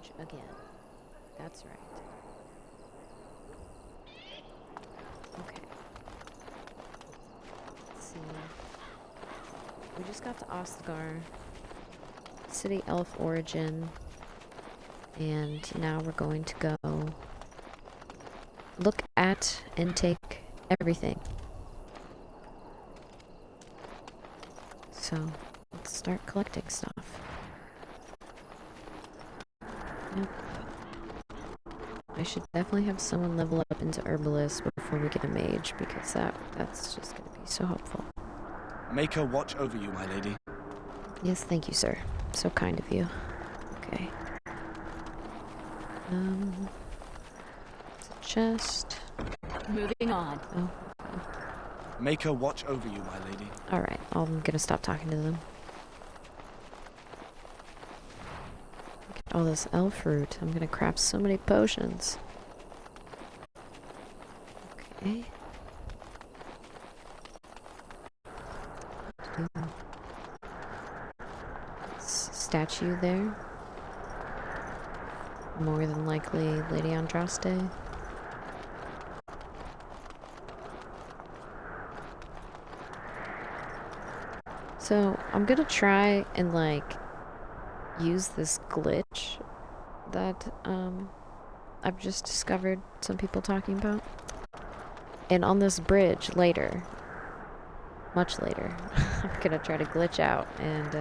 bridge again. That's right. Okay. Let's see. We just got to Ostgar, City Elf Origin, and now we're going to go look at and take everything. So, let's start collecting stuff. Yep. I should definitely have someone level up into Herbalist before we get a mage, because that's just going to be so helpful. Make her watch over you, my lady. Yes, thank you, sir. So kind of you. Okay. It's a chest. Moving on. Oh. Make her watch over you, my lady. Alright, I'm gonna stop talking to them. Look at all this elf fruit. I'm gonna craft so many potions. Okay. Statue there. More than likely Lady Andraste. So I'm gonna try and use this glitch that I've just discovered some people talking about. And on this bridge later, much later, I'm gonna try to glitch out and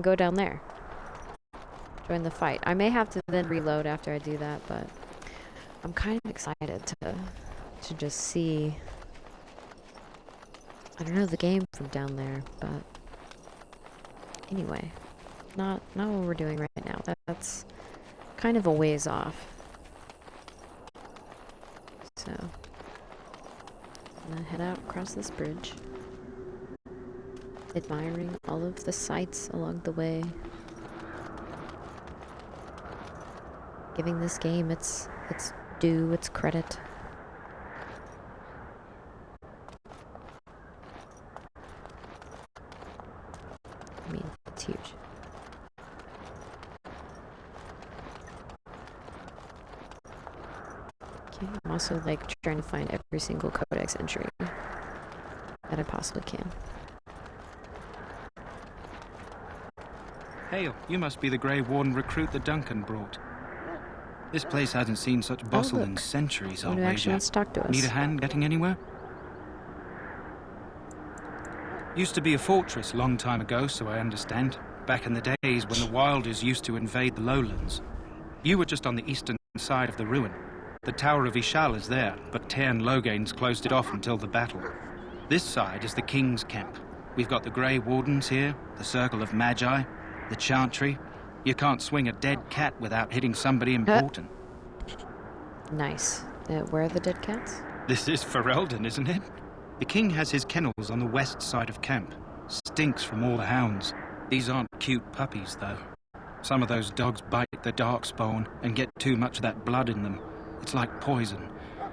go down there. Join the fight. I may have to then reload after I do that, but I'm kind of excited to just see, I don't know, the game from down there. But anyway, not what we're doing right now. That's kind of a ways off. So I'm gonna head out across this bridge, admiring all of the sights along the way. Giving this game its due, its credit. I mean, it's huge. Okay, I'm also trying to find every single codex entry that I possibly can. Hail, you must be the Grey Warden recruit that Duncan brought. This place hasn't seen such bustle in centuries, Someone who actually wants to talk to us. Need a hand getting anywhere? Used to be a fortress a long time ago, so I understand. Back in the days when the Wilders used to invade the lowlands. You were just on the eastern side of the ruin. The Tower of Ishal is there, but Tairn Logains closed it off until the battle. This side is the King's camp. We've got the Grey Wardens here, the Circle of Magi, the Chantry. You can't swing a dead cat without hitting somebody important. Nice. Where are the dead cats? This is Ferelden, isn't it? The king has his kennels on the west side of camp. Stinks from all the hounds. These aren't cute puppies, though. Some of those dogs bite the darkspawn and get too much of that blood in them. It's like poison.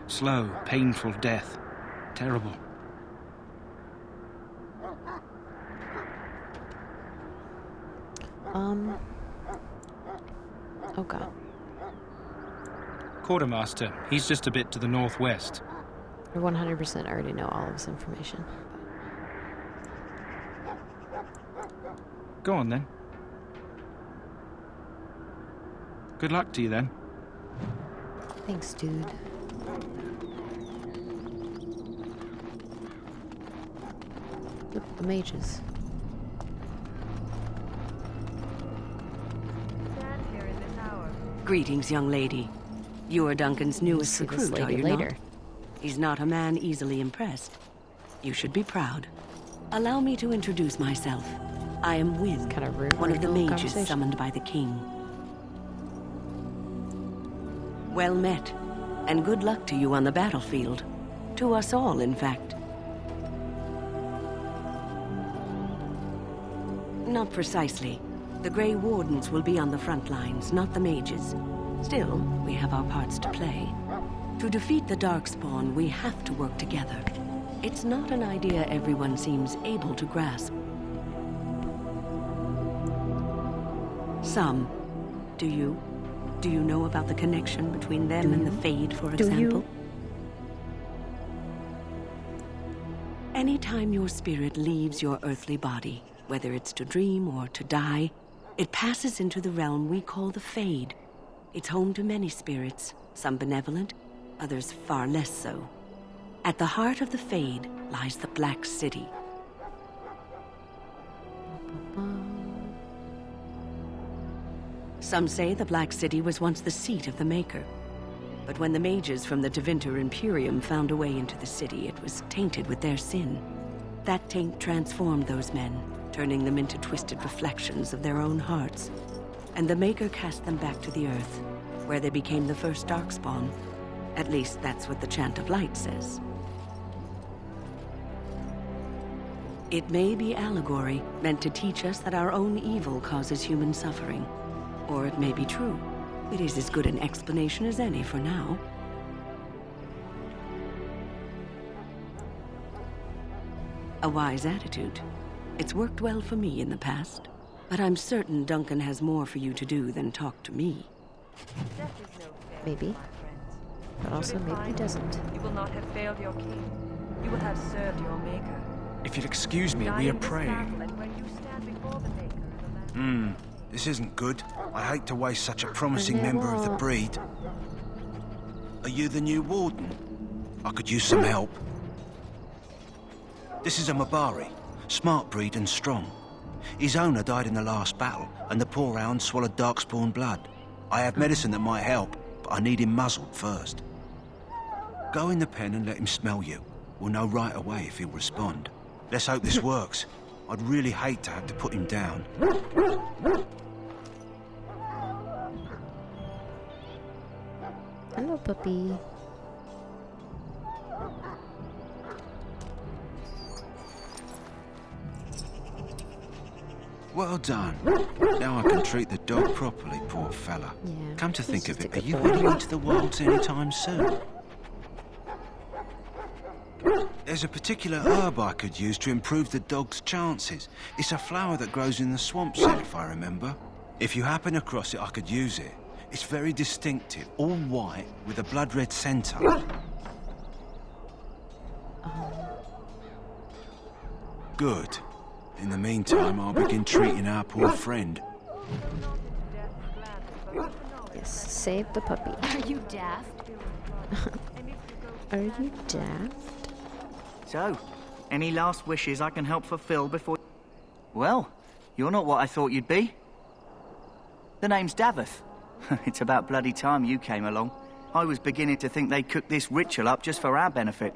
Slow, painful death. Terrible. Oh god. Quartermaster, he's just a bit to the northwest. I 100% already know all of this information. Go on, then. Good luck to you, then. Thanks, dude. Look, the mages. Greetings, young lady. You are Duncan's newest recruit, are you not? He's not a man easily impressed. You should be proud. Allow me to introduce myself. I am Wynn, Kind of rude. one of the mages summoned by the king. Well met, and good luck to you on the battlefield. To us all, in fact. Not precisely. The Grey Wardens will be on the front lines, not the mages. Still, we have our parts to play. To defeat the Darkspawn, we have to work together. It's not an idea everyone seems able to grasp. Some. Do you? Do you know about the connection between them and the Fade, for Do you? example? Anytime your spirit leaves your earthly body, whether it's to dream or to die, it passes into the realm we call the Fade. It's home to many spirits, some benevolent, others far less so. At the heart of the Fade lies the Black City. Some say the Black City was once the seat of the Maker. But when the mages from the Tevinter Imperium found a way into the city, it was tainted with their sin. That taint transformed those men, turning them into twisted reflections of their own hearts. And the Maker cast them back to the Earth, where they became the first Darkspawn. At least that's what the Chant of Light says. It may be allegory, meant to teach us that our own evil causes human suffering. Or it may be true. It is as good an explanation as any for now. A wise attitude. It's worked well for me in the past. But I'm certain Duncan has more for you to do than talk to me. Maybe. But also maybe he doesn't. You will not have failed your king. You will have served your maker. If you'll excuse me, we are praying. This isn't good. I hate to waste such a promising member of the breed. Are you the new warden? I could use some help. This is a Mabari. Smart breed and strong. His owner died in the last battle, and the poor hound swallowed Darkspawn blood. I have medicine that might help, but I need him muzzled first. Go in the pen and let him smell you. We'll know right away if he'll respond. Let's hope this works. I'd really hate to have to put him down. Hello, puppy. Well done. Now I can treat the dog properly, poor fella. Yeah, Come to he's think of just it, a are good you boy. heading into the wilds anytime soon? There's a particular herb I could use to improve the dog's chances. It's a flower that grows in the swamps here, if I remember. If you happen across it, I could use it. It's very distinctive, all white, with a blood-red centre. Good. In the meantime, I'll begin treating our poor friend. Yes, save the puppy. Are you daft? Are you daft? So, any last wishes I can help fulfill before... Well, you're not what I thought you'd be. The name's Davith. It's about bloody time you came along. I was beginning to think they cooked this ritual up just for our benefit.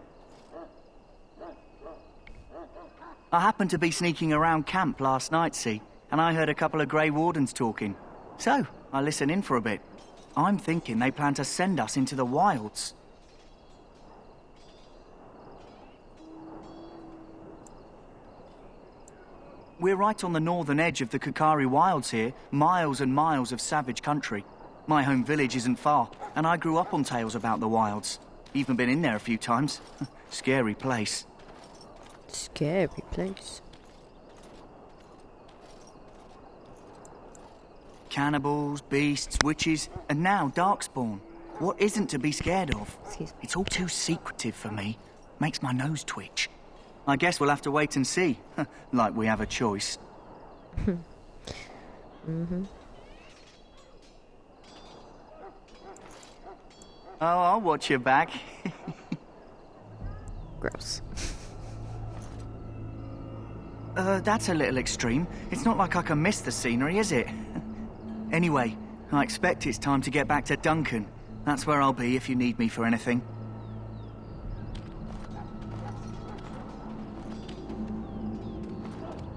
I happened to be sneaking around camp last night, see, and I heard a couple of Grey Wardens talking. So, I listened in for a bit. I'm thinking they plan to send us into the wilds. We're right on the northern edge of the Kakari Wilds here, miles and miles of savage country. My home village isn't far, and I grew up on tales about the wilds. Even been in there a few times. Scary place. Scary place. Cannibals, beasts, witches, and now Darkspawn. What isn't to be scared of? Excuse me. It's all too secretive for me. Makes my nose twitch. I guess we'll have to wait and see. Like we have a choice. Mm-hmm. Oh, I'll watch your back. Gross. That's a little extreme. It's not like I can miss the scenery, is it? Anyway, I expect it's time to get back to Duncan. That's where I'll be if you need me for anything.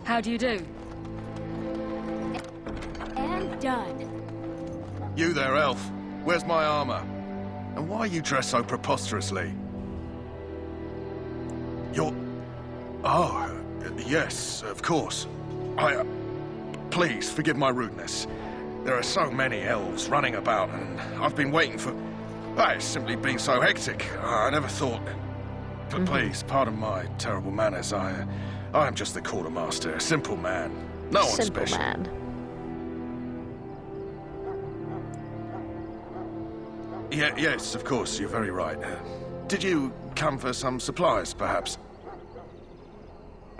How do you do? And done. You there, elf. Where's my armor? And why are you dressed so preposterously? You're... Oh, yes, of course. Please, forgive my rudeness. There are so many elves running about, and I've been waiting for... It's simply been so hectic. I never thought... But please, pardon my terrible manners. I am just the quartermaster, a simple man. No one Simple special. man. Yes, of course, you're very right. Did you come for some supplies, perhaps?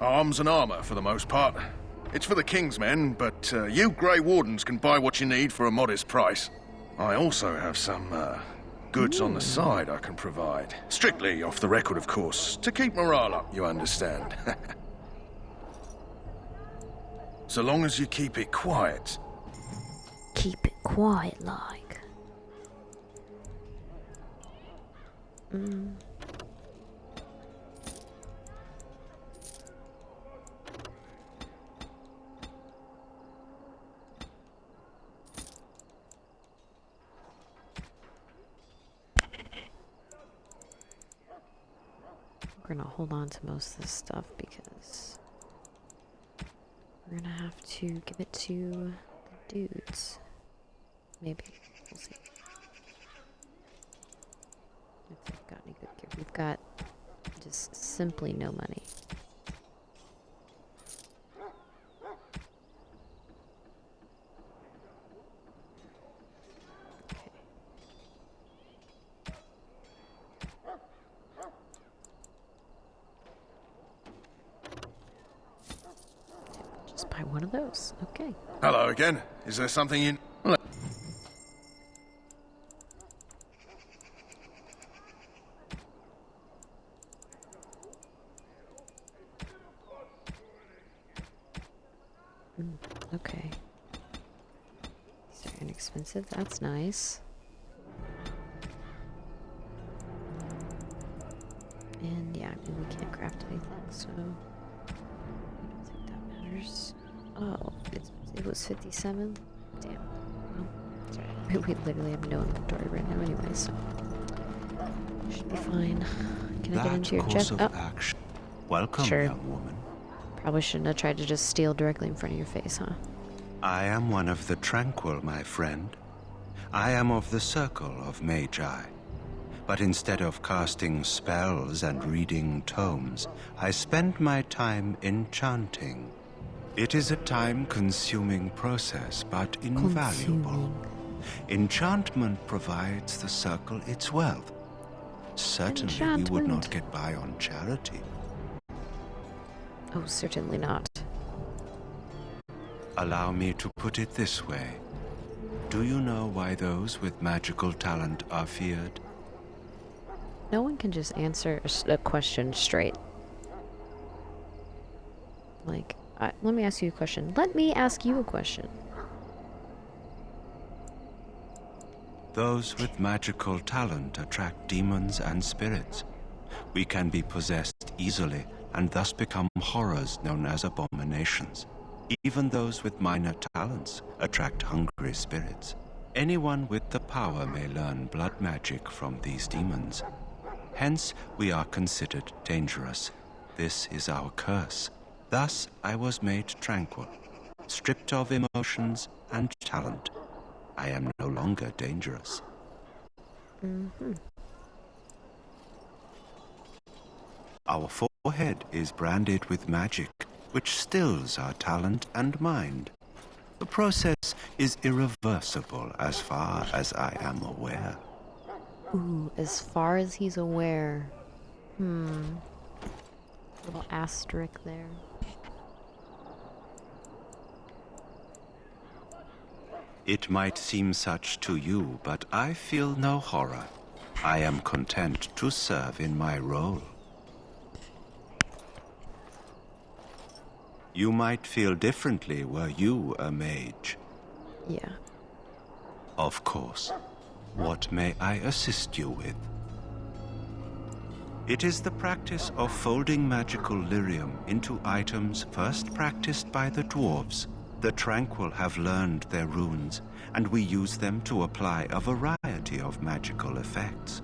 Arms and armor, for the most part. It's for the King's men, but you Grey Wardens can buy what you need for a modest price. I also have some goods on the side I can provide. Strictly off the record, of course, to keep morale up, you understand. So long as you keep it quiet. Keep it quiet, like. We're gonna hold on to most of this stuff because we're gonna have to give it to the dudes. Maybe. We'll see. If they've got any good gear. We've got just simply no money. Okay. Just buy one of those. Okay. Hello again. Is there something you... Okay. These are inexpensive. That's nice. And yeah, I mean, we can't craft anything, so I don't think that matters. Oh, it was 57? Damn. Well, sorry. We literally have no inventory right now anyway, so should be fine. Can I get into your jet? Oh, action. Welcome, sure. young woman. Probably shouldn't have tried to just steal directly in front of your face, huh? I am one of the tranquil, my friend. I am of the circle of Magi. But instead of casting spells and reading tomes, I spend my time enchanting. It is a time-consuming process, but invaluable. Enchantment provides the circle its wealth. Certainly we would not get by on charity. Oh, certainly not. Allow me to put it this way. Do you know why those with magical talent are feared? No one can just answer a question straight. Like, let me ask you a question. Let me ask you a question. Those with magical talent attract demons and spirits. We can be possessed easily and thus become horrors known as abominations. Even those with minor talents attract hungry spirits. Anyone with the power may learn blood magic from these demons. Hence, we are considered dangerous. This is our curse. Thus, I was made tranquil, stripped of emotions and talent. I am no longer dangerous. Our forehead is branded with magic, which stills our talent and mind. The process is irreversible as far as I am aware. Ooh, as far as he's aware. Little asterisk there. It might seem such to you, but I feel no horror. I am content to serve in my role. You might feel differently were you a mage. Yeah. Of course. What may I assist you with? It is the practice of folding magical lyrium into items first practiced by the dwarves. The Tranquil have learned their runes, and we use them to apply a variety of magical effects.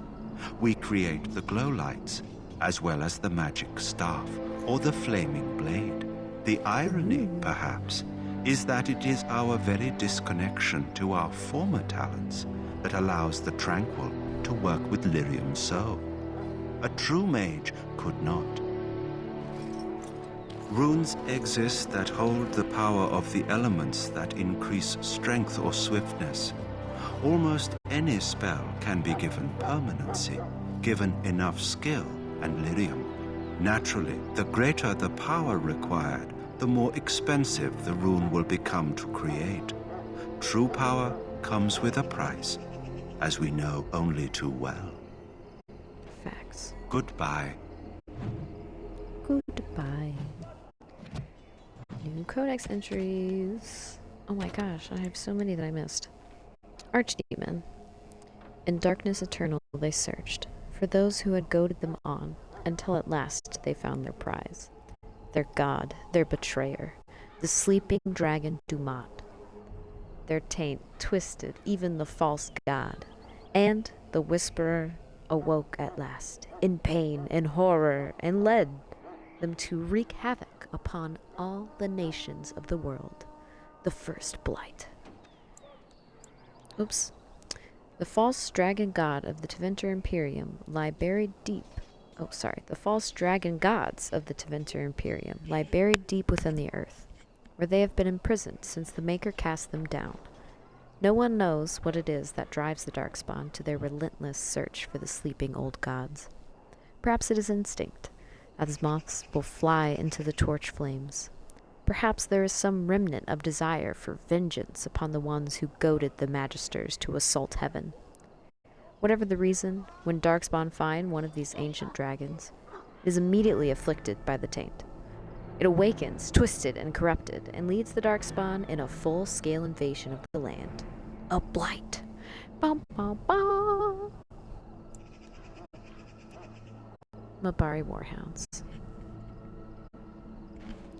We create the glow lights, as well as the magic staff, or the flaming blade. The irony, perhaps, is that it is our very disconnection to our former talents that allows the Tranquil to work with lyrium so. A true mage could not. Runes exist that hold the power of the elements that increase strength or swiftness. Almost any spell can be given permanency, given enough skill and lyrium. Naturally, the greater the power required, the more expensive the rune will become to create. True power comes with a price, as we know only too well. Facts. Goodbye. Goodbye. New codex entries. Oh my gosh, I have so many that I missed. Archdemon. In darkness eternal they searched, for those who had goaded them on, until at last they found their prize. Their god, their betrayer, the sleeping dragon Dumat. Their taint twisted even the false god, and the whisperer awoke at last, in pain and horror, and led them to wreak havoc upon all the nations of the world. The first blight. Oops. The false dragon god of the Tevinter Imperium lie buried deep. The false dragon gods of the Tevinter Imperium lie buried deep within the earth, where they have been imprisoned since the Maker cast them down. No one knows what it is that drives the Darkspawn to their relentless search for the sleeping old gods. Perhaps it is instinct, as moths will fly into the torch flames. Perhaps there is some remnant of desire for vengeance upon the ones who goaded the Magisters to assault heaven. Whatever the reason, when Darkspawn find one of these ancient dragons, it is immediately afflicted by the taint. It awakens, twisted and corrupted, and leads the Darkspawn in a full-scale invasion of the land. A blight. Bum, bum, bum. Mabari Warhounds.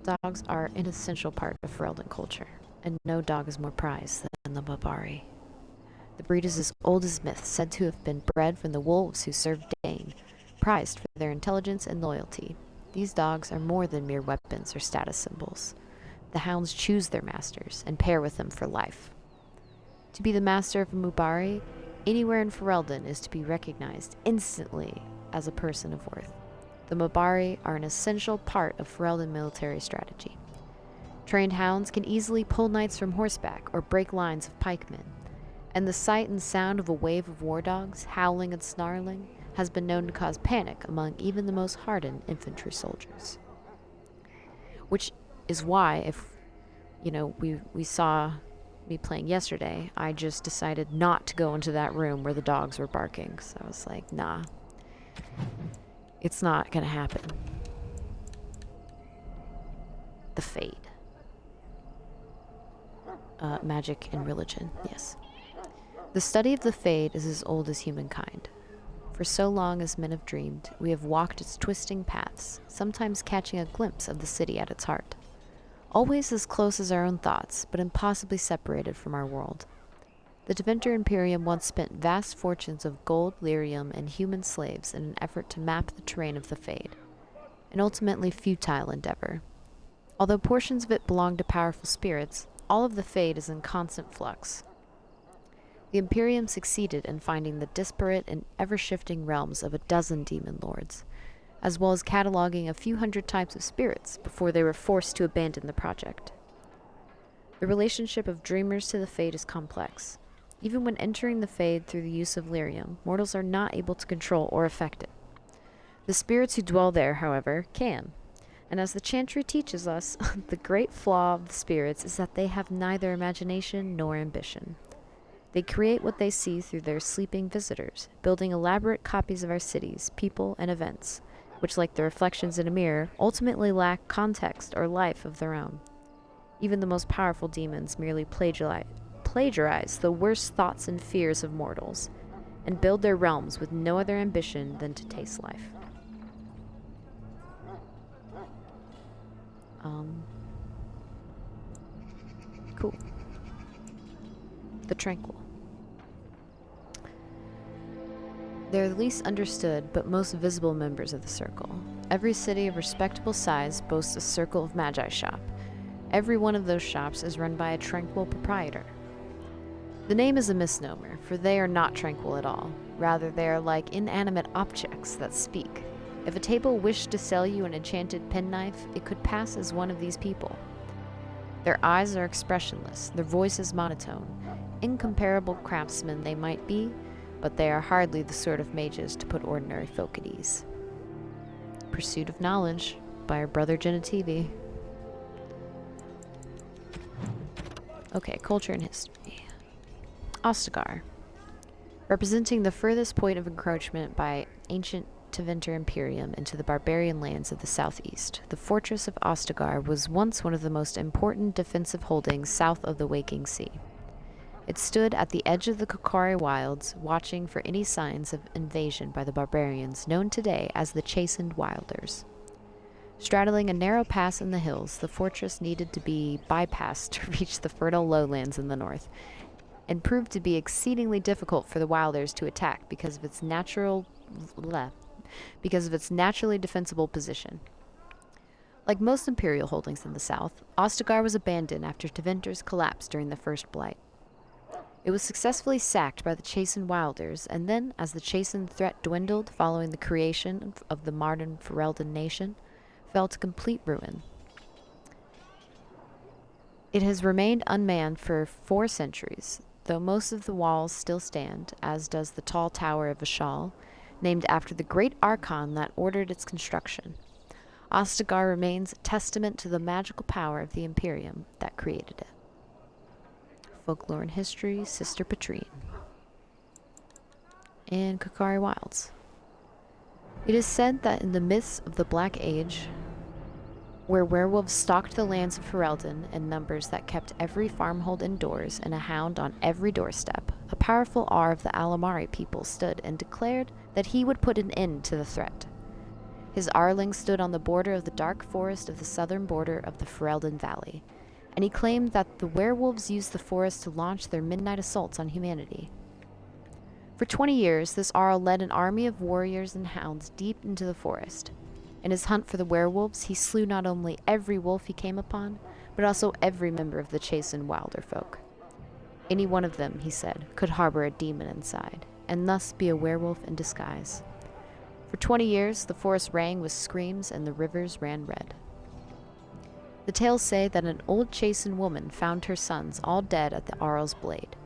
Dogs are an essential part of Ferelden culture, and no dog is more prized than the Mabari. The breed is as old as myth, said to have been bred from the wolves who served Dane, prized for their intelligence and loyalty. These dogs are more than mere weapons or status symbols. The hounds choose their masters and pair with them for life. To be the master of a Mabari anywhere in Ferelden is to be recognized instantly as a person of worth. The Mabari are an essential part of Ferelden military strategy. Trained hounds can easily pull knights from horseback or break lines of pikemen, and the sight and sound of a wave of war dogs howling and snarling has been known to cause panic among even the most hardened infantry soldiers. Which is why, if, we saw me playing yesterday, I just decided not to go into that room where the dogs were barking. So I was like, nah, it's not gonna happen. The Fade. Magic and religion, yes. The study of the Fade is as old as humankind. For so long as men have dreamed, we have walked its twisting paths, sometimes catching a glimpse of the city at its heart. Always as close as our own thoughts, but impossibly separated from our world. The Tevinter Imperium once spent vast fortunes of gold, lyrium, and human slaves in an effort to map the terrain of the Fade, an ultimately futile endeavor. Although portions of it belong to powerful spirits, all of the Fade is in constant flux. The Imperium succeeded in finding the disparate and ever-shifting realms of a dozen demon lords, as well as cataloging a few hundred types of spirits before they were forced to abandon the project. The relationship of dreamers to the Fade is complex. Even when entering the Fade through the use of lyrium, mortals are not able to control or affect it. The spirits who dwell there, however, can. And as the Chantry teaches us, the great flaw of the spirits is that they have neither imagination nor ambition. They create what they see through their sleeping visitors, building elaborate copies of our cities, people, and events, which, like the reflections in a mirror, ultimately lack context or life of their own. Even the most powerful demons merely plagiarize the worst thoughts and fears of mortals, and build their realms with no other ambition than to taste life. Cool. The Tranquil. They're the least understood but most visible members of the Circle. Every city of respectable size boasts a Circle of Magi shop. Every one of those shops is run by a tranquil proprietor. The name is a misnomer, for they are not tranquil at all. Rather, they are like inanimate objects that speak. If a table wished to sell you an enchanted penknife, it could pass as one of these people. Their eyes are expressionless, their voice is monotone, incomparable craftsmen they might be, but they are hardly the sort of mages to put ordinary folk at ease. Pursuit of Knowledge by our brother Genitivi. Okay, culture and history. Ostagar. Representing the furthest point of encroachment by ancient Tevinter Imperium into the barbarian lands of the southeast, the fortress of Ostagar was once one of the most important defensive holdings south of the Waking Sea. It stood at the edge of the Kokari Wilds, watching for any signs of invasion by the barbarians known today as the Chastened Wilders. Straddling a narrow pass in the hills, the fortress needed to be bypassed to reach the fertile lowlands in the north, and proved to be exceedingly difficult for the Wilders to attack because of its naturally defensible position. Like most imperial holdings in the south, Ostagar was abandoned after Tevinter's collapse during the First Blight. It was successfully sacked by the Chastened Wilders, and then, as the Chastened threat dwindled following the creation of the modern Ferelden nation, fell to complete ruin. It has remained unmanned for 4 centuries, though most of the walls still stand, as does the tall tower of Vishal, named after the great archon that ordered its construction. Ostagar remains a testament to the magical power of the Imperium that created it. Folklore and History, Sister Petrine. And Kokari Wilds. It is said that in the myths of the Black Age, where werewolves stalked the lands of Ferelden in numbers that kept every farmhold indoors and a hound on every doorstep, a powerful Ar of the Alamari people stood and declared that he would put an end to the threat. His Arling stood on the border of the dark forest of the southern border of the Ferelden Valley, and he claimed that the werewolves used the forest to launch their midnight assaults on humanity. For 20 years, this Arl led an army of warriors and hounds deep into the forest. In his hunt for the werewolves, he slew not only every wolf he came upon, but also every member of the Chastened Wilder folk. Any one of them, he said, could harbor a demon inside, and thus be a werewolf in disguise. For 20 years, the forest rang with screams and the rivers ran red. The tales say that an old Chastened woman found her sons all dead at the Arl's blade.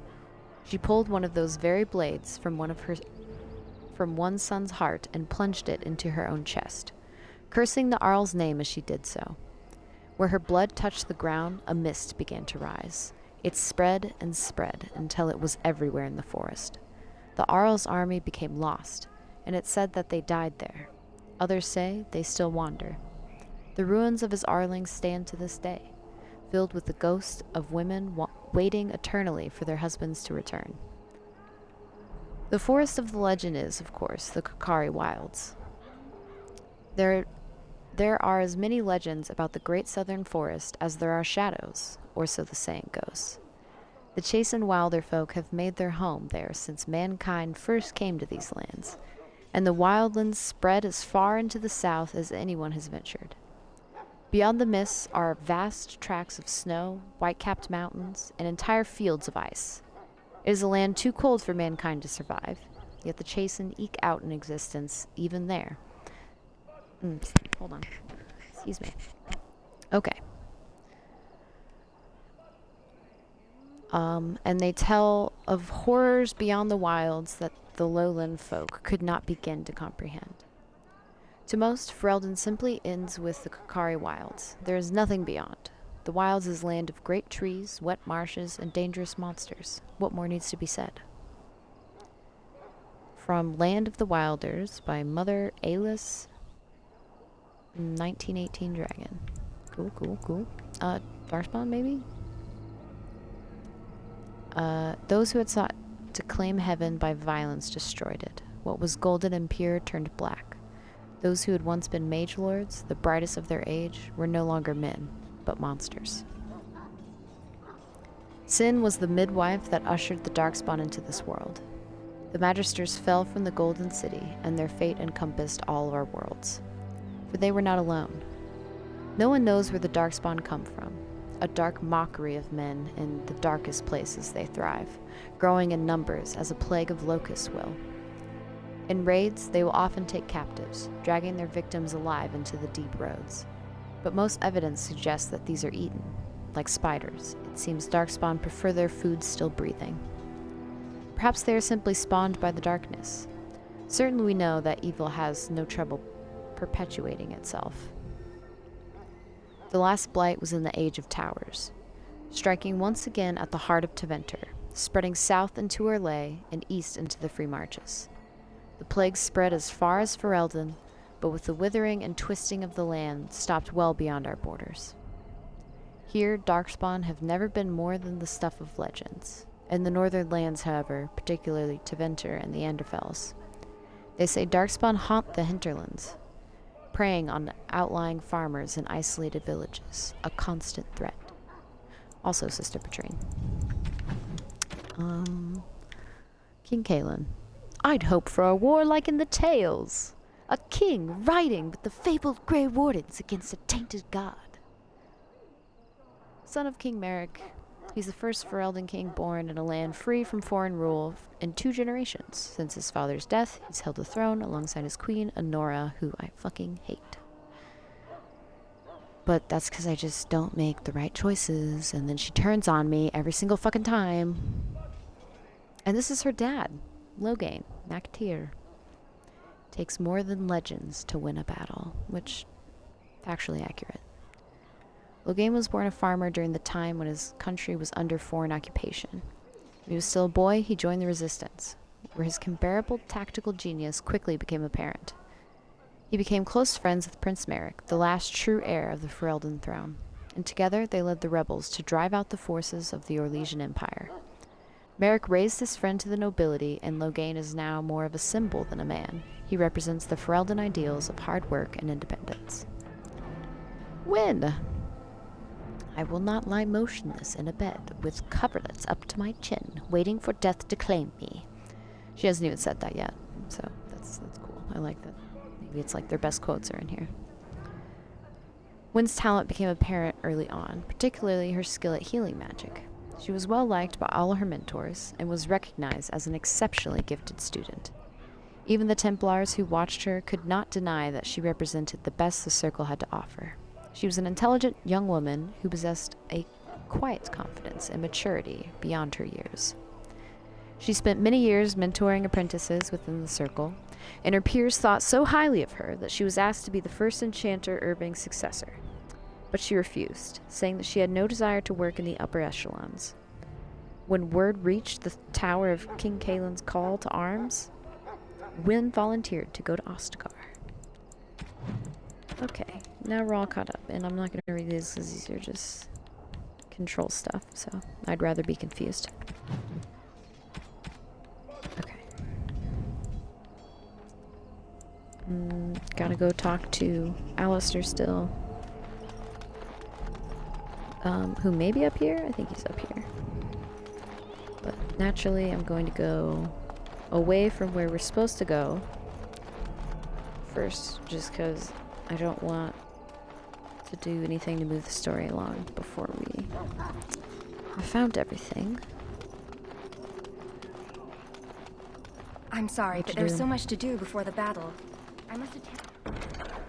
She pulled one of those very blades from one son's heart and plunged it into her own chest, cursing the Arl's name as she did so. Where her blood touched the ground, a mist began to rise. It spread and spread until it was everywhere in the forest. The Arl's army became lost, and it said that they died there. Others say they still wander. The ruins of his Arlings stand to this day, filled with the ghosts of women waiting eternally for their husbands to return. The forest of the legend is, of course, the Kokari Wilds. There are as many legends about the great southern forest as there are shadows, or so the saying goes. The Chastened Wilder folk have made their home there since mankind first came to these lands, and the wildlands spread as far into the south as anyone has ventured. Beyond the mists are vast tracts of snow, white-capped mountains, and entire fields of ice. It is a land too cold for mankind to survive, yet the Chastened eke out an existence even there. Hold on. Excuse me. Okay. And they tell of horrors beyond the wilds that the lowland folk could not begin to comprehend. To most, Ferelden simply ends with the Kokari Wilds. There is nothing beyond. The wilds is land of great trees, wet marshes, and dangerous monsters. What more needs to be said? From Land of the Wilders by Mother Alice, 1918 Dragon. Cool. Darkspawn, maybe? Those who had sought to claim heaven by violence destroyed it. What was golden and pure turned black. Those who had once been mage lords, the brightest of their age, were no longer men, but monsters. Sin was the midwife that ushered the Darkspawn into this world. The Magisters fell from the Golden City, and their fate encompassed all of our worlds. For they were not alone. No one knows where the Darkspawn come from. A dark mockery of men in the darkest places they thrive, growing in numbers as a plague of locusts will. In raids, they will often take captives, dragging their victims alive into the deep roads. But most evidence suggests that these are eaten. like spiders. It seems darkspawn prefer their food still breathing. Perhaps they are simply spawned by the darkness. Certainly we know that evil has no trouble perpetuating itself. The last blight was in the Age of Towers, striking once again at the heart of Teventer, spreading south into Orlais and east into the Free Marches. The plague spread as far as Ferelden, but with the withering and twisting of the land stopped well beyond our borders. Here, darkspawn have never been more than the stuff of legends. In the northern lands, however, particularly Teventer and the Anderfels, they say darkspawn haunt the hinterlands, preying on outlying farmers and isolated villages, a constant threat. Also, Sister Petrine. King Cailan. I'd hope for a war like in the tales. A king riding with the fabled Grey Wardens against a tainted god. Son of King Merrick, he's the first Ferelden king born in a land free from foreign rule in 2 generations. Since his father's death, he's held the throne alongside his queen, Honora, who I fucking hate. But that's because I just don't make the right choices, and then she turns on me every single fucking time. And this is her dad, Loghain, MacTyr. Takes more than legends to win a battle, which, factually accurate. Loghain was born a farmer during the time when his country was under foreign occupation. When he was still a boy, he joined the resistance, where his comparable tactical genius quickly became apparent. He became close friends with Prince Merrick, the last true heir of the Ferelden throne, and together they led the rebels to drive out the forces of the Orlesian Empire. Merrick raised his friend to the nobility, and Loghain is now more of a symbol than a man. He represents the Ferelden ideals of hard work and independence. Win! I will not lie motionless in a bed, with coverlets up to my chin, waiting for death to claim me. She hasn't even said that yet, so that's cool. I like that. Maybe it's like their best quotes are in here. Win's talent became apparent early on, particularly her skill at healing magic. She was well liked by all her mentors, and was recognized as an exceptionally gifted student. Even the Templars who watched her could not deny that she represented the best the Circle had to offer. She was an intelligent young woman who possessed a quiet confidence and maturity beyond her years. She spent many years mentoring apprentices within the Circle, and her peers thought so highly of her that she was asked to be the first enchanter Urbing's successor. But she refused, saying that she had no desire to work in the upper echelons. When word reached the tower of King Cailan's call to arms, Wynne volunteered to go to Ostagar. Okay, now we're all caught up, and I'm not going to read these because these are just control stuff, so I'd rather be confused. Okay. Gotta go talk to Alistair still. Who may be up here? I think he's up here. But naturally, I'm going to go away from where we're supposed to go first, just because I don't want to do anything to move the story along before we have found everything. I'm sorry, but there's so much to do before the battle. I must attend.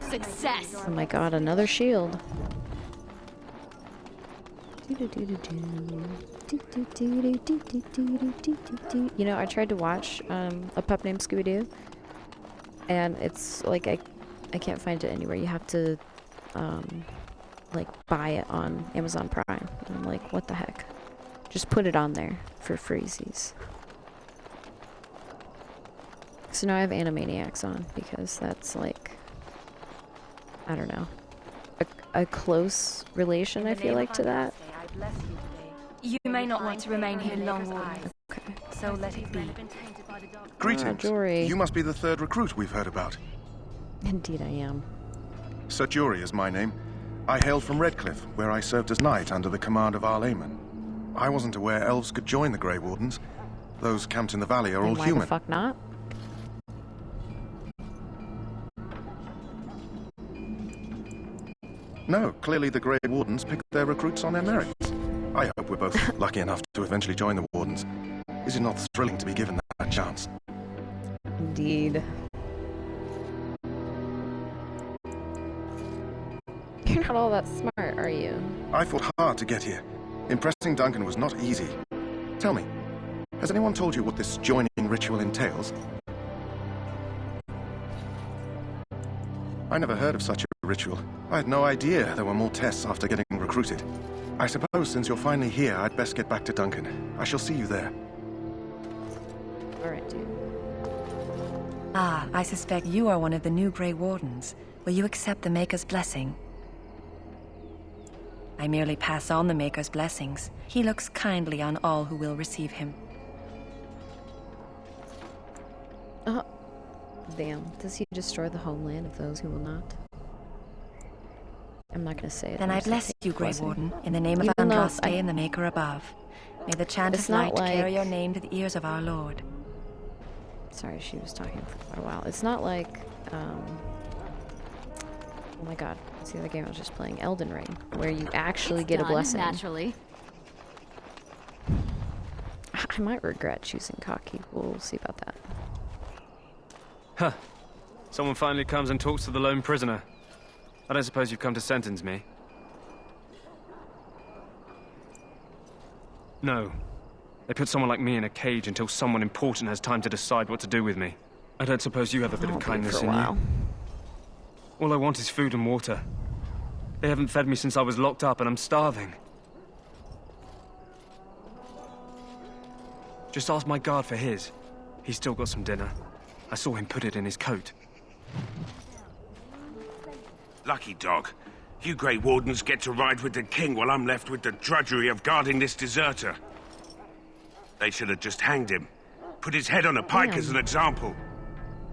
Success! Oh my god, another shield. You know, I tried to watch A Pup Named Scooby-Doo, and it's like I can't find it anywhere. You have to like buy it on Amazon Prime. And I'm like, what the heck? Just put it on there for freezies. So now I have Animaniacs on because that's like, I don't know, a close relation, I feel like, to that. You may not want to remain here long, Warden. Okay. So let it be. Greetings. Jory. You must be the third recruit we've heard about. Indeed I am. Sir Jory is my name. I hailed from Redcliffe, where I served as knight under the command of Arlayman. I wasn't aware elves could join the Grey Wardens. Those camped in the valley are all Why human. the fuck not? No, clearly the Grey Wardens picked their recruits on their merits. I hope we're both lucky enough to eventually join the Wardens. Is it not thrilling to be given that chance? Indeed. You're not all that smart, are you? I fought hard to get here. Impressing Duncan was not easy. Tell me, has anyone told you what this joining ritual entails? I never heard of such a ritual. I had no idea there were more tests after getting recruited. I suppose since you're finally here, I'd best get back to Duncan. I shall see you there. Alright, dude. Ah, I suspect you are one of the new Grey Wardens. Will you accept the Maker's blessing? I merely pass on the Maker's blessings. He looks kindly on all who will receive him. Damn. Does he destroy the homeland of those who will not? I'm not gonna say it. Then I bless you, Grey Warden, in the name of Even though Andraste and the Maker above. May the chant It's of light not like- carry your name to the ears of our Lord. Sorry, she was talking for quite a while. It's not like, oh my god, it's the other game I was just playing, Elden Ring, where you actually get a blessing. Naturally. I might regret choosing Cocky. We'll see about that. Huh. Someone finally comes and talks to the lone prisoner. I don't suppose you've come to sentence me? No. They put someone like me in a cage until someone important has time to decide what to do with me. I don't suppose you have a bit of kindness in you? All I want is food and water. They haven't fed me since I was locked up and I'm starving. Just ask my guard for his. He's still got some dinner. I saw him put it in his coat. Lucky dog. You Grey Wardens get to ride with the king while I'm left with the drudgery of guarding this deserter. They should have just hanged him. Put his head on a pike as an example.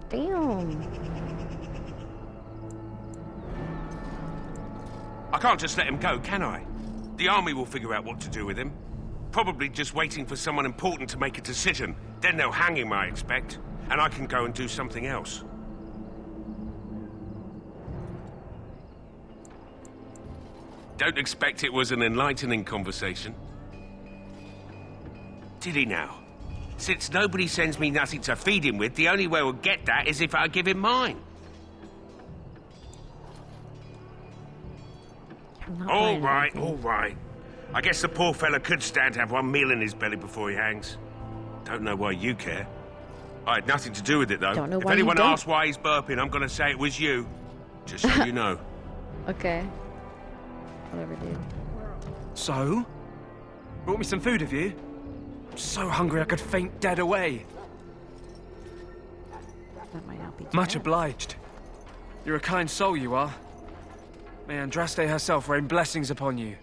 Damn. I can't just let him go, can I? The army will figure out what to do with him. Probably just waiting for someone important to make a decision. Then they'll hang him, I expect. And I can go and do something else. Don't expect it was an enlightening conversation. Did he now? Since nobody sends me nothing to feed him with, the only way we'll get that is if I give him mine. All right, all right. I guess the poor fella could stand to have one meal in his belly before he hangs. Don't know why you care. I had nothing to do with it, though. Don't know if why anyone you don't. asks why he's burping, I'm gonna say it was you. Just so you know. Okay. Whatever, dude. So? Brought me some food, have you? I'm so hungry I could faint dead away. That might not be Much bad. obliged. You're a kind soul, you are. May Andraste herself rain blessings upon you.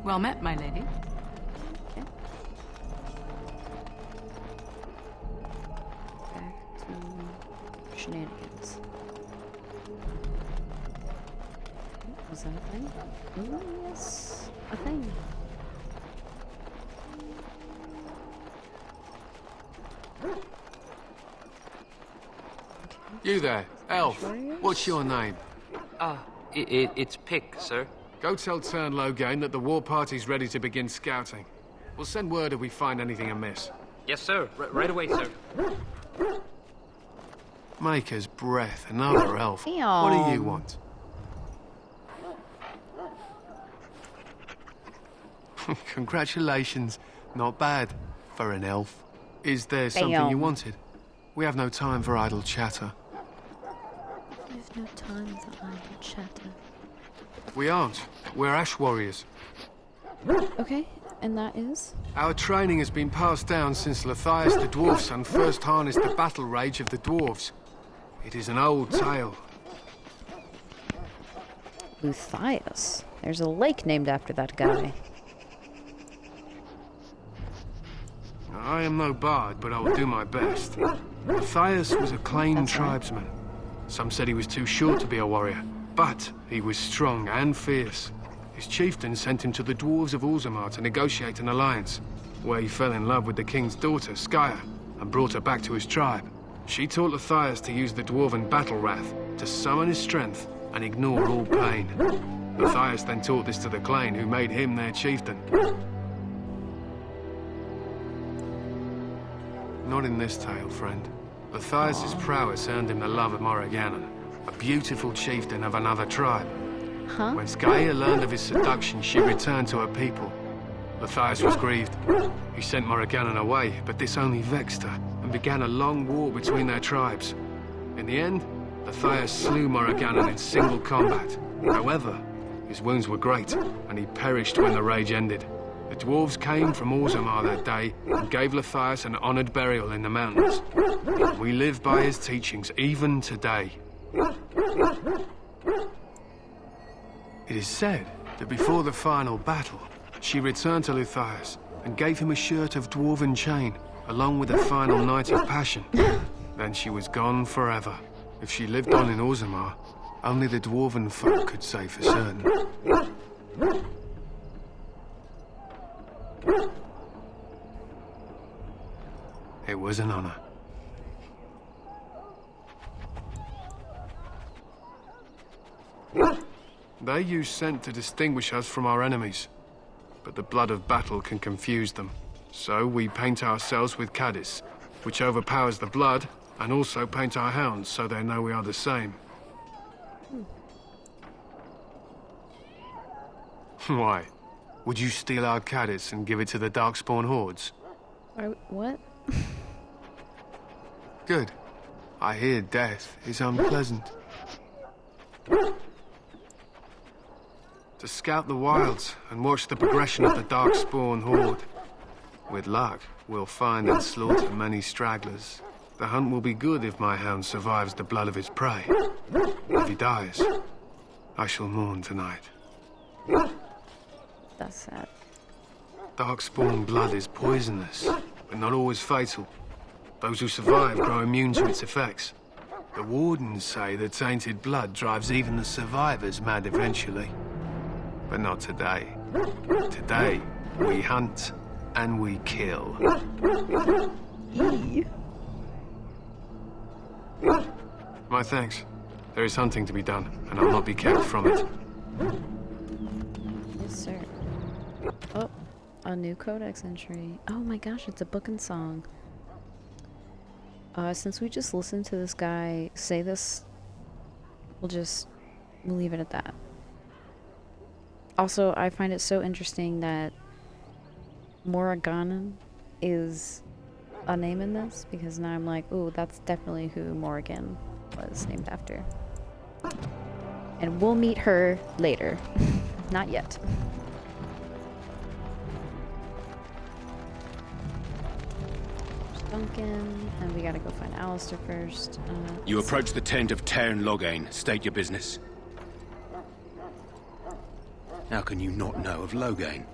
Well met, my lady. Okay. Back to shenanigans. Was that a thing? Oh, yes. A thing. You there, elf. What's your name? It's Pick, sir. Go tell Turn Logain that the war party's ready to begin scouting. We'll send word if we find anything amiss. Yes, sir. Right away, sir. Maker's breath, another elf. Damn. What do you want? Congratulations. Not bad for an elf. Is there something you Damn. wanted? We have no time for idle chatter. There's no time for idle chatter. We aren't. We're ash warriors. Okay, and that is? Our training has been passed down since Lathias the Dwarf Son first harnessed the battle rage of the dwarves. It is an old tale. Luthias. There's a lake named after that guy. I am no bard, but I will do my best. Matthias was a claimed That's right. tribesman. Some said he was too short to be a warrior, but he was strong and fierce. His chieftain sent him to the dwarves of Ulzamar to negotiate an alliance, where he fell in love with the king's daughter, Skya, and brought her back to his tribe. She taught Matthias to use the dwarven battle wrath to summon his strength and ignore all pain. Matthias then taught this to the Clane, who made him their chieftain. Not in this tale, friend. Matthias's prowess earned him the love of Morriganon, a beautiful chieftain of another tribe. Huh? When Gaia learned of his seduction, she returned to her people. Matthias was grieved. He sent Morriganon away, but this only vexed her, and began a long war between their tribes. In the end, Matthias slew Morriganon in single combat. However, his wounds were great, and he perished when the rage ended. The dwarves came from Orzammar that day and gave Matthias an honored burial in the mountains. We live by his teachings even today. It is said that before the final battle, she returned to Matthias and gave him a shirt of dwarven chain, along with a final night of passion. Then she was gone forever. If she lived on in Orzammar, only the dwarven folk could say for certain. It was an honor. They use scent to distinguish us from our enemies, but the blood of battle can confuse them. So we paint ourselves with caddis, which overpowers the blood, and also paint our hounds so they know we are the same. Why? Would you steal our caddis and give it to the Darkspawn hordes? What? Good. I hear death is unpleasant. To scout the wilds and watch the progression of the Darkspawn horde. With luck, we'll find and slaughter many stragglers. The hunt will be good if my hound survives the blood of his prey. If he dies, I shall mourn tonight. That's sad. Darkspawn blood is poisonous, but not always fatal. Those who survive grow immune to its effects. The wardens say the tainted blood drives even the survivors mad eventually. But not today. Today, we hunt and we kill. My thanks. There is hunting to be done, and I'll not be kept from it. Yes, sir. Oh, a new codex entry. Oh my gosh, it's a book and song. Since we just listened to this guy say this, we'll leave it at that. Also, I find it so interesting that Morriganon is a name in this, because now I'm like, ooh, that's definitely who Morrigan was named after. And we'll meet her later. Not yet. There's Duncan, and we gotta go find Alistair first. You approach the tent of Tairn Loghain. State your business. How can you not know of Loghain?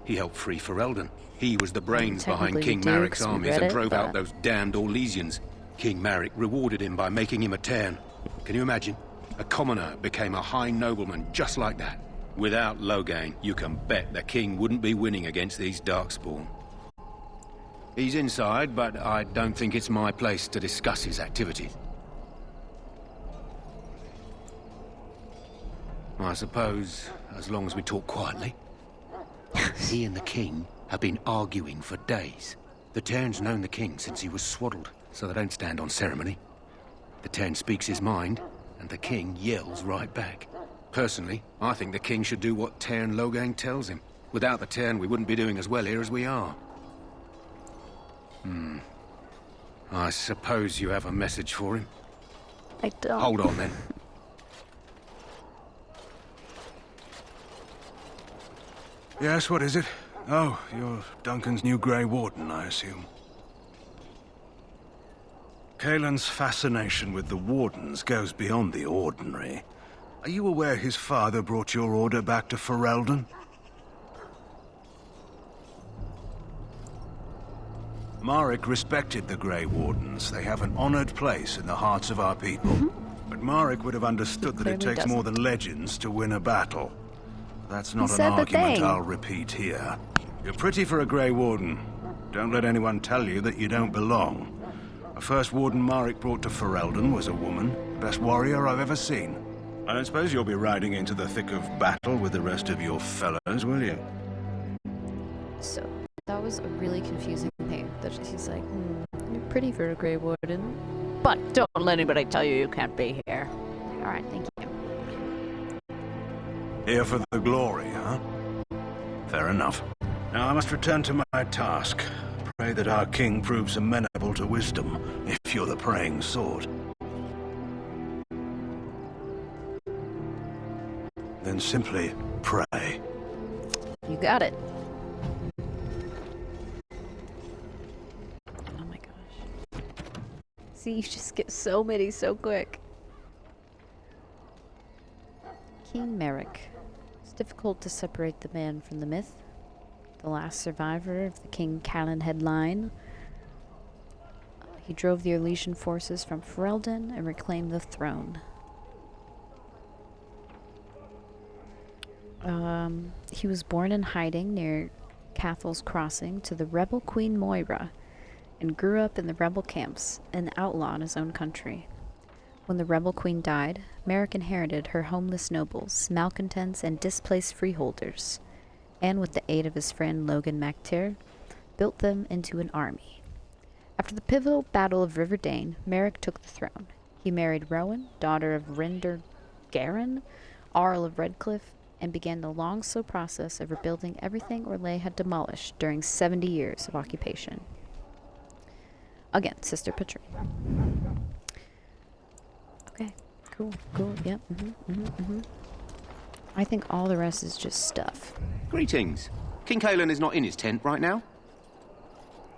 He helped free Ferelden. He was the brains behind King Maric's armies and drove out those damned Orlesians. King Maric rewarded him by making him a Tairn. Can you imagine? A commoner became a high nobleman just like that. Without Loghain, you can bet the king wouldn't be winning against these Darkspawn. He's inside, but I don't think it's my place to discuss his activities. I suppose, as long as we talk quietly. He and the king have been arguing for days. The Tairn's known the king since he was swaddled, so they don't stand on ceremony. The Tairn speaks his mind, and the king yells right back. Personally, I think the king should do what Tairn Loghain tells him. Without the Tairn, we wouldn't be doing as well here as we are. I suppose you have a message for him? I don't. Hold on, then. Yes, what is it? Oh, you're Duncan's new Grey Warden, I assume. Caelan's fascination with the Wardens goes beyond the ordinary. Are you aware his father brought your order back to Ferelden? Maric respected the Grey Wardens. They have an honored place in the hearts of our people. But Maric would have understood that it takes more than legends to win a battle. That's not an argument I'll repeat here. You're pretty for a Grey Warden. Don't let anyone tell you that you don't belong. The first Warden Maric brought to Ferelden was a woman. Best warrior I've ever seen. I don't suppose you'll be riding into the thick of battle with the rest of your fellows, will you? So, that was a really confusing thing. that he's like, you're pretty for a Grey Warden. But don't let anybody tell you you can't be here. Alright, thank you. Here for the glory, huh? Fair enough. Now I must return to my task. Pray that our king proves amenable to wisdom, if you're the praying sort. Then simply pray. You got it. Oh my gosh. See, you just get so many so quick. King Merrick. It's difficult to separate the man from the myth. The last survivor of the King Callanhead line. He drove the Elysian forces from Ferelden and reclaimed the throne. He was born in hiding near Cathal's Crossing to the rebel Queen Moira, and grew up in the rebel camps, an outlaw in his own country. When the rebel queen died, Merrick inherited her homeless nobles, malcontents, and displaced freeholders, and with the aid of his friend Logan MacTair, built them into an army. After the pivotal Battle of River Dane, Merrick took the throne. He married Rowan, daughter of Rinder Garin, Arl of Redcliffe, and began the long, slow process of rebuilding everything Orlais had demolished during 70 years of occupation. Again, Sister Patrine. Okay, cool, yep, I think all the rest is just stuff. Greetings. King Kaelan is not in his tent right now?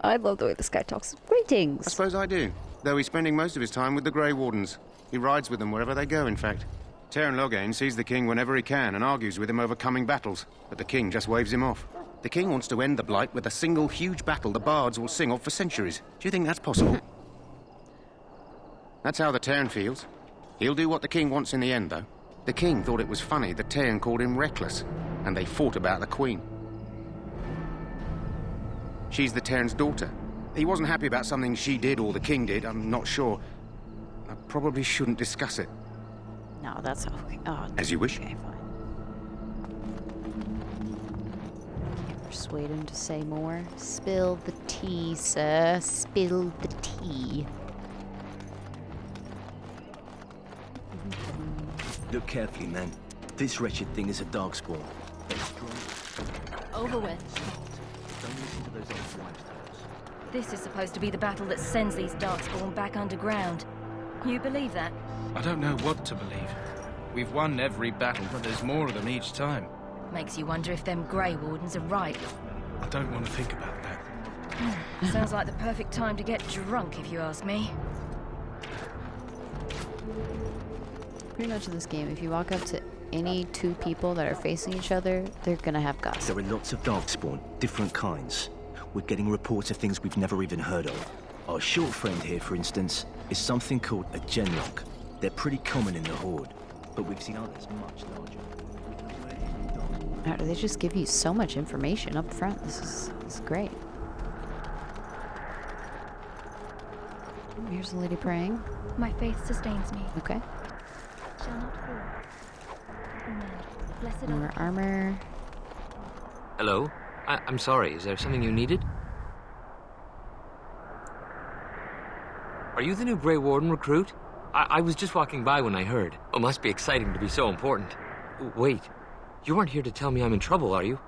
I love the way this guy talks. Greetings! I suppose I do, though he's spending most of his time with the Grey Wardens. He rides with them wherever they go, in fact. Teyrn Loghain sees the king whenever he can and argues with him over coming battles, but the king just waves him off. The king wants to end the Blight with a single huge battle the bards will sing of for centuries. Do you think that's possible? That's how the Teyrn feels. He'll do what the king wants in the end, though. The king thought it was funny that Teyrn called him reckless, and they fought about the queen. She's the Teyrn's daughter. He wasn't happy about something she did or the king did, I'm not sure. I probably shouldn't discuss it. No, that's okay. Oh, as you wish. Okay, fine. Can't persuade him to say more. Spill the tea, sir. Spill the tea. Look carefully, man. This wretched thing is a darkspawn. Over with. Don't listen to those old wives' tales. This is supposed to be the battle that sends these darkspawn back underground. You believe that? I don't know what to believe. We've won every battle, but there's more of them each time. Makes you wonder if them Grey Wardens are right. I don't want to think about that. Sounds like the perfect time to get drunk, if you ask me. Pretty much in this game, if you walk up to any two people that are facing each other, they're gonna have gossip. There are lots of darkspawn, different kinds. We're getting reports of things we've never even heard of. Our short friend here, for instance, is something called a genlock. They're pretty common in the Horde, but we've seen others much larger. How do they just give you so much information up front? This is great. Here's the lady praying. My faith sustains me. Okay. Shall not fall. Blessed More armor. Hello? I'm sorry, is there something you needed? Are you the new Grey Warden recruit? I was just walking by when I heard. It must be exciting to be so important. Wait, you aren't here to tell me I'm in trouble, are you?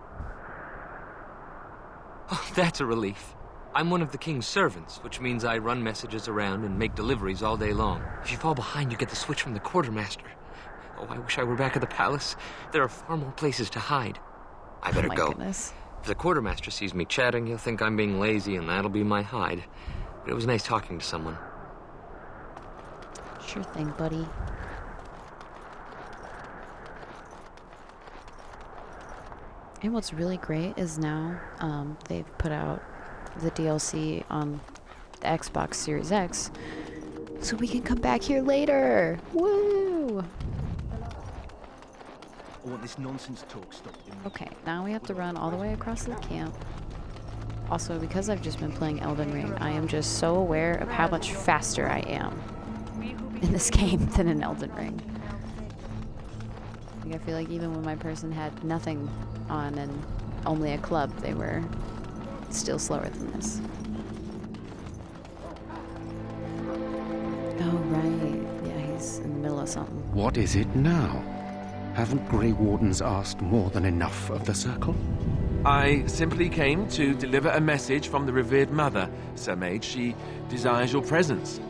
Oh, that's a relief. I'm one of the king's servants, which means I run messages around and make deliveries all day long. If you fall behind, you get the switch from the quartermaster. Oh, I wish I were back at the palace. There are far more places to hide. I better go. Goodness. If the quartermaster sees me chatting, he'll think I'm being lazy, and that'll be my hide. But it was nice talking to someone. Sure thing, buddy. And what's really great is now they've put out the DLC on the Xbox Series X, so we can come back here later. Woo! I want this nonsense talk stopped. Okay, now we have to run all the way across the camp. Also, because I've just been playing Elden Ring, I am just so aware of how much faster I am in this game than in Elden Ring. Like, I feel like even when my person had nothing on and only a club, they were still slower than this. us something. What is it now? Haven't Grey Wardens asked more than enough of the Circle? I simply came to deliver a message from the revered mother, Sir Mage. She desires your presence.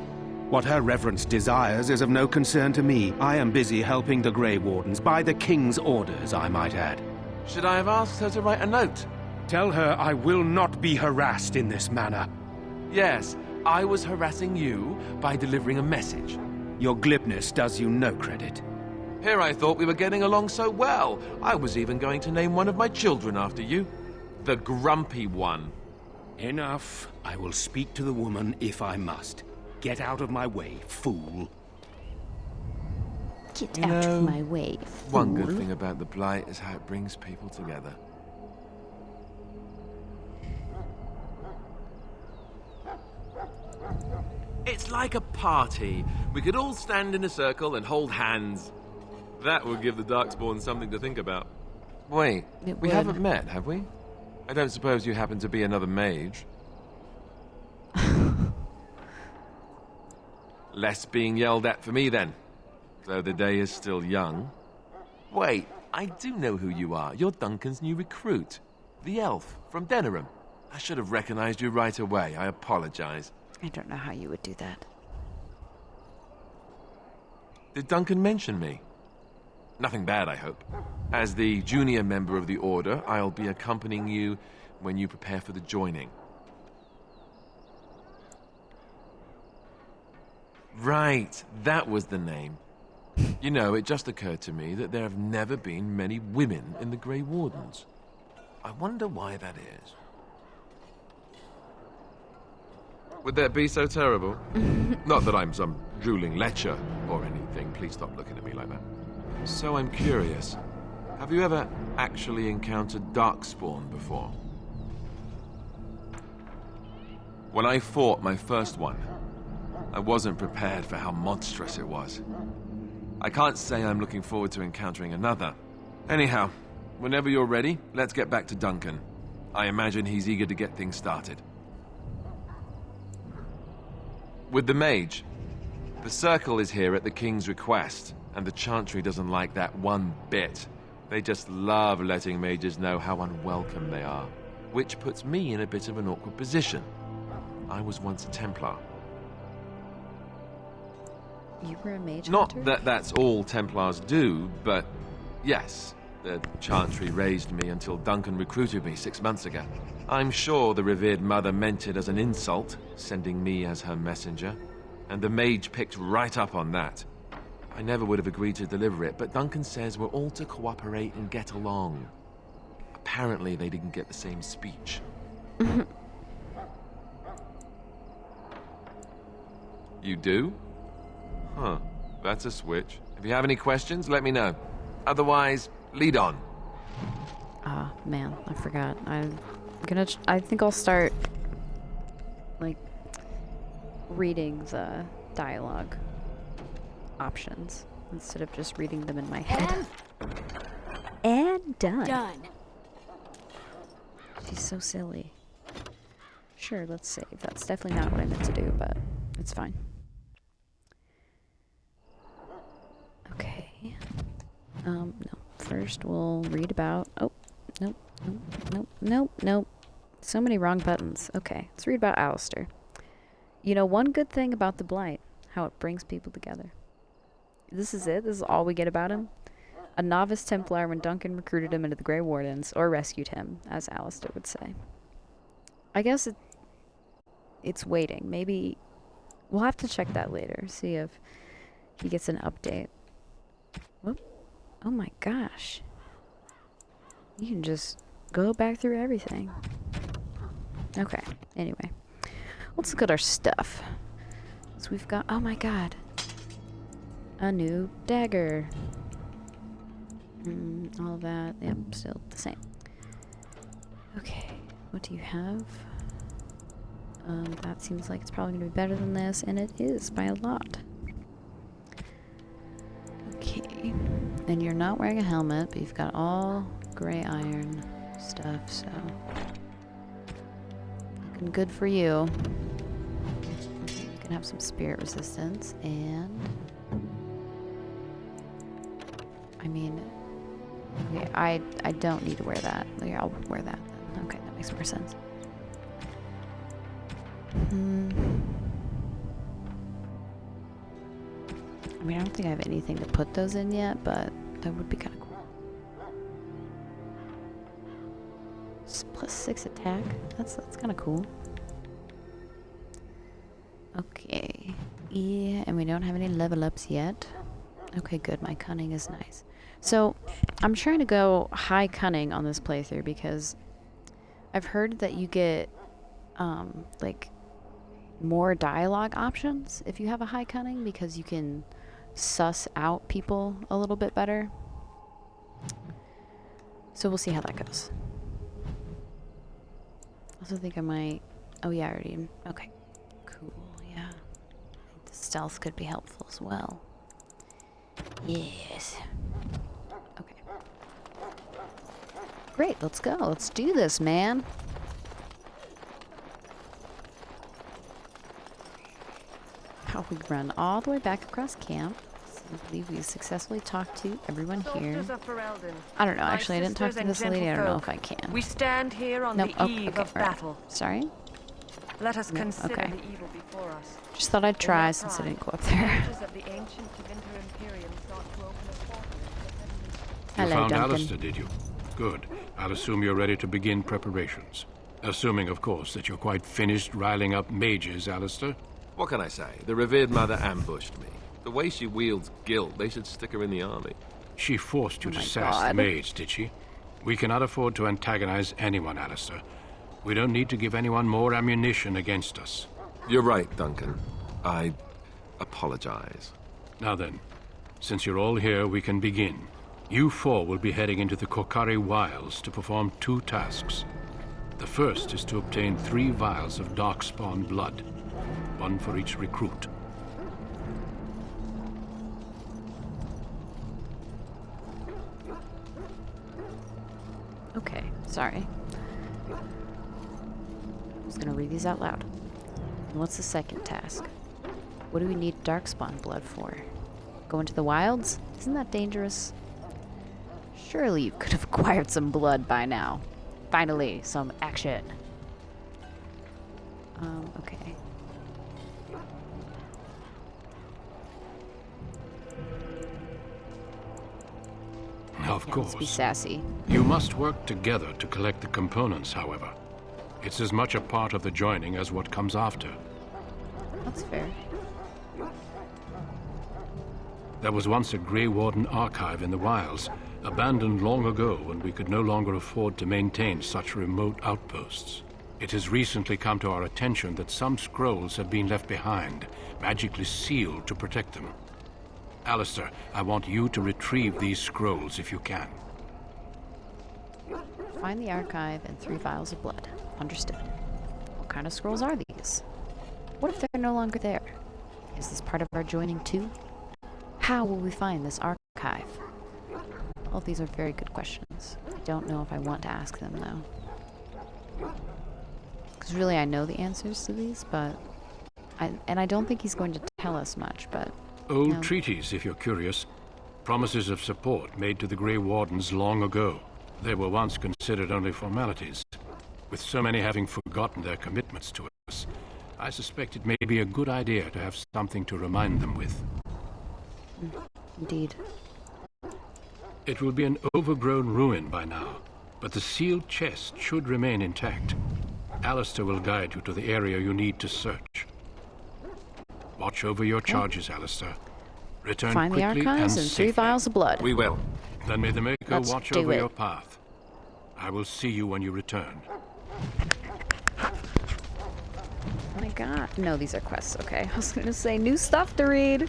What her reverence desires is of no concern to me. I am busy helping the Grey Wardens, by the King's orders, I might add. Should I have asked her to write a note? Tell her I will not be harassed in this manner. Yes, I was harassing you by delivering a message. Your glibness does you no credit. Here I thought we were getting along so well. I was even going to name one of my children after you. The Grumpy One. Enough. I will speak to the woman if I must. Get out of my way, fool. Get out of my way, fool. One good thing about the Blight is how it brings people together. It's like a party. We could all stand in a circle and hold hands. That would give the Darkspawn something to think about. Wait, we haven't met, have we? I don't suppose you happen to be another mage. Less being yelled at for me, then. Though the day is still young. Wait, I do know who you are. You're Duncan's new recruit. The elf from Denerim. I should have recognized you right away. I apologize. I don't know how you would do that. Did Duncan mention me? Nothing bad, I hope. As the junior member of the Order, I'll be accompanying you when you prepare for the joining. Right, that was the name. You know, it just occurred to me that there have never been many women in the Grey Wardens. I wonder why that is. Would that be so terrible? Not that I'm some drooling lecher or anything. Please stop looking at me like that. So I'm curious. Have you ever actually encountered Darkspawn before? When I fought my first one, I wasn't prepared for how monstrous it was. I can't say I'm looking forward to encountering another. Anyhow, whenever you're ready, let's get back to Duncan. I imagine he's eager to get things started. With the mage, the Circle is here at the King's request, and the Chantry doesn't like that one bit. They just love letting mages know how unwelcome they are, which puts me in a bit of an awkward position. I was once a Templar. You were a mage Not hunter? that that's all Templars do, but yes, the Chantry raised me until Duncan recruited me 6 months ago. I'm sure the revered mother meant it as an insult, sending me as her messenger, and the mage picked right up on that. I never would have agreed to deliver it, but Duncan says we're all to cooperate and get along. Apparently they didn't get the same speech. You do? Huh, that's a switch. If you have any questions, let me know. Otherwise, lead on. Ah, man, I forgot. I think I'll start, like, reading the dialogue options instead of just reading them in my head. And done. Done. She's so silly. Sure, let's save. That's definitely not what I meant to do, but it's fine. Okay. No. First, we'll read about... Oh, nope. So many wrong buttons. Okay, let's read about Alistair. You know, one good thing about the Blight, how it brings people together. This is it? This is all we get about him? A novice Templar when Duncan recruited him into the Grey Wardens, or rescued him, as Alistair would say. I guess it's waiting. Maybe... We'll have to check that later, see if he gets an update. Whoop. Oh my gosh. You can just go back through everything. Okay, anyway. Let's look at our stuff. So we've got, oh my god. A new dagger. All that, yep, still the same. Okay, what do you have? That seems like it's probably gonna be better than this, and it is by a lot. Okay, and you're not wearing a helmet, but you've got all gray iron stuff, so looking good for you. You can have some spirit resistance, and I mean, okay, I don't need to wear that. Like, I'll wear that then. Okay, that makes more sense. I mean, I don't think I have anything to put those in yet, but that would be kind of cool. +6 attack. That's kind of cool. Okay. Yeah, and we don't have any level ups yet. Okay, good. My cunning is nice. So, I'm trying to go high cunning on this playthrough because I've heard that you get, like, more dialogue options if you have a high cunning because you can suss out people a little bit better. So we'll see how that goes. I also think I might... Oh yeah, I already... Okay. Cool, yeah. The stealth could be helpful as well. Yes. Okay. Great, let's go. Let's do this, man. Oh, we run all the way back across camp. I believe we successfully talked to everyone here. I don't know, actually, I didn't talk to this lady. I don't know if I can. We stand here on the eve of battle. Sorry? Let us consider the evil before us. Just thought I'd try since I didn't go up there. You found Duncan. Alistair, did you? Good. I'll assume you're ready to begin preparations. Assuming, of course, that you're quite finished riling up mages, Alistair. What can I say? The revered mother ambushed me. The way she wields guilt, they should stick her in the army. She forced you to sass the mage, did she? We cannot afford to antagonize anyone, Alistair. We don't need to give anyone more ammunition against us. You're right, Duncan. I apologize. Now then, since you're all here, we can begin. You four will be heading into the Kokari Wilds to perform 2 tasks. The first is to obtain 3 vials of darkspawn blood, 1 for each recruit. Okay, sorry. I was gonna read these out loud. And what's the second task? What do we need darkspawn blood for? Go into the wilds? Isn't that dangerous? Surely you could have acquired some blood by now. Finally, some action. Okay. Of course. Let's be sassy. You must work together to collect the components, however. It's as much a part of the joining as what comes after. That's fair. There was once a Grey Warden archive in the wilds, abandoned long ago when we could no longer afford to maintain such remote outposts. It has recently come to our attention that some scrolls have been left behind, magically sealed to protect them. Alistair, I want you to retrieve these scrolls if you can. Find the archive and 3 vials of blood. Understood. What kind of scrolls are these? What if they're no longer there? Is this part of our joining too? How will we find this archive? All of these are very good questions. I don't know if I want to ask them, though. Because really, I know the answers to these, but... I don't think he's going to tell us much, but... Old treaties, if you're curious. Promises of support made to the Grey Wardens long ago. They were once considered only formalities. With so many having forgotten their commitments to us, I suspect it may be a good idea to have something to remind them with. Indeed. It will be an overgrown ruin by now, but the sealed chest should remain intact. Alistair will guide you to the area you need to search. Watch over your charges, Alistair. Return Find the quickly archives and 3 vials of blood. We will. Then may the Maker Let's watch do over it. your path. I will see you when you return. Oh my god. No, these are quests. Okay. I was gonna say new stuff to read.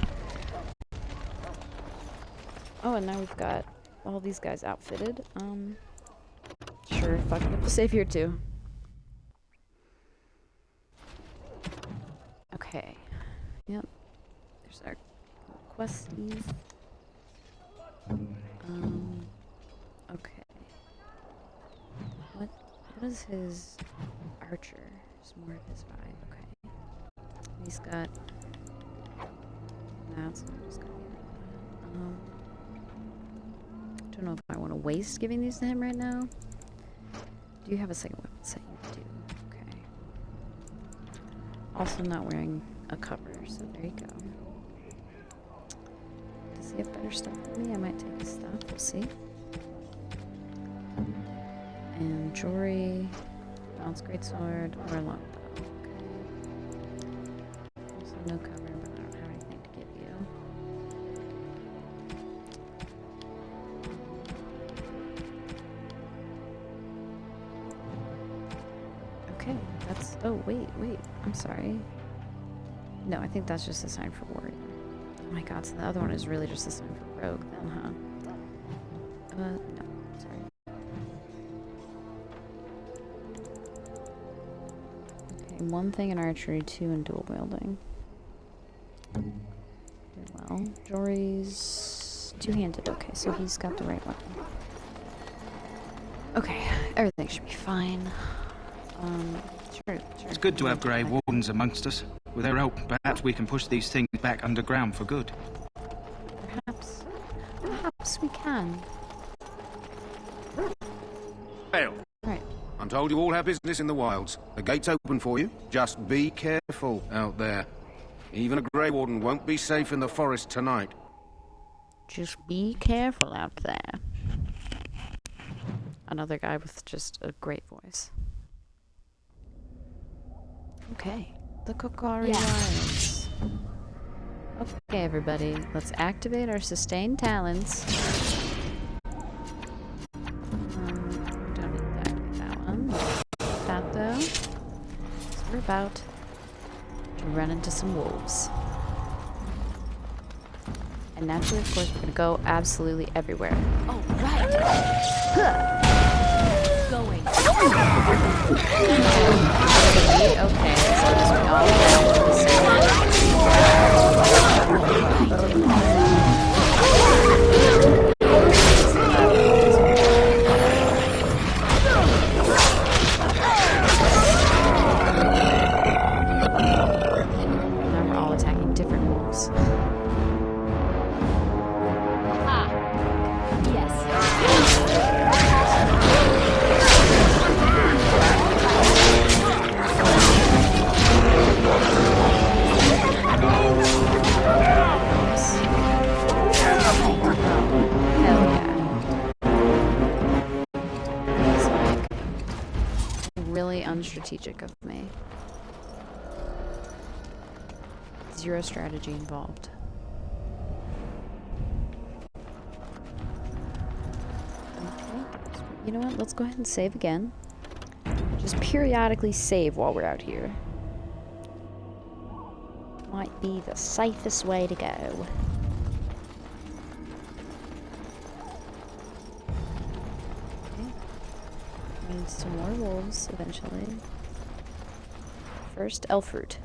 Oh, and now we've got all these guys outfitted. Sure, fucking up the save here too. Okay. Yep. There's our questies. Okay. What is his archer? It's more of his vibe. Okay. He's got... That's what he's got. don't know if I want to waste giving these to him right now. Do you have a second weapon set? You do. Okay. Also not wearing a cover, so there you go. Does he have better stuff than me? I might take his stuff. We'll see. And jewelry, balanced greatsword, or a longbow. Okay. Also no cover, but I don't have anything to give you. Okay, that's... Oh, wait. I'm sorry. No, I think that's just a sign for warrior. Oh my god, so the other one is really just a sign for rogue then, huh? No, sorry. Okay, 1 thing in archery, 2 in dual wielding. Very well. Jori's 2-handed, okay, so he's got the right weapon. Okay, everything should be fine. Sure. It's good to have Grey Wardens amongst us. With their help, perhaps we can push these things back underground for good. Perhaps we can. Well, right. I'm told you all have business in the wilds. The gate's open for you. Just be careful out there. Even a Grey Warden won't be safe in the forest tonight. Just be careful out there. Another guy with just a great voice. Okay. The Kokari Wilds. Okay, everybody. Let's activate our sustained talents. We don't need to activate that one. That, though. So we're about to run into some wolves. And naturally, of course, we're going to go absolutely everywhere. Oh, right. Going. Okay, so as we all go to the now we're all attacking different wolves. Ah, yes. Really unstrategic of me. Zero strategy involved. Okay. You know what? Let's go ahead and save again. Just periodically save while we're out here. Might be the safest way to go. And some more wolves eventually. First, elf fruit.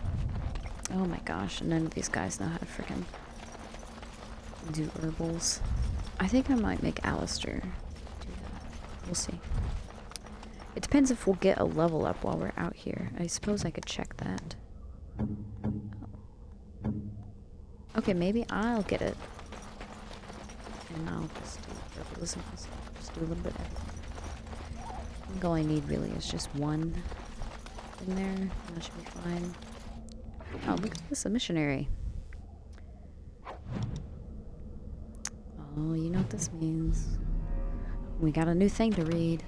Oh my gosh, none of these guys know how to frickin' do herbals. I think I might make Alistair do that. We'll see. It depends if we'll get a level up while we're out here. I suppose I could check that. Oh. Okay, maybe I'll get it. And I'll just do herbalism myself. Just do a little bit of everything. I think all I need really is just 1 in there, and that should be fine. Oh, look at this, a missionary. Oh, you know what this means. We got a new thing to read.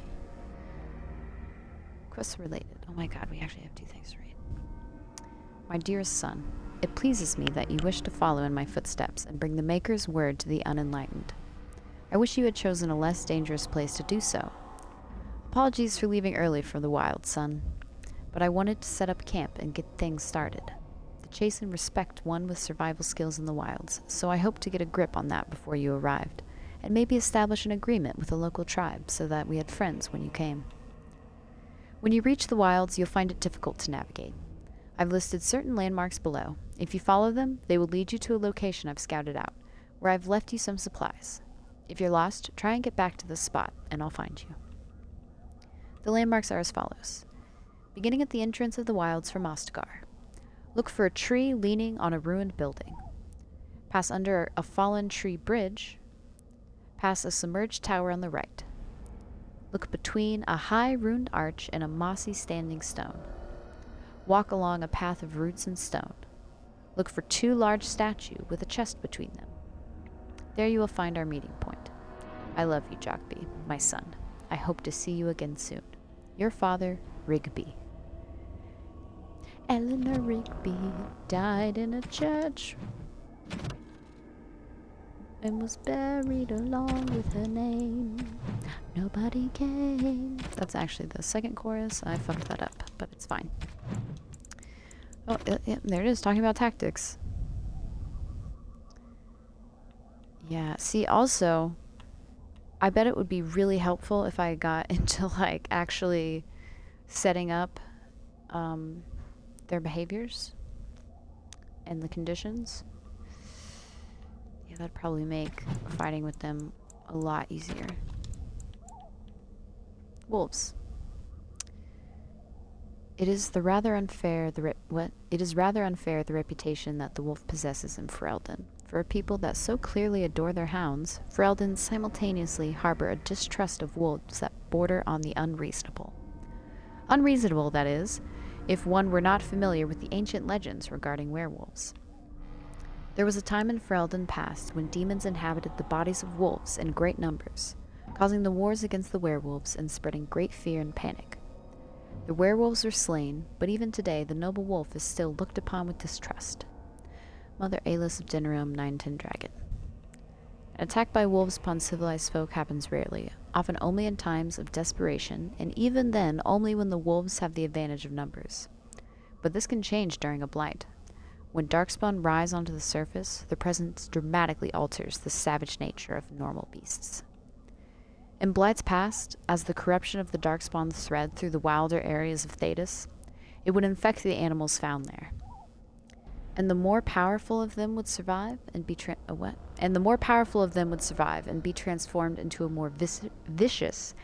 Quests related. Oh my god, we actually have 2 things to read. My dearest son, it pleases me that you wish to follow in my footsteps and bring the Maker's word to the unenlightened. I wish you had chosen a less dangerous place to do so. Apologies for leaving early for the wild, son, but I wanted to set up camp and get things started. The chase and respect one with survival skills in the wilds, so I hoped to get a grip on that before you arrived, and maybe establish an agreement with a local tribe so that we had friends when you came. When you reach the wilds, you'll find it difficult to navigate. I've listed certain landmarks below. If you follow them, they will lead you to a location I've scouted out, where I've left you some supplies. If you're lost, try and get back to this spot, and I'll find you. The landmarks are as follows. Beginning at the entrance of the wilds from Ostagar. Look for a tree leaning on a ruined building. Pass under a fallen tree bridge. Pass a submerged tower on the right. Look between a high ruined arch and a mossy standing stone. Walk along a path of roots and stone. Look for 2 large statues with a chest between them. There you will find our meeting point. I love you, Jockby, my son. I hope to see you again soon. Your father, Rigby. Eleanor Rigby died in a church and was buried along with her name. Nobody came. That's actually the second chorus. I fucked that up, but it's fine. Oh, yeah, there it is, talking about tactics. Yeah, see, also, I bet it would be really helpful if I got into, like, actually setting up their behaviors and the conditions. Yeah, that'd probably make fighting with them a lot easier. Wolves. It is rather unfair the reputation that the wolf possesses in Ferelden. For a people that so clearly adore their hounds, Ferelden simultaneously harbor a distrust of wolves that border on the unreasonable. Unreasonable, that is, if one were not familiar with the ancient legends regarding werewolves. There was a time in Ferelden past when demons inhabited the bodies of wolves in great numbers, causing the wars against the werewolves and spreading great fear and panic. The werewolves were slain, but even today the noble wolf is still looked upon with distrust. Mother Alis of Denerim, 910 Dragon. An attack by wolves upon civilized folk happens rarely, often only in times of desperation, and even then only when the wolves have the advantage of numbers. But this can change during a blight. When darkspawn rise onto the surface, their presence dramatically alters the savage nature of normal beasts. In blights past, as the corruption of the darkspawn spread through the wilder areas of Thedas, it would infect the animals found there. And the more powerful of them would survive and be transformed into a more vicious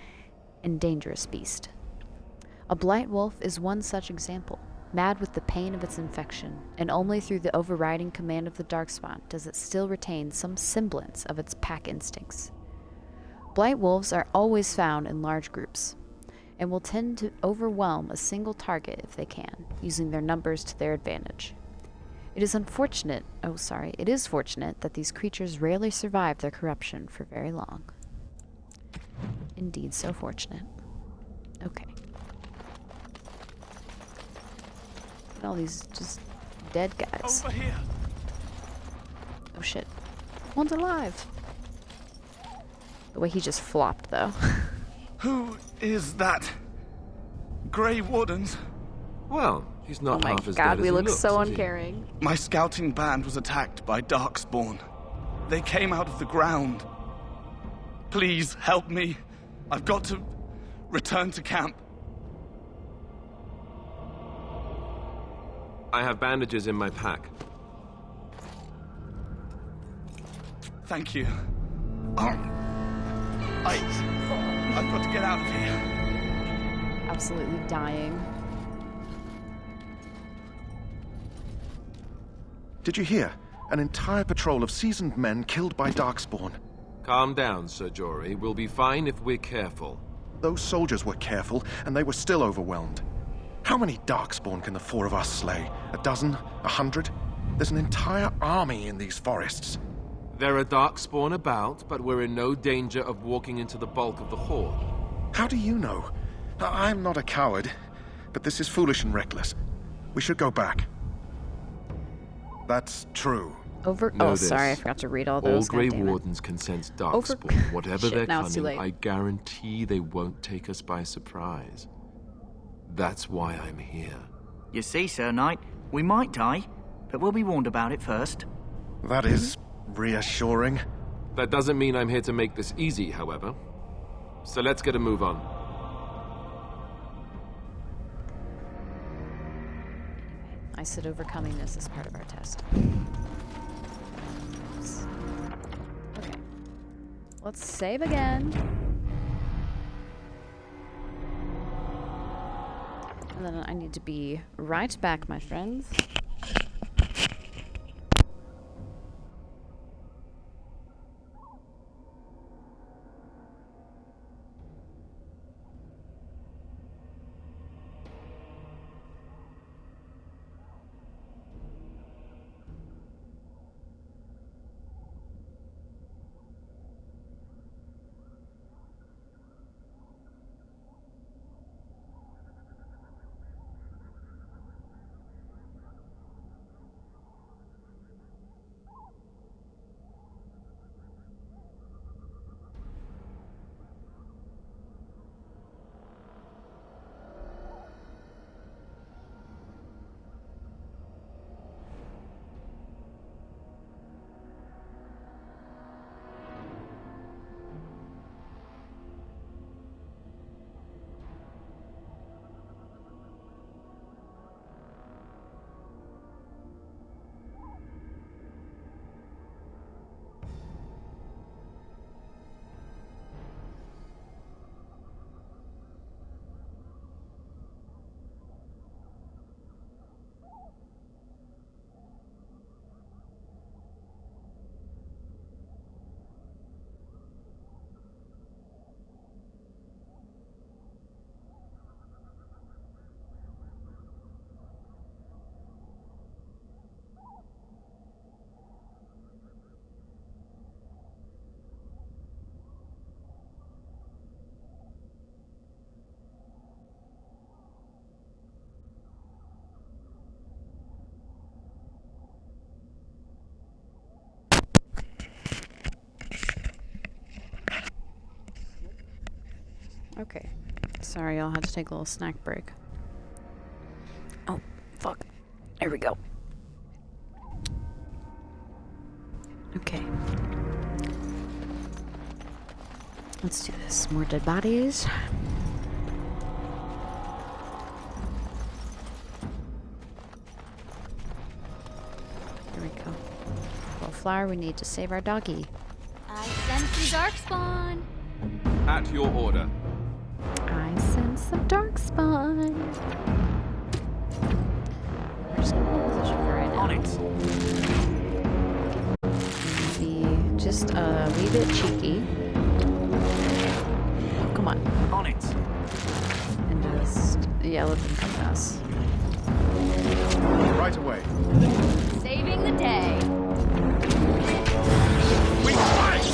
and dangerous beast. A blight wolf is one such example, mad with the pain of its infection, and only through the overriding command of the darkspawn does it still retain some semblance of its pack instincts. Blight wolves are always found in large groups, and will tend to overwhelm a single target if they can, using their numbers to their advantage. It is fortunate that these creatures rarely survive their corruption for very long. Indeed, so fortunate. Okay. Look at all these just dead guys. Over here. Oh shit. One's alive. The way he just flopped, though. Who is that? Grey Wardens? Well, he's not half as God, dead as we he look looks, so is he? uncaring. My scouting band was attacked by Darkspawn. They came out of the ground. Please help me. I've got to return to camp. I have bandages in my pack. Thank you. I've got to get out of here. Absolutely dying. Did you hear? An entire patrol of seasoned men killed by Darkspawn. Calm down, Sir Jory. We'll be fine if we're careful. Those soldiers were careful, and they were still overwhelmed. How many Darkspawn can the 4 of us slay? 12? 100? There's an entire army in these forests. There are darkspawn about, but we're in no danger of walking into the bulk of the horde. How do you know? I'm not a coward, but this is foolish and reckless. We should go back. That's true. Know Oh, sorry, I this. forgot to read all those. All Grey goddammit. Wardens can sense darkspawn. Whatever Shit, their now it's too cunning, late. I guarantee they won't take us by surprise. That's why I'm here. You see, Sir Knight, we might die, but we'll be warned about it first. That is reassuring. That doesn't mean I'm here to make this easy, however. So let's get a move on. I said overcoming this as part of our test. Okay. Let's save again. And then I need to be right back, my friends. Okay. Sorry, I'll have to take a little snack break. Oh, fuck. There we go. Okay. Let's do this. More dead bodies. Here we go. Well, flower, we need to save our doggy. I sense some darkspawn. At your order. I sense some darkspawn. We're just gonna hold position for right now. On it. Be just a wee bit cheeky. Oh, come on. On it. And just, yeah, let them come to us. Right away. Saving the day. We fight!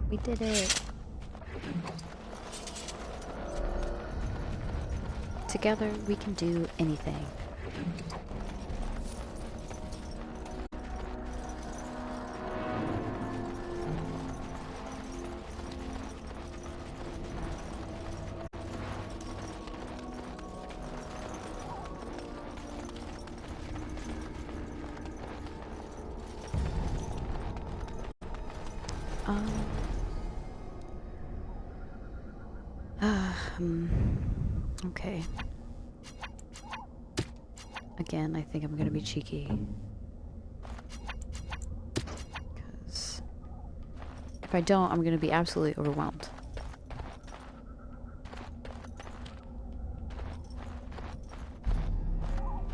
We did it. Together, we can do anything. Okay. Again, I think I'm gonna be cheeky. Because if I don't, I'm gonna be absolutely overwhelmed.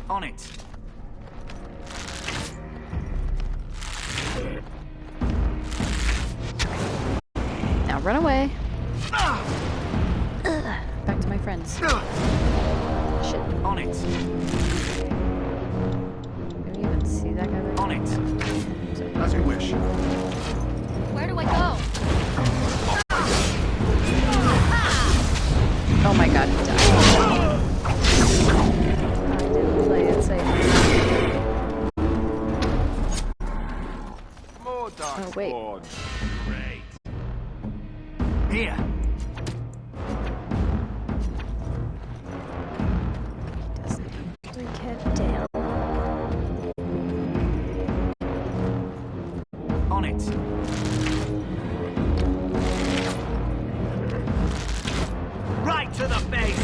On it. Now run away. Back to my friends. Shit. On it. Did you even see that guy there? On it. As you wish. Where do I go? Oh my god, he died. I didn't play it safe. More dark Oh, wait. spawn. Great. Here. Doesn't really care Dale. On it. Right to the face.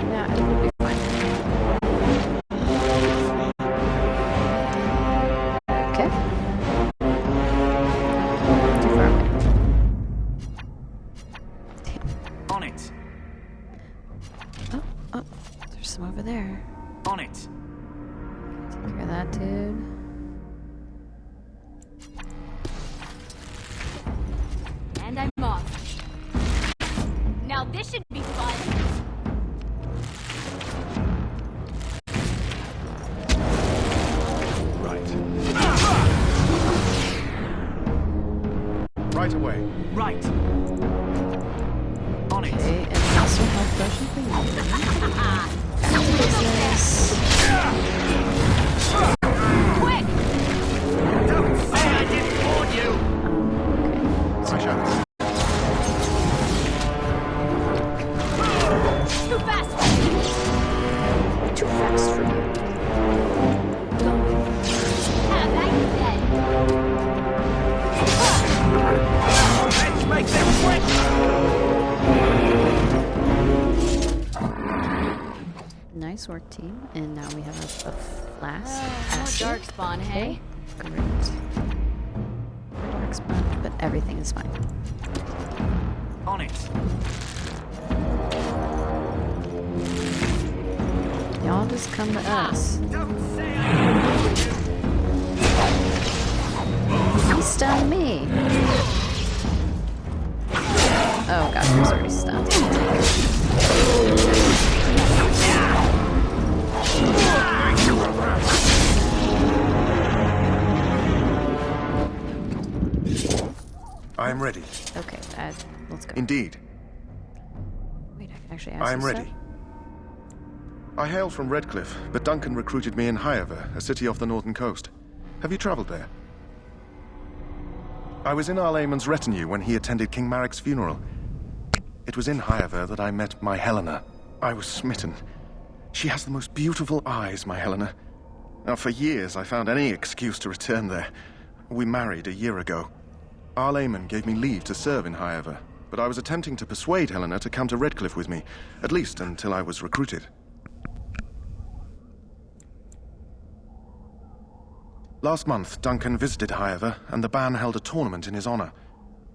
Yeah, it will be fine. Okay. Too far away. Damn. On it. Oh, there's some over there. On it. Take care of that dude. And I'm off. Now this should be fun. Right. Right away. Right. On it. Okay, and also health potion for you. Business. Quick! Don't say I didn't warn you. Okay. I shall. Too fast for me. Too fast for you. Have that dead. Let's make them quick. Nice Nice work, team. And now we have a flask. More darkspawn, hey? Great. Darkspawn, but everything is fine. On it. Y'all just come to us. He stunned me. Oh god, he was already stunned. I am ready. Okay, let's go. Indeed. Wait, I can actually ask I am you ready. stuff? I hail from Redcliffe, but Duncan recruited me in Highever, a city off the northern coast. Have you traveled there? I was in Arlayman's retinue when he attended King Maric's funeral. It was in Highever that I met my Helena. I was smitten. She has the most beautiful eyes, my Helena. Now, for years, I found any excuse to return there. We married a year ago. Arlayman gave me leave to serve in Highever, but I was attempting to persuade Helena to come to Redcliffe with me, at least until I was recruited. Last month, Duncan visited Highever, and the band held a tournament in his honor.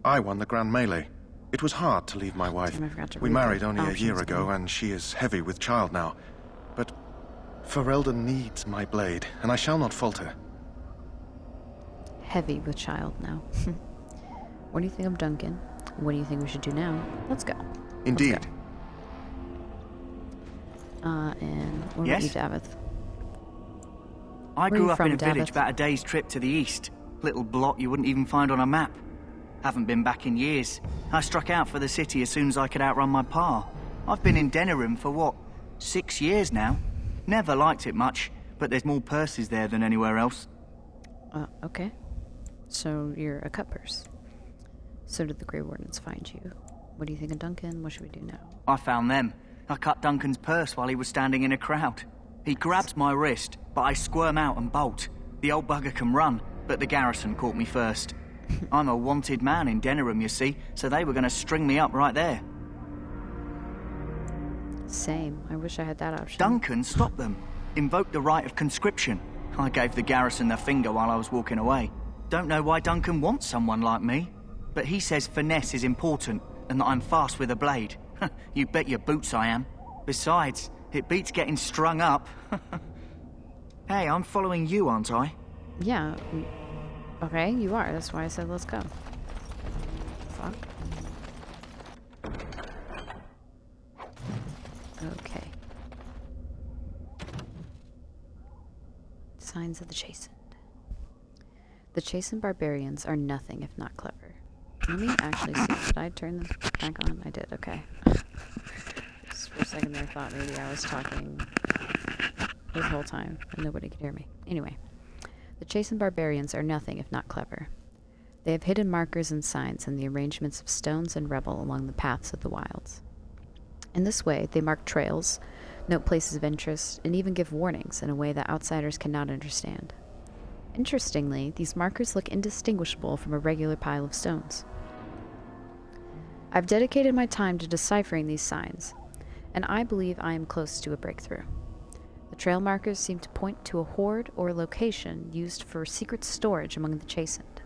I won the Grand Melee. It was hard to leave my wife. We married only a year ago, and she is heavy with child now. But Ferelden needs my blade, and I shall not falter. Heavy with child now. What do you think of Duncan? What do you think we should do now? Let's go. Indeed. Let's go. And what about you, Davith? I grew up in a village about a day's trip to the east. Little blot you wouldn't even find on a map. Haven't been back in years. I struck out for the city as soon as I could outrun my pa. I've been in Denerim for what, 6 years now? Never liked it much, but there's more purses there than anywhere else. Okay. So you're a cutpurse. So did the Grey Wardens find you? What do you think of Duncan? What should we do now? I found them. I cut Duncan's purse while he was standing in a crowd. He grabs my wrist, but I squirm out and bolt. The old bugger can run, but the garrison caught me first. I'm a wanted man in Denerim, you see, so they were going to string me up right there. Same. I wish I had that option. Duncan stopped them. Invoked the right of conscription. I gave the garrison the finger while I was walking away. Don't know why Duncan wants someone like me, but he says finesse is important and that I'm fast with a blade. You bet your boots I am. Besides, it beats getting strung up. Hey, I'm following you, aren't I? Yeah. Okay, you are. That's why I said let's go. Fuck. Okay. Signs of the Chastened. The Chastened barbarians are nothing if not clever. Let me actually see. Did I turn them back on? I did. Okay. Just for a second there, I thought maybe I was talking this whole time and nobody could hear me. Anyway. The Chastened barbarians are nothing if not clever. They have hidden markers and signs in the arrangements of stones and rubble along the paths of the wilds. In this way, they mark trails, note places of interest, and even give warnings in a way that outsiders cannot understand. Interestingly, these markers look indistinguishable from a regular pile of stones. I've dedicated my time to deciphering these signs, and I believe I am close to a breakthrough. The trail markers seem to point to a hoard or location used for secret storage among the Chastened.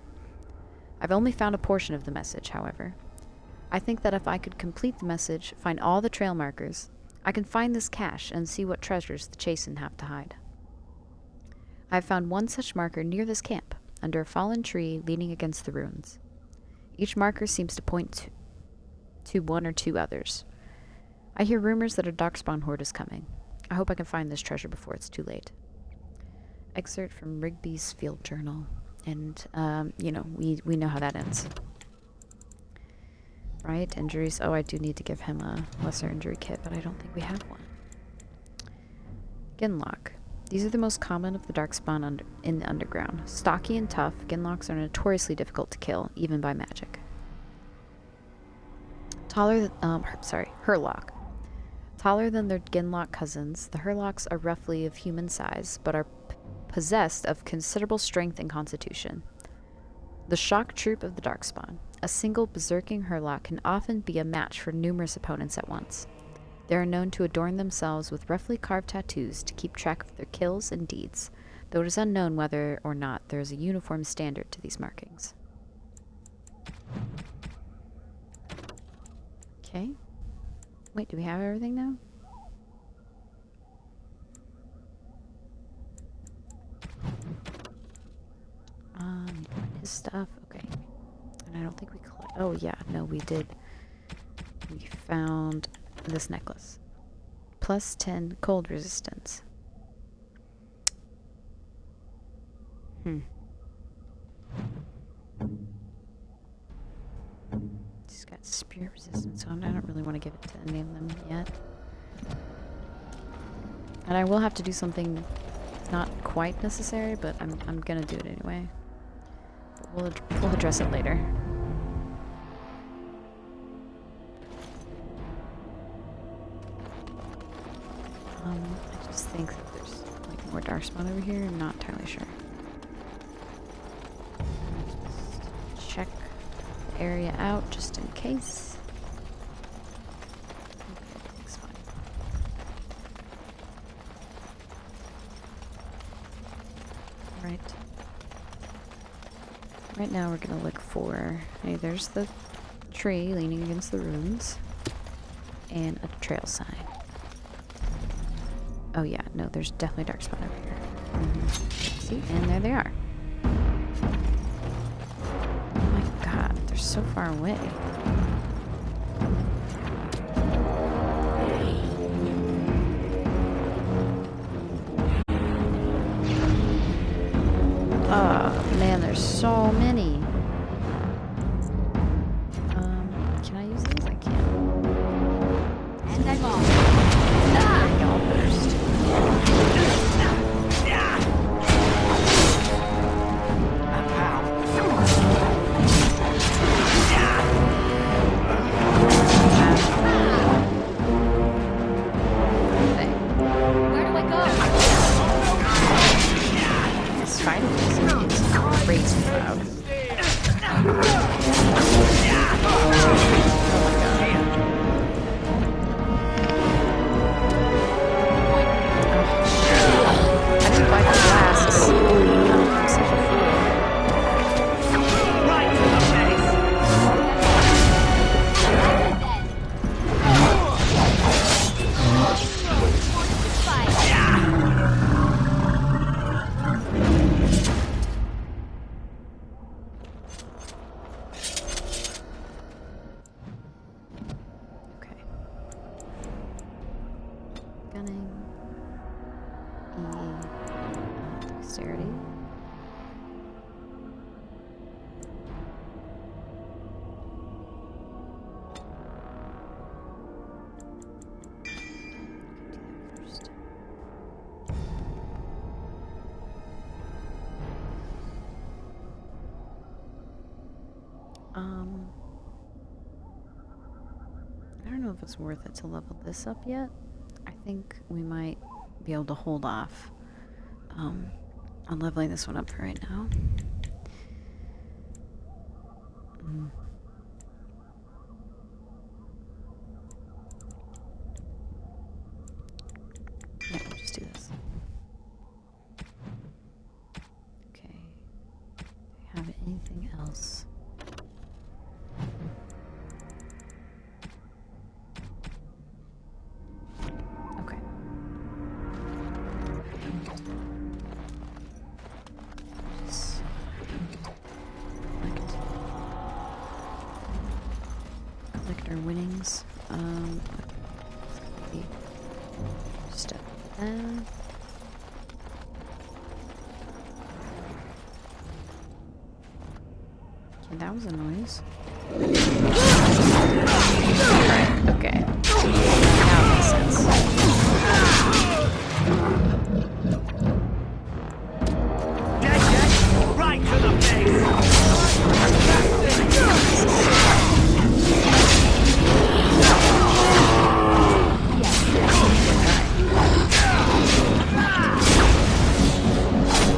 I've only found a portion of the message, however. I think that if I could complete the message, find all the trail markers, I can find this cache and see what treasures the Chastened have to hide. I have found one such marker near this camp, under a fallen tree leaning against the ruins. Each marker seems to point to one or two others. I hear rumors that a Darkspawn horde is coming. I hope I can find this treasure before it's too late. Excerpt from Rigby's field journal. And, you know, we know how that ends. Right? Injuries. Oh, I do need to give him a lesser injury kit, but I don't think we have one. Ginlock. These are the most common of the Darkspawn in the underground. Stocky and tough, Ginlocks are notoriously difficult to kill, even by magic. Hurlock. Taller than their Ginlock cousins, the Hurlocks are roughly of human size, but are possessed of considerable strength and constitution. The shock troop of the Darkspawn. A single berserking Hurlock can often be a match for numerous opponents at once. They are known to adorn themselves with roughly carved tattoos to keep track of their kills and deeds, though it is unknown whether or not there is a uniform standard to these markings. Okay. Wait, do we have everything now? His stuff. Okay. And I don't think we oh yeah, no, we did. We found this necklace. Plus 10 cold resistance. He's got spirit resistance, so I don't really want to give it to any of them yet. And I will have to do something not quite necessary, but I'm gonna do it anyway. But we'll address it later. I just think that there's like more darkspawn over here. I'm not entirely sure. Just check the area out just in case. Okay, everything's fine. Right. Right now we're gonna look for, hey, there's the tree leaning against the ruins and a trail sign. Oh yeah, no, there's definitely a dark spot over here. See, and there they are. Oh my god, they're so far away. Oh man, there's so many. Can I use these? I can't. And I'm off. Y'all first. Where do I go? This fighting is crazy loud. I didn't buy the glasses. I'm such a fool. Right to the face! Okay. Gunning. Dexterity. First. I don't know if it's worth it to level this up yet. I think we might be able to hold off on leveling this one up for right now. Yeah, we'll just do this. Okay. Do we have anything else? Okay. Just collect our winnings. Just up there. Okay, that was a noise. Right, okay. Now it makes sense. Right to the face!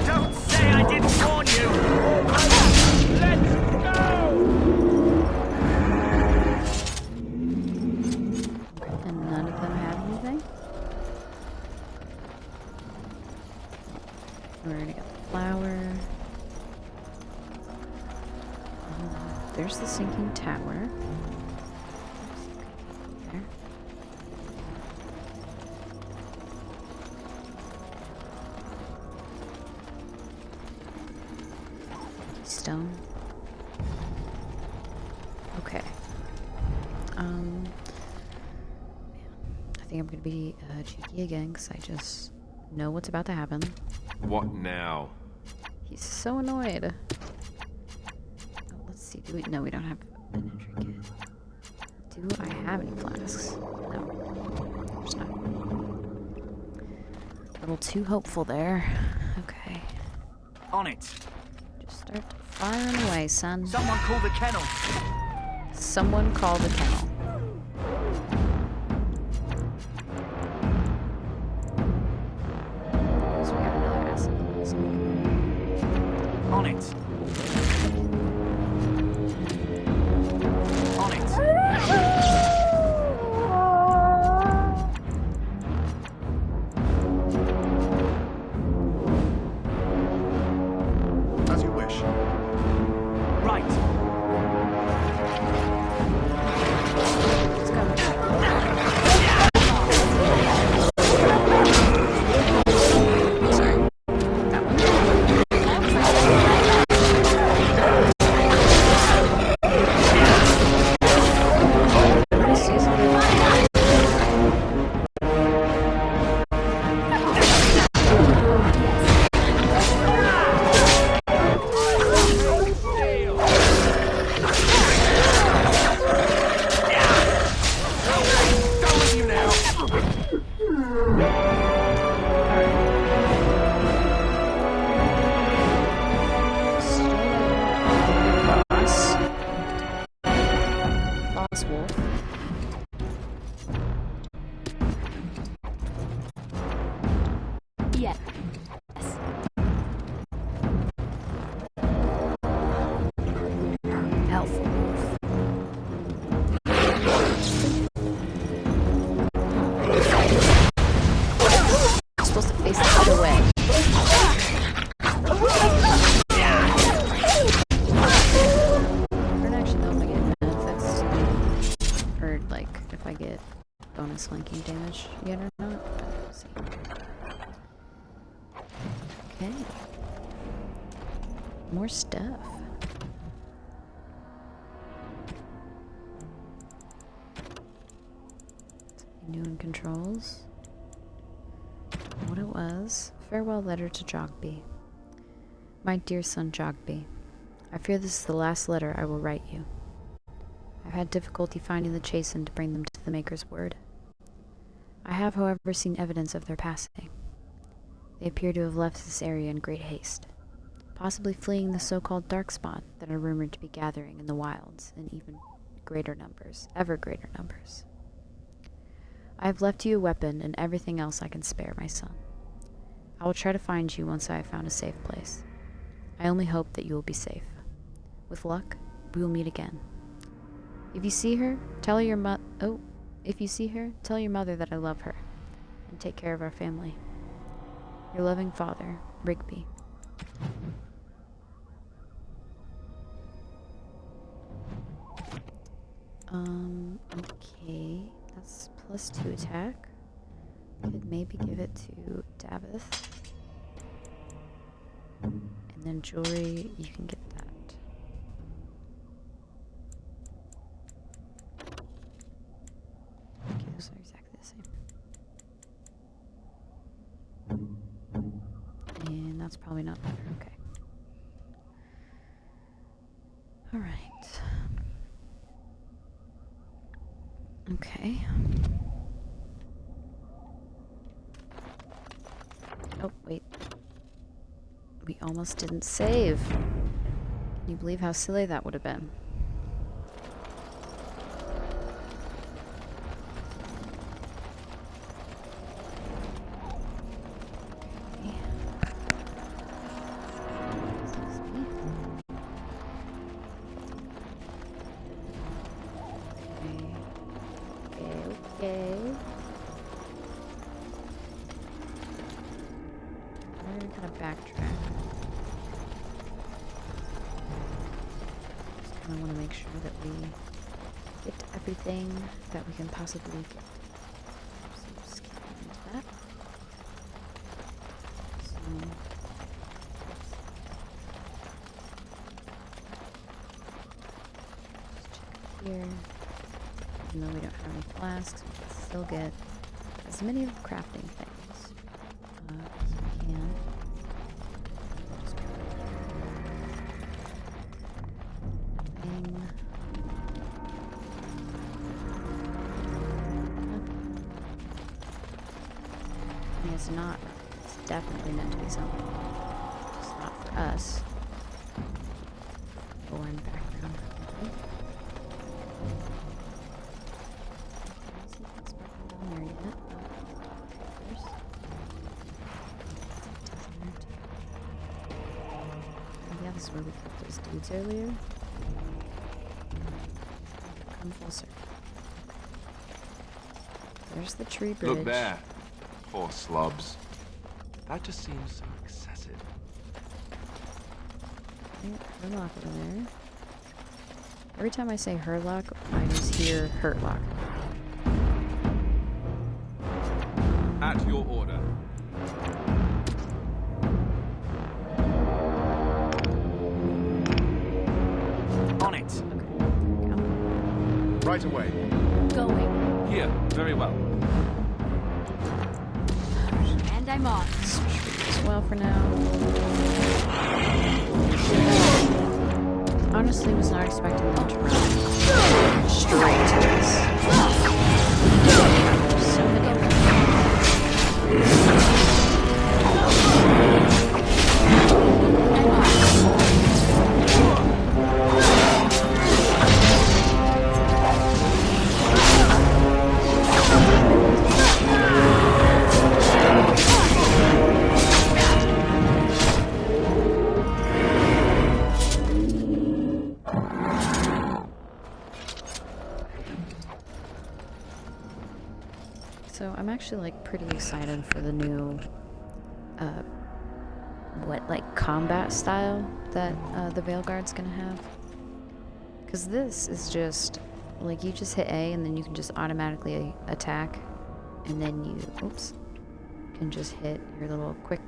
Don't say I didn't warn you! Let's go! there's the sinking tower. There. Stone. Okay. I think I'm gonna be cheeky again because I just know what's about to happen. What now? He's so annoyed. Oh, let's see. Do we? No, we don't have an entry kit. Do I have any flasks? No. There's not. A little too hopeful there. Okay. On it. Just start firing away, son. Someone call the kennel. Someone call the kennel. So we got another acid. On it. On it. As you wish. Right. Let's go. Sorry. That Boss wolf. Yes. Elf. I'm supposed to face the other way. I don't actually know if I get benefits or like if I get bonus flanking damage yet or not. Let's see. Okay. More stuff. New in controls. What it was. Farewell letter to Jogby. My dear son Jogby, I fear this is the last letter I will write you. I've had difficulty finding the chastened to bring them to the Maker's word. I have, however, seen evidence of their passing. They appear to have left this area in great haste, possibly fleeing the so-called darkspawn that are rumored to be gathering in the wilds in even greater numbers, ever greater numbers. I have left you a weapon and everything else I can spare, my son. I will try to find you once I have found a safe place. I only hope that you will be safe. With luck, we will meet again. If you see her, tell your if you see her, tell your mother that I love her, and take care of our family. Your loving father, Rigby. Okay, that's +2 attack. Could maybe give it to Davith. And then jewelry, you can get that. Okay, those are exactly the same. And that's probably not better, okay. Alright. Okay. Oh, wait. We almost didn't save. Can you believe how silly that would have been? Okay. I'm gonna kind of backtrack. kind of want to make sure that we get everything that we can possibly get. So just keep into that. So, just check here. Even though we don't have any flasks, we can still get as many of the crafting things as we can. Just nothing. And it's not. It's definitely meant to be something. It's not for us. Boring background. This is where we killed those dudes earlier. Come full circle. There's the tree bridge. Look there. Poor slobs. That just seems so excessive. Herlock over there. Every time I say Herlock, I just hear Hurtlock. At your order. On it. Right away. Going. Here, very well. And I'm off. Switch as well for now. Honestly, was not expecting them to run straight to this. So many of them. So I'm actually like pretty excited for the new combat style that the Veilguard's gonna have. Cause this is just like you just hit A and then you can just automatically attack, and then you can just hit your little quick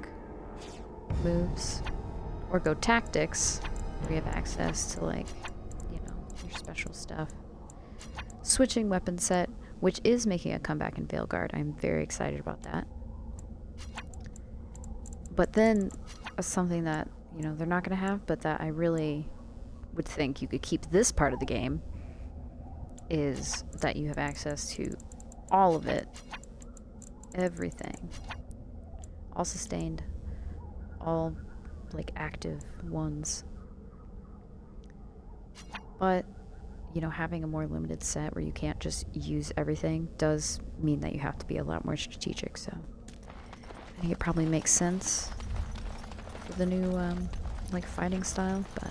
moves, or go tactics where you have access to like, you know, your special stuff. Switching weapon set, which is making a comeback in Veilguard. I'm very excited about that. But then something that, you know, they're not going to have, but that I really would think you could keep this part of the game, is that you have access to all of it. Everything. All sustained. All, like, active ones. But, you know, having a more limited set where you can't just use everything does mean that you have to be a lot more strategic, so I think it probably makes sense for the new, like, fighting style, but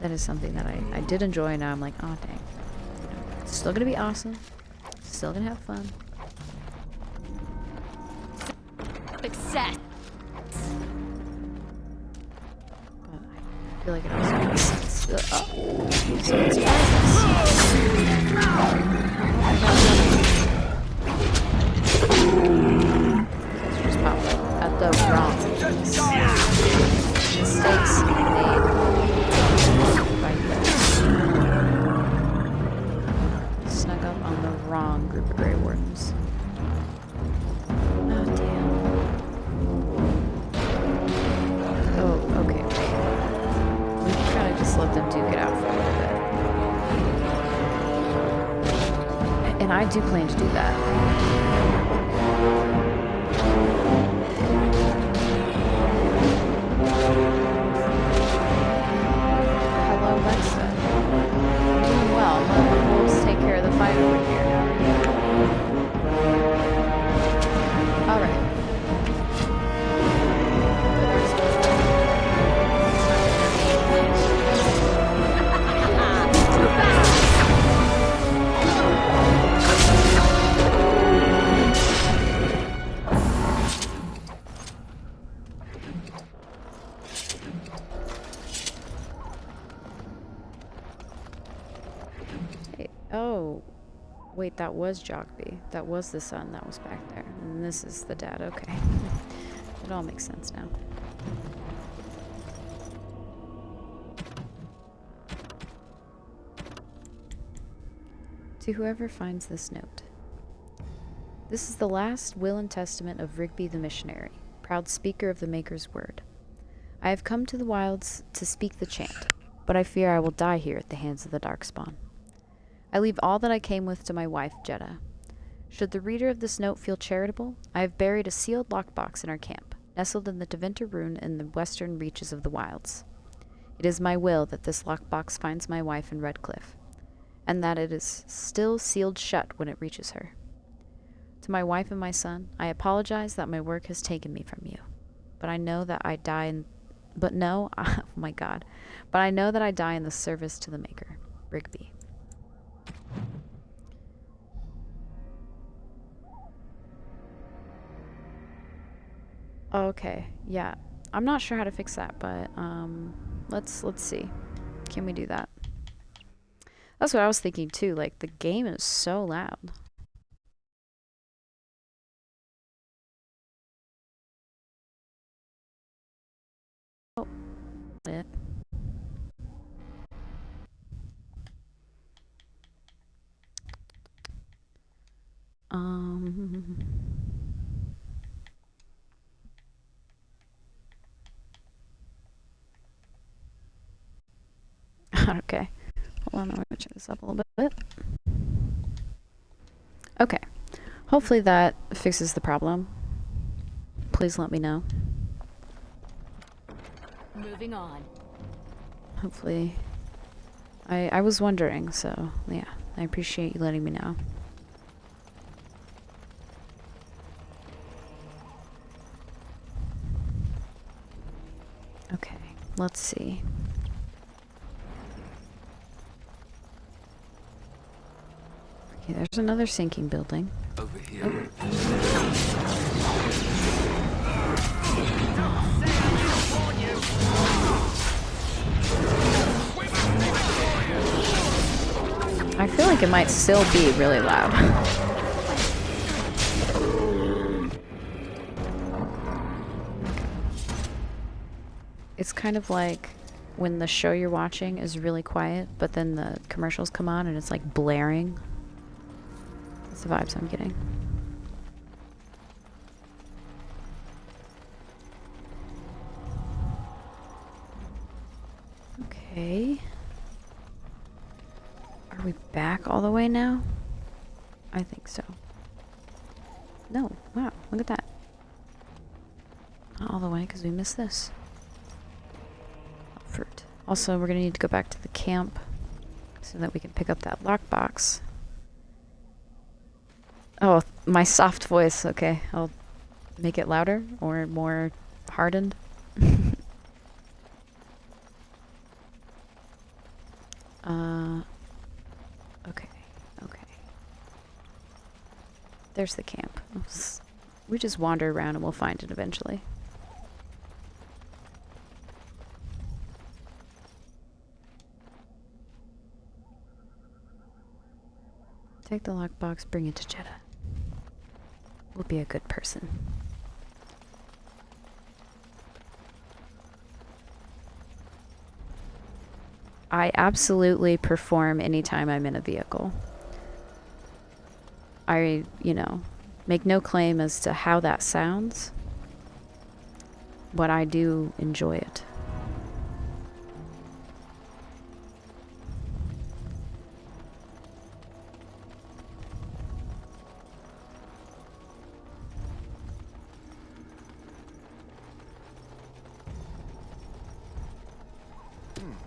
that is something that I did enjoy, and now I'm like, oh dang. You know, it's still gonna be awesome. Still gonna have fun. Success! But I feel like it also makes sense. Just pop up at the wrong mistakes made by you. Snuck up on the wrong group of Grey Wardens. Oh damn. Oh, okay, wait. We can kind of just let them duke it out for a little bit. And I do plan to do that. Hello, Lexa. Doing well. We'll just take care of the fight over here. Alright. Oh, wait, that was Jogby. That was the son that was back there. And this is the dad. Okay. It all makes sense now. To whoever finds this note. This is the last will and testament of Rigby the missionary, proud speaker of the Maker's word. I have come to the wilds to speak the chant, but I fear I will die here at the hands of the Darkspawn. I leave all that I came with to my wife, Jeddah. Should the reader of this note feel charitable, I have buried a sealed lockbox in our camp, nestled in the Deventer Rune in the western reaches of the wilds. It is my will that this lockbox finds my wife in Redcliffe, and that it is still sealed shut when it reaches her. To my wife and my son, I apologize that my work has taken me from you, but I know that I die in... But no, oh my god. But I know that I die in the service to the Maker, Rigby. Okay, yeah. I'm not sure how to fix that, but let's see. Can we do that? That's what I was thinking too. Like, the game is so loud. Oh. Yeah. Okay. Hold on, I'm gonna turn this up a little bit. Okay. Hopefully that fixes the problem. Please let me know. Moving on. Hopefully. I was wondering, so yeah. I appreciate you letting me know. Okay, let's see. Okay, there's another sinking building. Over here. I feel like it might still be really loud. It's kind of like when the show you're watching is really quiet, but then the commercials come on and it's like blaring. That's the vibes I'm getting. Okay. Are we back all the way now? I think so. No. Wow. Look at that. Not all the way because we missed this. Fruit. Also, we're going to need to go back to the camp so that we can pick up that lockbox. Oh, my soft voice. Okay. I'll make it louder or more hardened. Okay. Okay. There's the camp. We just wander around and we'll find it eventually. Take the lockbox, bring it to Jeddah. We'll be a good person. I absolutely perform anytime I'm in a vehicle. I, make no claim as to how that sounds, but I do enjoy it.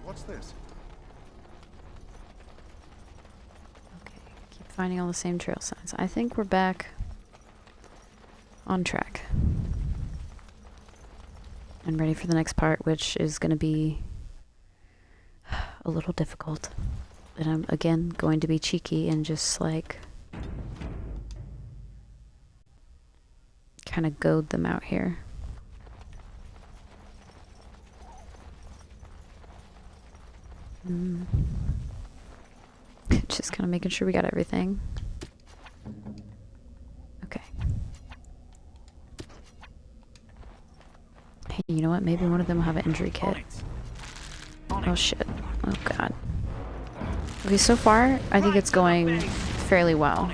What's this? Keep finding all the same trail signs. I think we're back on track. And ready for the next part, which is going to be a little difficult. And I'm, again, going to be cheeky and just, kind of goad them out here. Just kind of making sure we got everything. Okay. Hey, you know what? Maybe one of them will have an injury kit. Oh shit. Oh god. Okay, so far, I think it's going fairly well.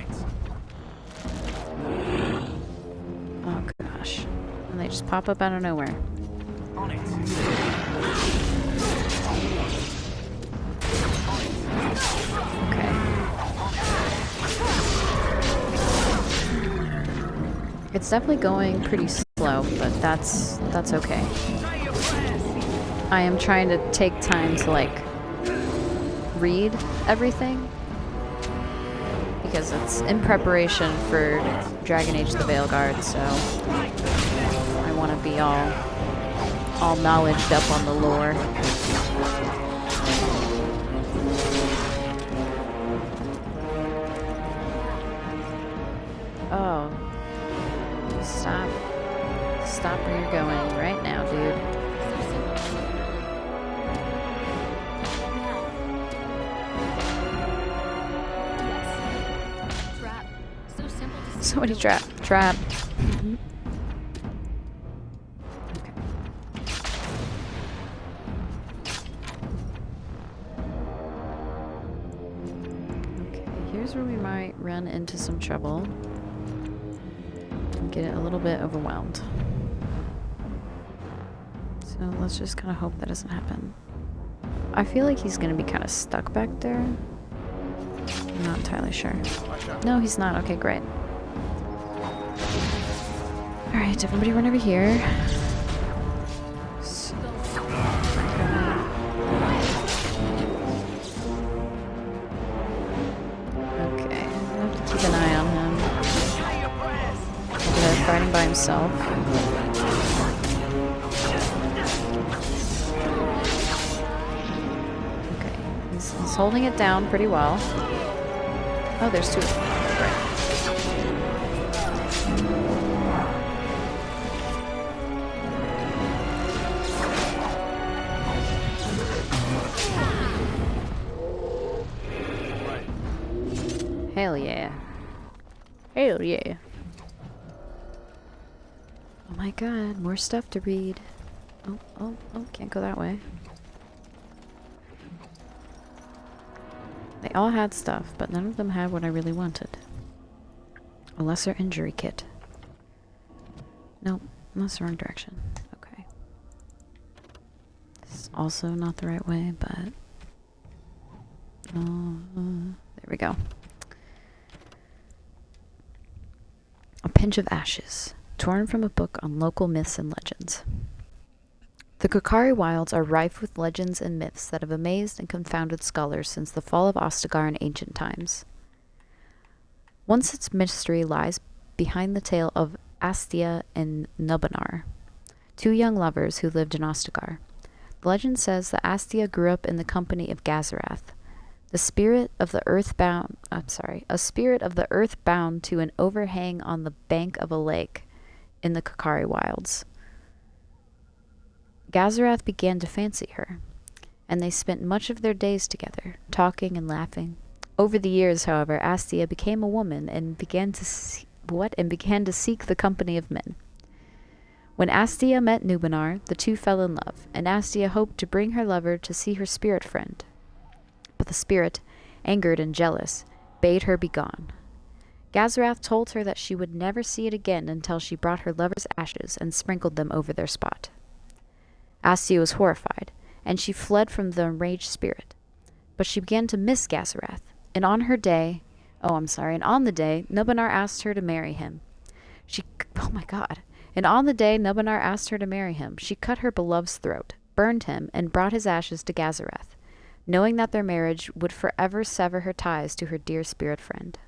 Oh gosh. And they just pop up out of nowhere. Okay. It's definitely going pretty slow, but that's okay. I am trying to take time to like read everything because it's in preparation for Dragon Age the Veilguard, so I want to be all knowledged up on the lore. Oh. Stop where you're going right now, dude. Somebody trap. Okay. Okay, here's where we might run into some trouble and get a little bit overwhelmed. So let's just kind of hope that doesn't happen. I feel like he's going to be kind of stuck back there. I'm not entirely sure. No, he's not. Okay, great. Alright, everybody run over here. Okay, I have to keep an eye on him. They're fighting by himself. Okay, he's holding it down pretty well. Oh, there's two of them. Right. Hell yeah. Hell yeah. Oh my god, more stuff to read. Oh, can't go that way. They all had stuff, but none of them had what I really wanted. A lesser injury kit. Nope, that's the wrong direction. Okay. This is also not the right way, but... there we go. A pinch of ashes, torn from a book on local myths and legends. The Kokari Wilds are rife with legends and myths that have amazed and confounded scholars since the fall of Ostagar in ancient times. Once its mystery lies behind the tale of Astia and Nubanar, two young lovers who lived in Ostagar. The legend says that Astia grew up in the company of Gazarath, a spirit of the earth bound to an overhang on the bank of a lake in the Kokari Wilds. Gazarath began to fancy her, and they spent much of their days together, talking and laughing. Over the years, however, Astia became a woman and began to seek the company of men. When Astia met Nubanar, the two fell in love, and Astia hoped to bring her lover to see her spirit friend. But the spirit, angered and jealous, bade her begone. Gazarath told her that she would never see it again until she brought her lover's ashes and sprinkled them over their spot. Astia was horrified, and she fled from the enraged spirit. But she began to miss Gazarath, and on the day, Nubanar asked her to marry him. And on the day Nubanar asked her to marry him, she cut her beloved's throat, burned him, and brought his ashes to Gazarath, knowing that their marriage would forever sever her ties to her dear spirit friend.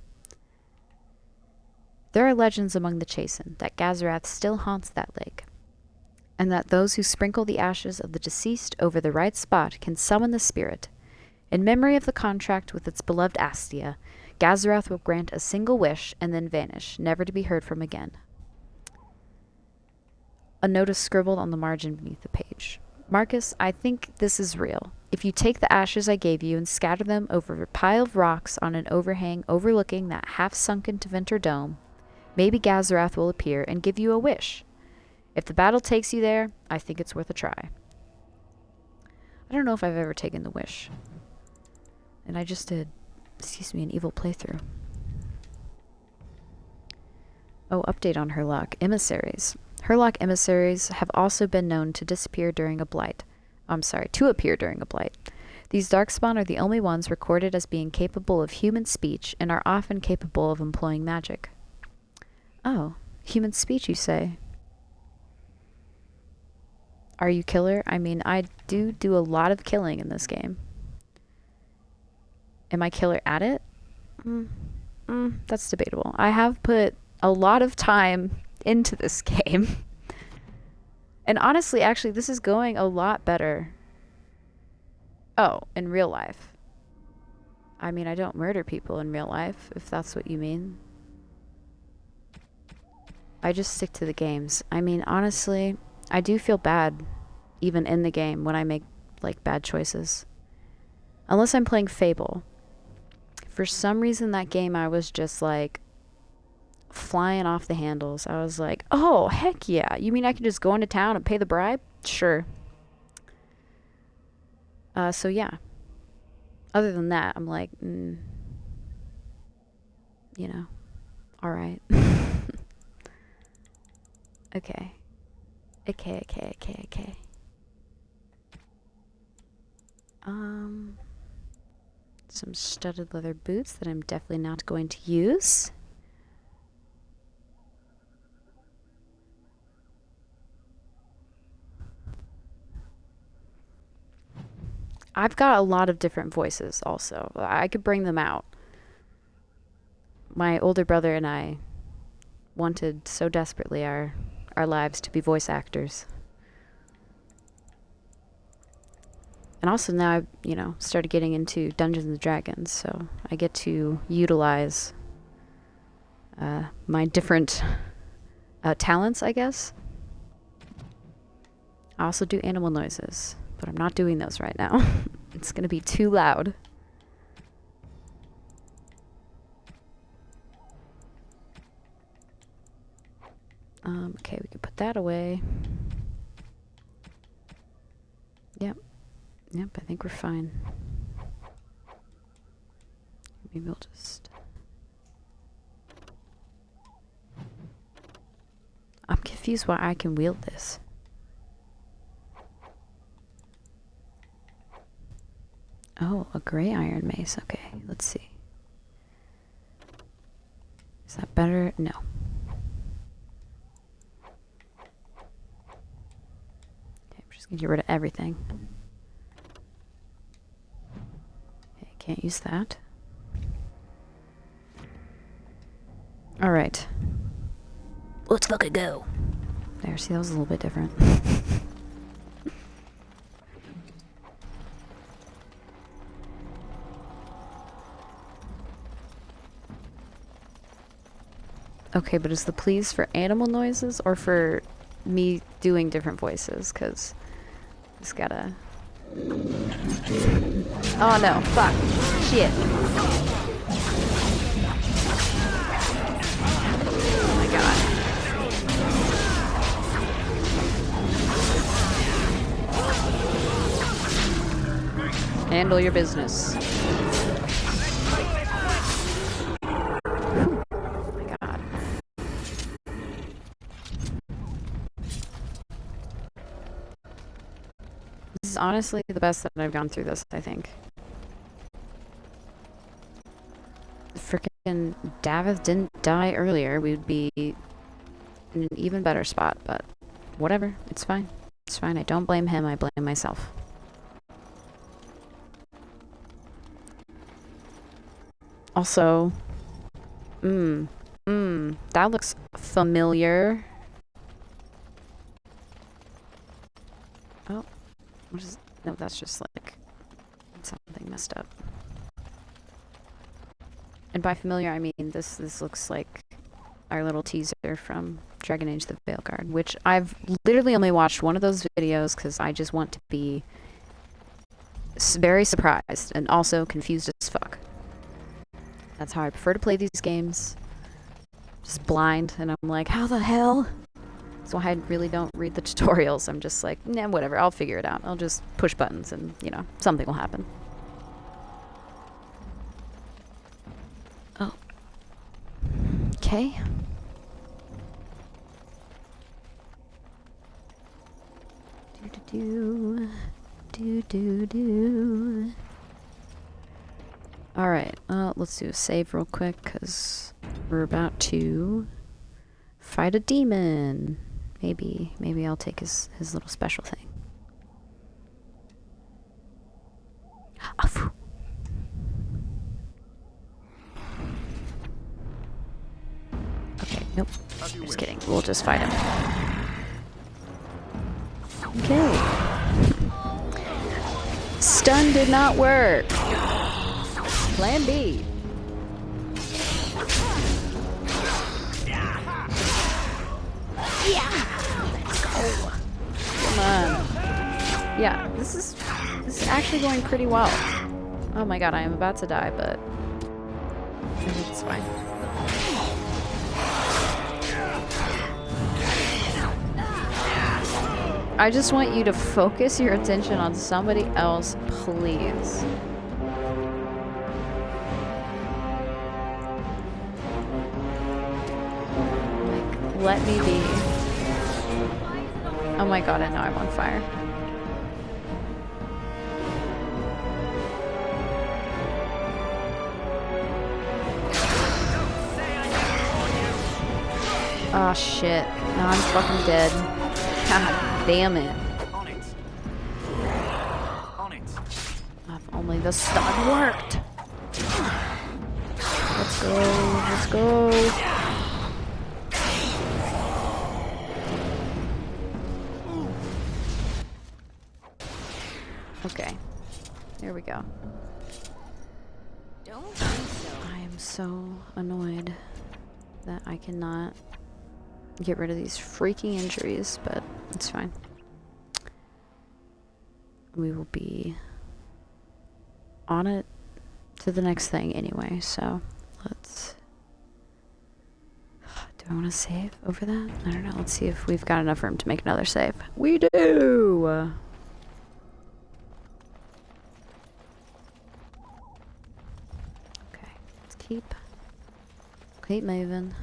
There are legends among the Chasen that Gazarath still haunts that lake, and that those who sprinkle the ashes of the deceased over the right spot can summon the spirit. In memory of the contract with its beloved Astia, Gazarath will grant a single wish and then vanish, never to be heard from again. A note is scribbled on the margin beneath the page. Marcus, I think this is real. If you take the ashes I gave you and scatter them over a pile of rocks on an overhang overlooking that half-sunken Tevinter dome, maybe Gazarath will appear and give you a wish. If the battle takes you there, I think it's worth a try. I don't know if I've ever taken the wish. And I just did, excuse me, an evil playthrough. Oh, update on Herlock emissaries. Herlock emissaries have also been known to disappear during a blight. To appear during a blight. These darkspawn are the only ones recorded as being capable of human speech and are often capable of employing magic. Oh, human speech, you say? Are you killer? I mean, I do a lot of killing in this game. Am I killer at it? That's debatable. I have put a lot of time into this game. And honestly, actually, this is going a lot better. Oh, in real life. I mean, I don't murder people in real life, if that's what you mean. I just stick to the games. I mean, honestly, I do feel bad, even in the game, when I make, like, bad choices. Unless I'm playing Fable. For some reason, that game, I was just, like, flying off the handles. I was like, oh, heck yeah. You mean I can just go into town and pay the bribe? Sure. So yeah. Other than that, I'm like, you know, alright. Okay. Okay. Some studded leather boots that I'm definitely not going to use. I've got a lot of different voices also. I could bring them out. My older brother and I wanted so desperately our lives to be voice actors. And also now I've, you know, started getting into Dungeons and Dragons, so I get to utilize my different talents, I guess. I also do animal noises, but I'm not doing those right now. It's gonna be too loud. Okay, we can put that away. Yep, I think we're fine. Maybe we'll just... I'm confused why I can wield this. Oh, a gray iron mace. Okay, let's see. Is that better? No. Okay, I'm just gonna get rid of everything. Okay, can't use that. Alright. Let's fucking go. There, see, that was a little bit different. Okay, but is the please for animal noises or for me doing different voices? Because just gotta... Oh no, fuck. Shit. Oh my god. Handle your business. This is honestly the best that I've gone through this, I think. Frickin' Davith didn't die earlier, we'd be in an even better spot, but whatever, it's fine. It's fine, I don't blame him, I blame myself. Also, that looks familiar. Oh. What is... No, that's just like something messed up. And by familiar, I mean this looks like our little teaser from Dragon Age the Veilguard, which I've literally only watched one of those videos because I just want to be very surprised and also confused as fuck. That's how I prefer to play these games. Just blind, and I'm like, how the hell? So I really don't read the tutorials. I'm just like, nah, whatever, I'll figure it out. I'll just push buttons and, you know, something will happen. Oh. Okay. Do. Alright, let's do a save real quick, because we're about to fight a demon. Maybe I'll take his little special thing. Afu. Okay, nope. Just kidding. We'll just fight him. Okay. Stun did not work. Plan B. Yeah. Let's go. Come on. Yeah, this is actually going pretty well. Oh my god, I am about to die, but it's fine. I just want you to focus your attention on somebody else, please. Like, let me be. Oh my god, I know I'm on fire. Oh shit. Now I'm fucking dead. God damn it. If only the stun worked. Let's go. Let's go. Okay. Here we go. Don't think so. I am so annoyed that I cannot get rid of these freaking injuries, but it's fine. We will be on it to the next thing anyway, so let's... Do I want to save over that? I don't know. Let's see if we've got enough room to make another save. We do! Okay, let's keep moving.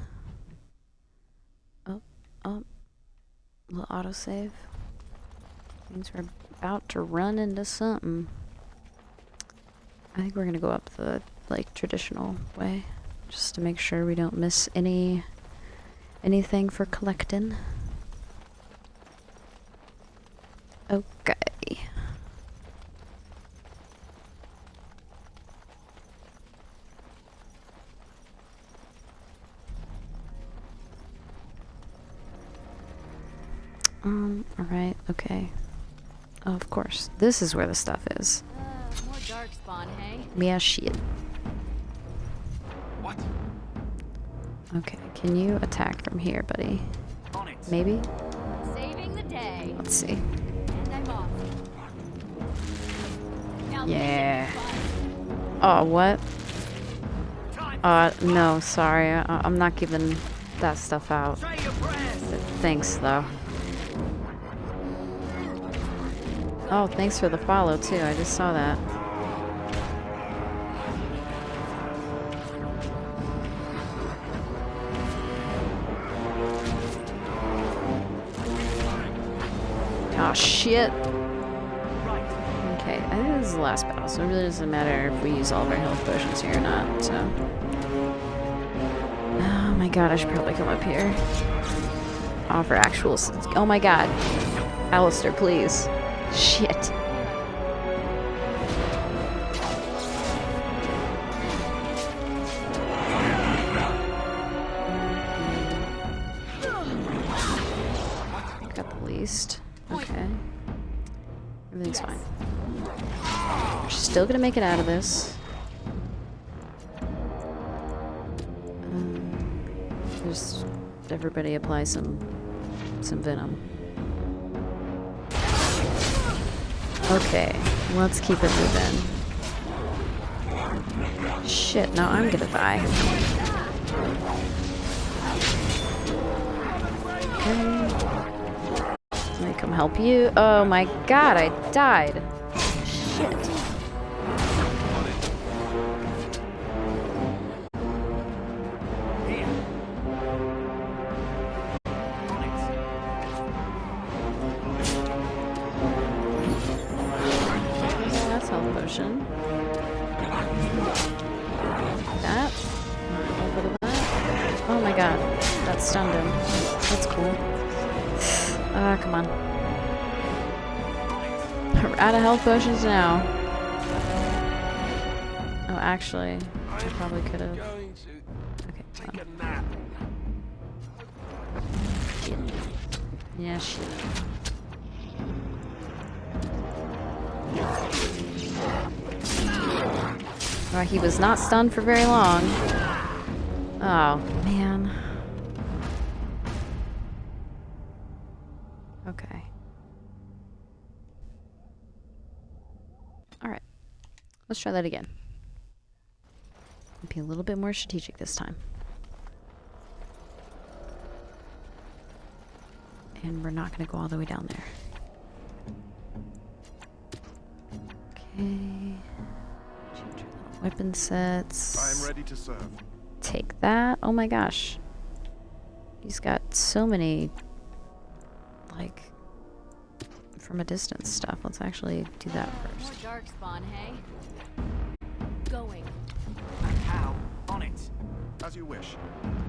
Oh, little autosave. Means we're about to run into something. I think we're gonna go up the, like, traditional way, just to make sure we don't miss anything for collecting. Okay. Alright, okay. Oh, of course. This is where the stuff is. More darkspawn, hey? Yeah, shit. What? Okay, can you attack from here, buddy? Maybe? Saving the day. Let's see. And I'm off. Now Yeah. Oh, what? No, sorry. I'm not giving that stuff out. Thanks, though. Oh, thanks for the follow, too. I just saw that. Oh, shit. Okay, I think this is the last battle, so it really doesn't matter if we use all of our health potions here or not, so... Oh my god, I should probably come up here. Offer actual... Oh my god. Alistair, please. Shit. Got the least. Okay. Everything's fine. We're still gonna make it out of this. Just everybody apply some venom. Okay, let's keep it moving. Shit, now I'm gonna die. Okay. Let me come help you. Oh my god, I died. Shit. That's health potion. That. A little bit of that. Oh my god, that stunned him. That's cool. Come on. We're out of health potions now. Oh, actually, I probably could have. Okay, fine. Yeah, shit. Oh, he was not stunned for very long. Oh, man. Okay. Alright. Let's try that again. Be a little bit more strategic this time. And we're not going to go all the way down there. Okay. Change our little weapon sets. I am ready to serve. Take that. Oh my gosh. He's got so many, like, from a distance stuff. Let's actually do that first. More dark spawn, hey? Going. How? On it. As you wish.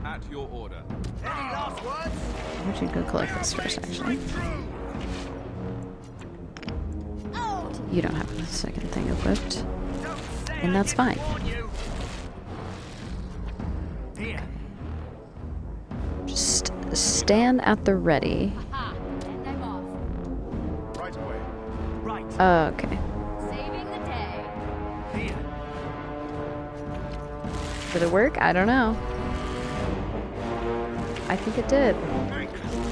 At your order. Any last words? We should go collect this first, actually. You don't have a second thing equipped. And that's fine. Okay. Just stand at the ready. And I'm off. Right away. Right. Okay. Saving the day. Here. Did it work? I don't know. I think it did.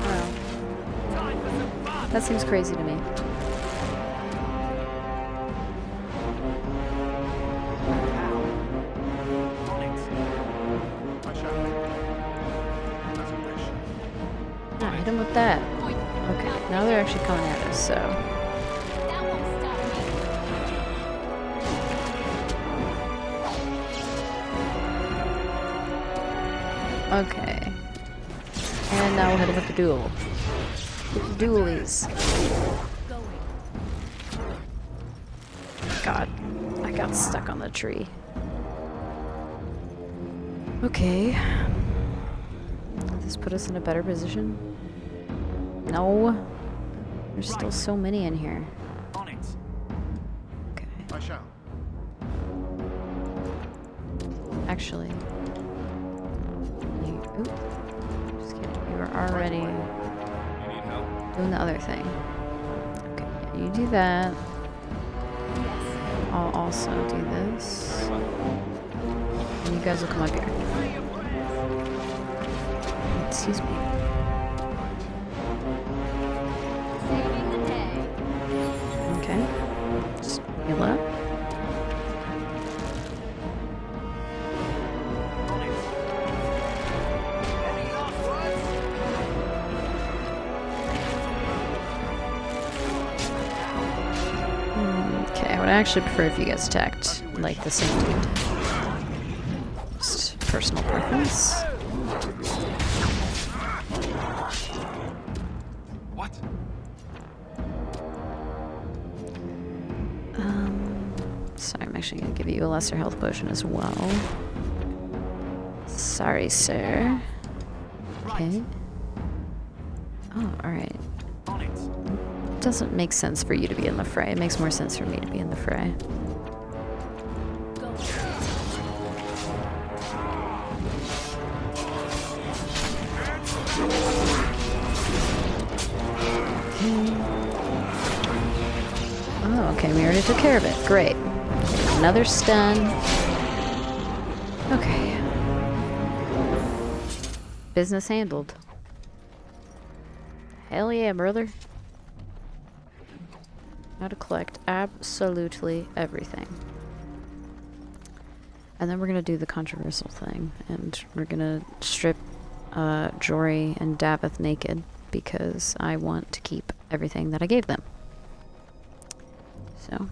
Wow. That seems crazy to me. Ah, hit him with that. Okay, now they're actually coming at us, so. That won't stop Okay. And now we'll hit him with the duel. With the dualies. God, I got stuck on the tree. Okay. Does this put us in a better position? No. There's still so many in here. On it. Okay. I shall. Actually. Oop. Just kidding. You were already doing the other thing. Okay, yeah, you do that. I'll also do this. And you guys will come up here. Excuse me. saving the day. Okay. Just heal up. Okay, I would actually prefer if you guys attacked like the same dude. Just personal preference. What? Sorry, I'm actually going to give you a lesser health potion as well. Sorry, sir. Okay. Oh, alright. Doesn't make sense for you to be in the fray. It makes more sense for me to be in the fray. Oh, okay, we already took care of it. Great. Another stun. Okay. Business handled. Hell yeah, brother. how to collect absolutely everything. And then we're gonna do the controversial thing, and we're gonna strip Jory and Davith naked, because I want to keep everything that I gave them. So,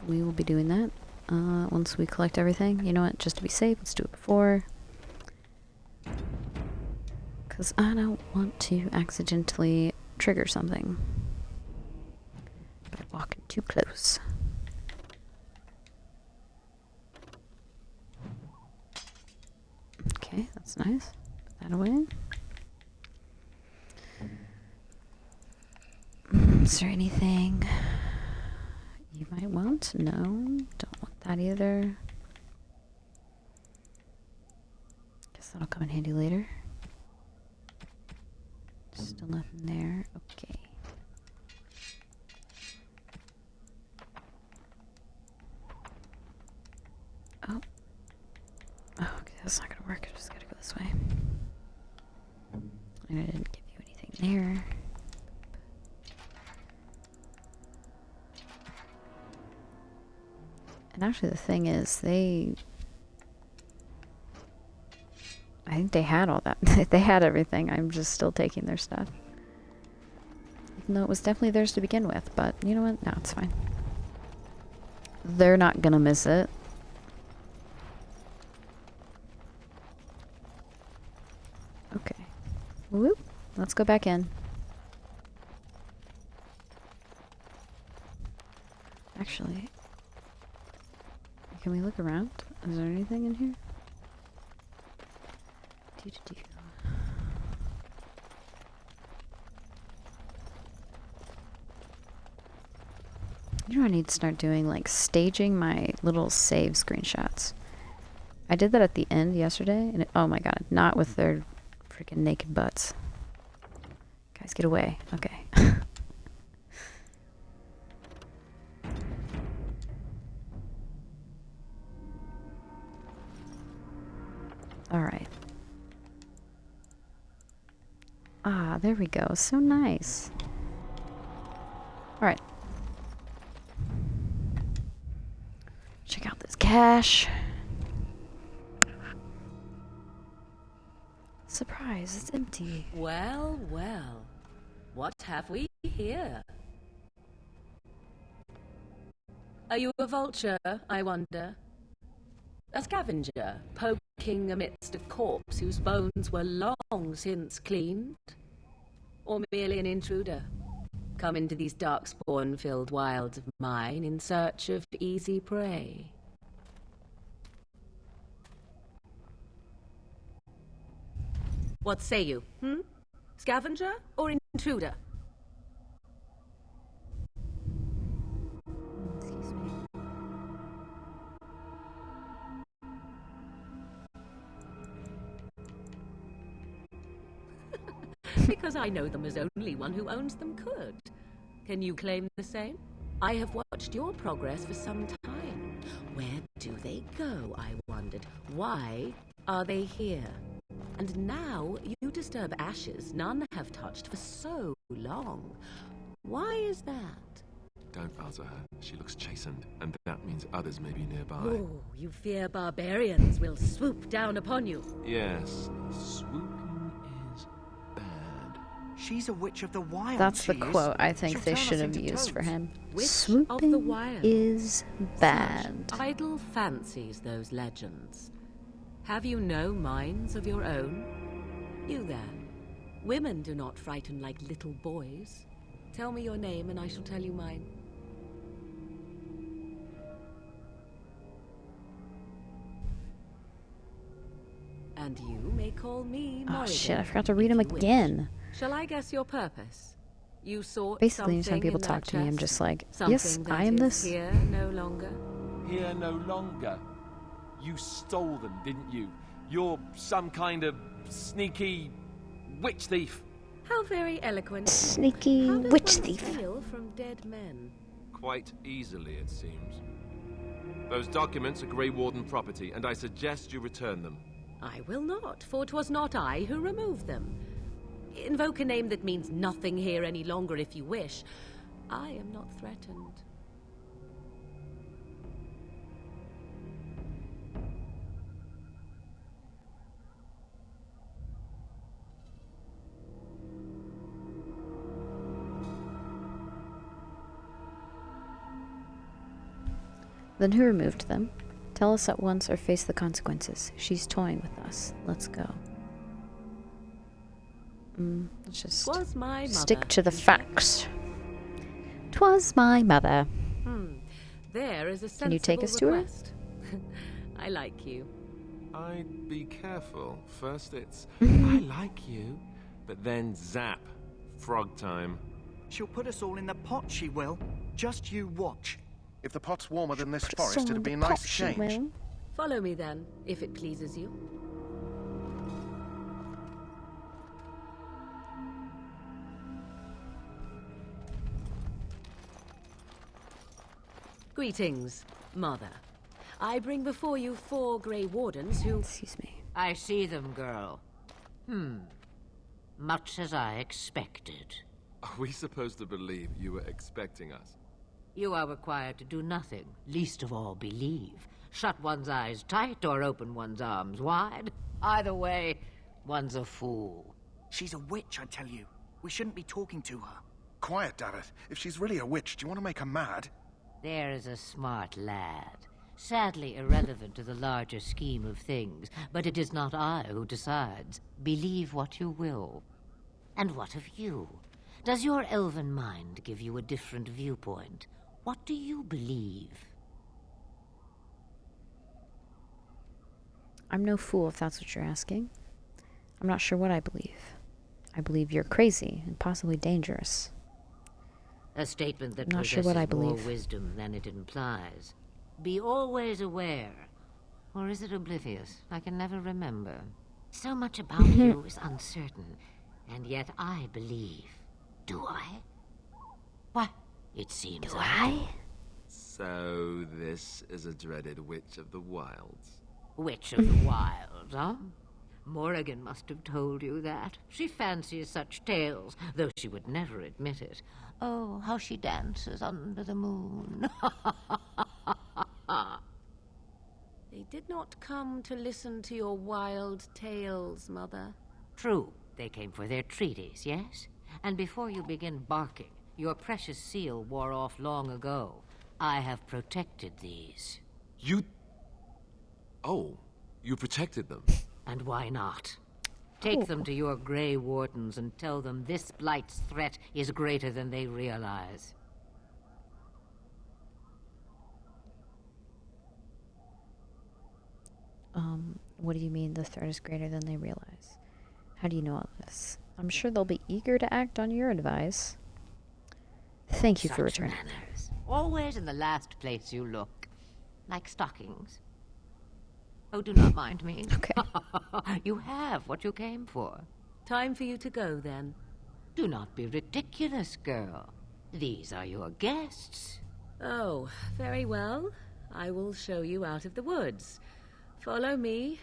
we will be doing that once we collect everything. You know what, just to be safe, let's do it before. Because I don't want to accidentally trigger something by walking too close. Okay, that's nice. Put that away. Is there anything you might want? No, don't want that either. Guess that'll come in handy later. Still nothing there. Okay. Oh. Oh, okay, that's not gonna work. I just gotta go this way. And I didn't give you anything there. And actually the thing is, I think they had all that. They had everything. I'm just still taking their stuff. Even though it was definitely theirs to begin with, but you know what? No, it's fine. They're not gonna miss it. Okay. Whoop. Let's go back in. Actually, can we look around? Is there anything in here? You know, I need to start doing, like, staging my little save screenshots. I did that at the end yesterday, and oh my god, not with their freaking naked butts. Guys, get away. Okay. Alright. Ah, there we go. So nice. Alright. Check out this cache. Surprise, it's empty. Well, well. What have we here? Are you a vulture, I wonder? A scavenger, poking amidst a corpse whose bones were long since cleaned? Or merely an intruder, come into these darkspawn-filled wilds of mine in search of easy prey? What say you, Scavenger or intruder? Excuse me. Because I know them as only one who owns them could. Can you claim the same? I have watched your progress for some time. Where do they go, I wondered? Why are they here? And now you disturb ashes none have touched for so long. Why is that? Don't bother her. She looks chastened, and that means others may be nearby. Oh, you fear barbarians will swoop down upon you. Yes, swooping is bad. She's a witch of the wild. That's the quote I think they should have used for him. Swooping is bad. Idle fancies, those legends. Have you no minds of your own? You there. Women do not frighten like little boys. Tell me your name and I shall tell you mine. And you may call me Morrigan. Oh shit, I forgot to read him again. Shall I guess your purpose? You sought Basically, anytime something people in talk that to me, I'm chest? just like, Something yes, that I am is this. Here no longer. Here no longer. You stole them, didn't you? You're some kind of sneaky witch thief. How very eloquent. Sneaky How does witch one thief. steal from dead men? Quite easily, it seems. Those documents are Grey Warden property, and I suggest you return them. I will not, for 'twas not I who removed them. Invoke a name that means nothing here any longer if you wish. I am not threatened. Then who removed them? Tell us at once or face the consequences. She's toying with us. Let's go. Let's just "'Twas my stick mother, to the in facts. 'Twas my mother. There is a sensible Can you take us to her? request. I like you. I'd be careful. First it's, I like you, but then zap. Frog time. She'll put us all in the pot, she will. Just you watch. If the pot's warmer than this Put us forest, all it'd in be a the nice pot, she change. will. Follow me then, if it pleases you. Greetings, Mother. I bring before you 4 Grey Wardens who... Excuse me. I see them, girl. Much as I expected. Are we supposed to believe you were expecting us? You are required to do nothing, least of all believe. Shut one's eyes tight or open one's arms wide. Either way, one's a fool. She's a witch, I tell you. We shouldn't be talking to her. Quiet, Davith. If she's really a witch, do you want to make her mad? There is a smart lad. Sadly irrelevant to the larger scheme of things, but it is not I who decides. Believe what you will. And what of you? Does your elven mind give you a different viewpoint? What do you believe? I'm no fool if that's what you're asking. I'm not sure what I believe. I believe you're crazy and possibly dangerous. A statement that I'm not sure possesses what I more believe. wisdom than it implies. Be always aware. Or is it oblivious? I can never remember. So much about you is uncertain, and yet I believe. Do I? What? It seems Do I? So this is a dreaded witch of the wilds. Witch of the Wild, huh? Morrigan must have told you that. She fancies such tales, though she would never admit it. Oh, how she dances under the moon. They did not come to listen to your wild tales, Mother. True, they came for their treaties, yes? And before you begin barking, your precious seal wore off long ago. I have protected these. You... Oh, you protected them. And why not? Take them to your Grey Wardens and tell them this Blight's threat is greater than they realize. What do you mean the threat is greater than they realize? How do you know all this? I'm sure they'll be eager to act on your advice. Thank you for Such returning. manners. Always in the last place you look. Like stockings. Oh, do not mind me. Okay. You have what you came for. Time for you to go, then. Do not be ridiculous, girl. These are your guests. Oh, very well. I will show you out of the woods. Follow me.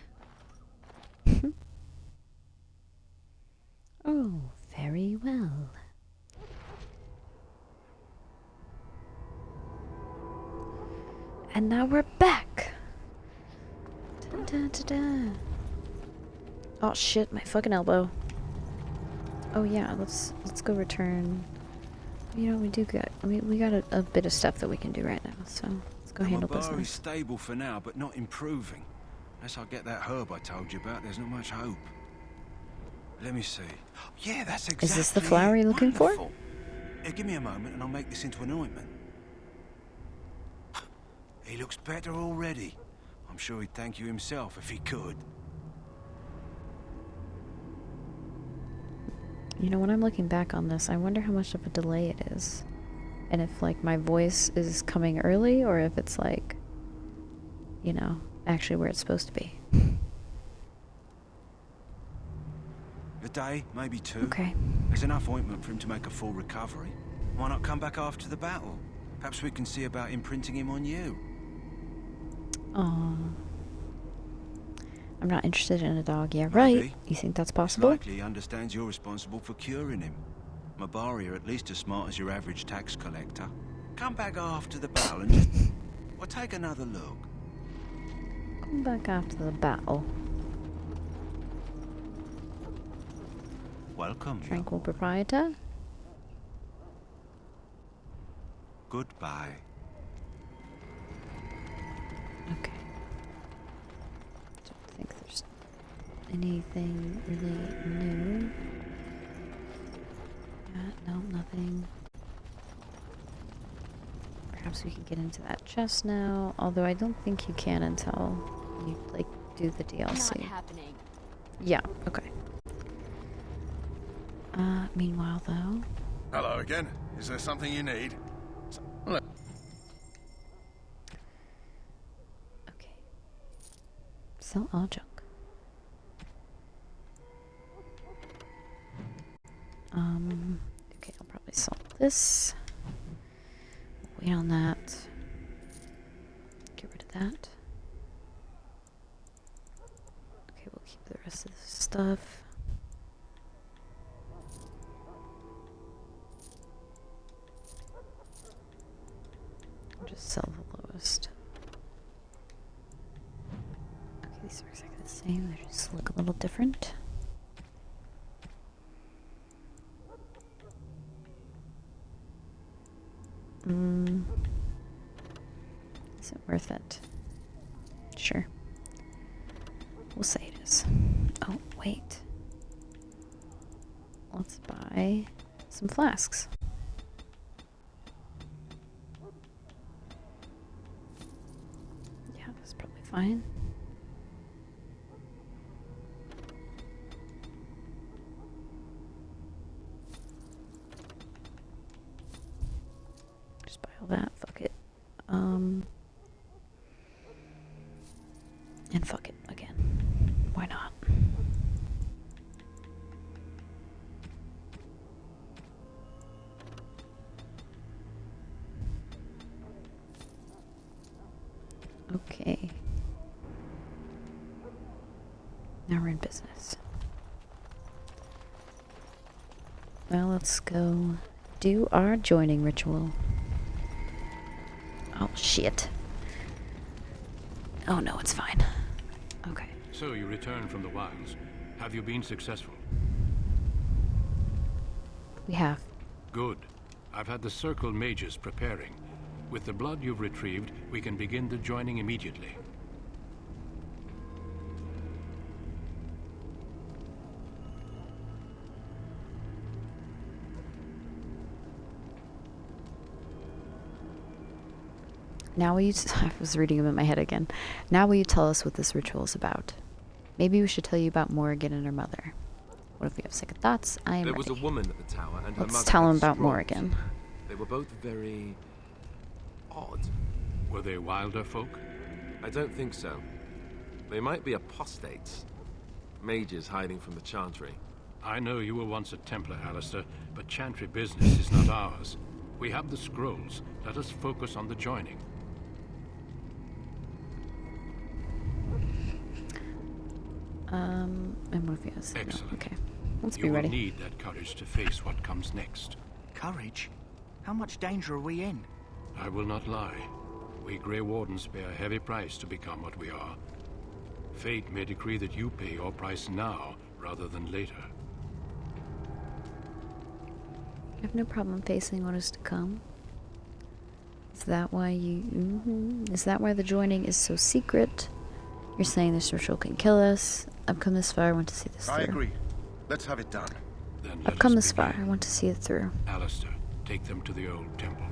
Oh, very well. And now we're back. Dun, dun, dun, dun. Oh shit, my fucking elbow. Oh yeah, let's go return. You know, we got a bit of stuff that we can do right now, so let's go handle My bar is business. stable for now, but not improving. Unless I get that herb I told you about, there's not much hope. Let me see. Yeah, that's exactly Is this the flower you're looking for? Wonderful. Here, give me a moment and I'll make this into an ointment. He looks better already. I'm sure he'd thank you himself if he could. You know, when I'm looking back on this, I wonder how much of a delay it is. And if, like, my voice is coming early, or if it's, like, you know, actually where it's supposed to be. A day, maybe 2. Okay. There's enough ointment for him to make a full recovery. Why not come back after the battle? Perhaps we can see about imprinting him on you. Aw. I'm not interested in a dog. Yeah, Maybe. right. You think that's It's possible? likely he understands you're responsible for curing him. Mabari are at least as smart as your average tax collector. Come back after the battle and just... well, take another look. Come back after the battle. Welcome, Tranquil proprietor. Goodbye. anything really new. Yeah, no, nothing. Perhaps we can get into that chest now, although I don't think you can until you, like, do the DLC. Not happening. Yeah, okay. Meanwhile, though... Hello again. Is there something you need? Look. Okay. Sell all junk. Okay, I'll probably sell this. Wait on that. Get rid of that. Okay, we'll keep the rest of this stuff. I'll just sell the lowest. Okay, these are exactly the same. They just look a little different. Is it worth it? Sure. We'll say it is. Oh, wait. Let's buy some flasks. Yeah, that's probably fine. Just buy all that. Fuck it. And fuck it again. Why not? Okay. Now we're in business. Well, let's go do our joining ritual. Oh, shit. Oh, no, it's fine. Okay. So you returned from the wilds. Have you been successful? We have. Good. I've had the Circle mages preparing. With the blood you've retrieved, we can begin the joining immediately. Now will you... I was reading them in my head again. Now will you tell us what this ritual is about? Maybe we should tell you about Morrigan and her mother. What if we have second thoughts? I am There ready. was a woman at the tower, and her Let's mother tell had him about scrolls. Morrigan. They were both very... odd. Were they wilder folk? I don't think so. They might be apostates. Mages hiding from the Chantry. I know you were once a Templar, Alistair, but Chantry business is not ours. We have the scrolls. Let us focus on the joining. And what if he has... Excellent. No, okay. Let's You be will ready. need that courage to face what comes next. Courage? How much danger are we in? I will not lie. We Grey Wardens pay a heavy price to become what we are. Fate may decree that you pay your price now, rather than later. I have no problem facing what is to come. Is that why you... Is that why the joining is so secret? You're saying this ritual can kill us? I've come this far, I want to see this through. I agree. Let's have it done. Then I've come this far, I want to see it through. Alistair, take them to the old temple.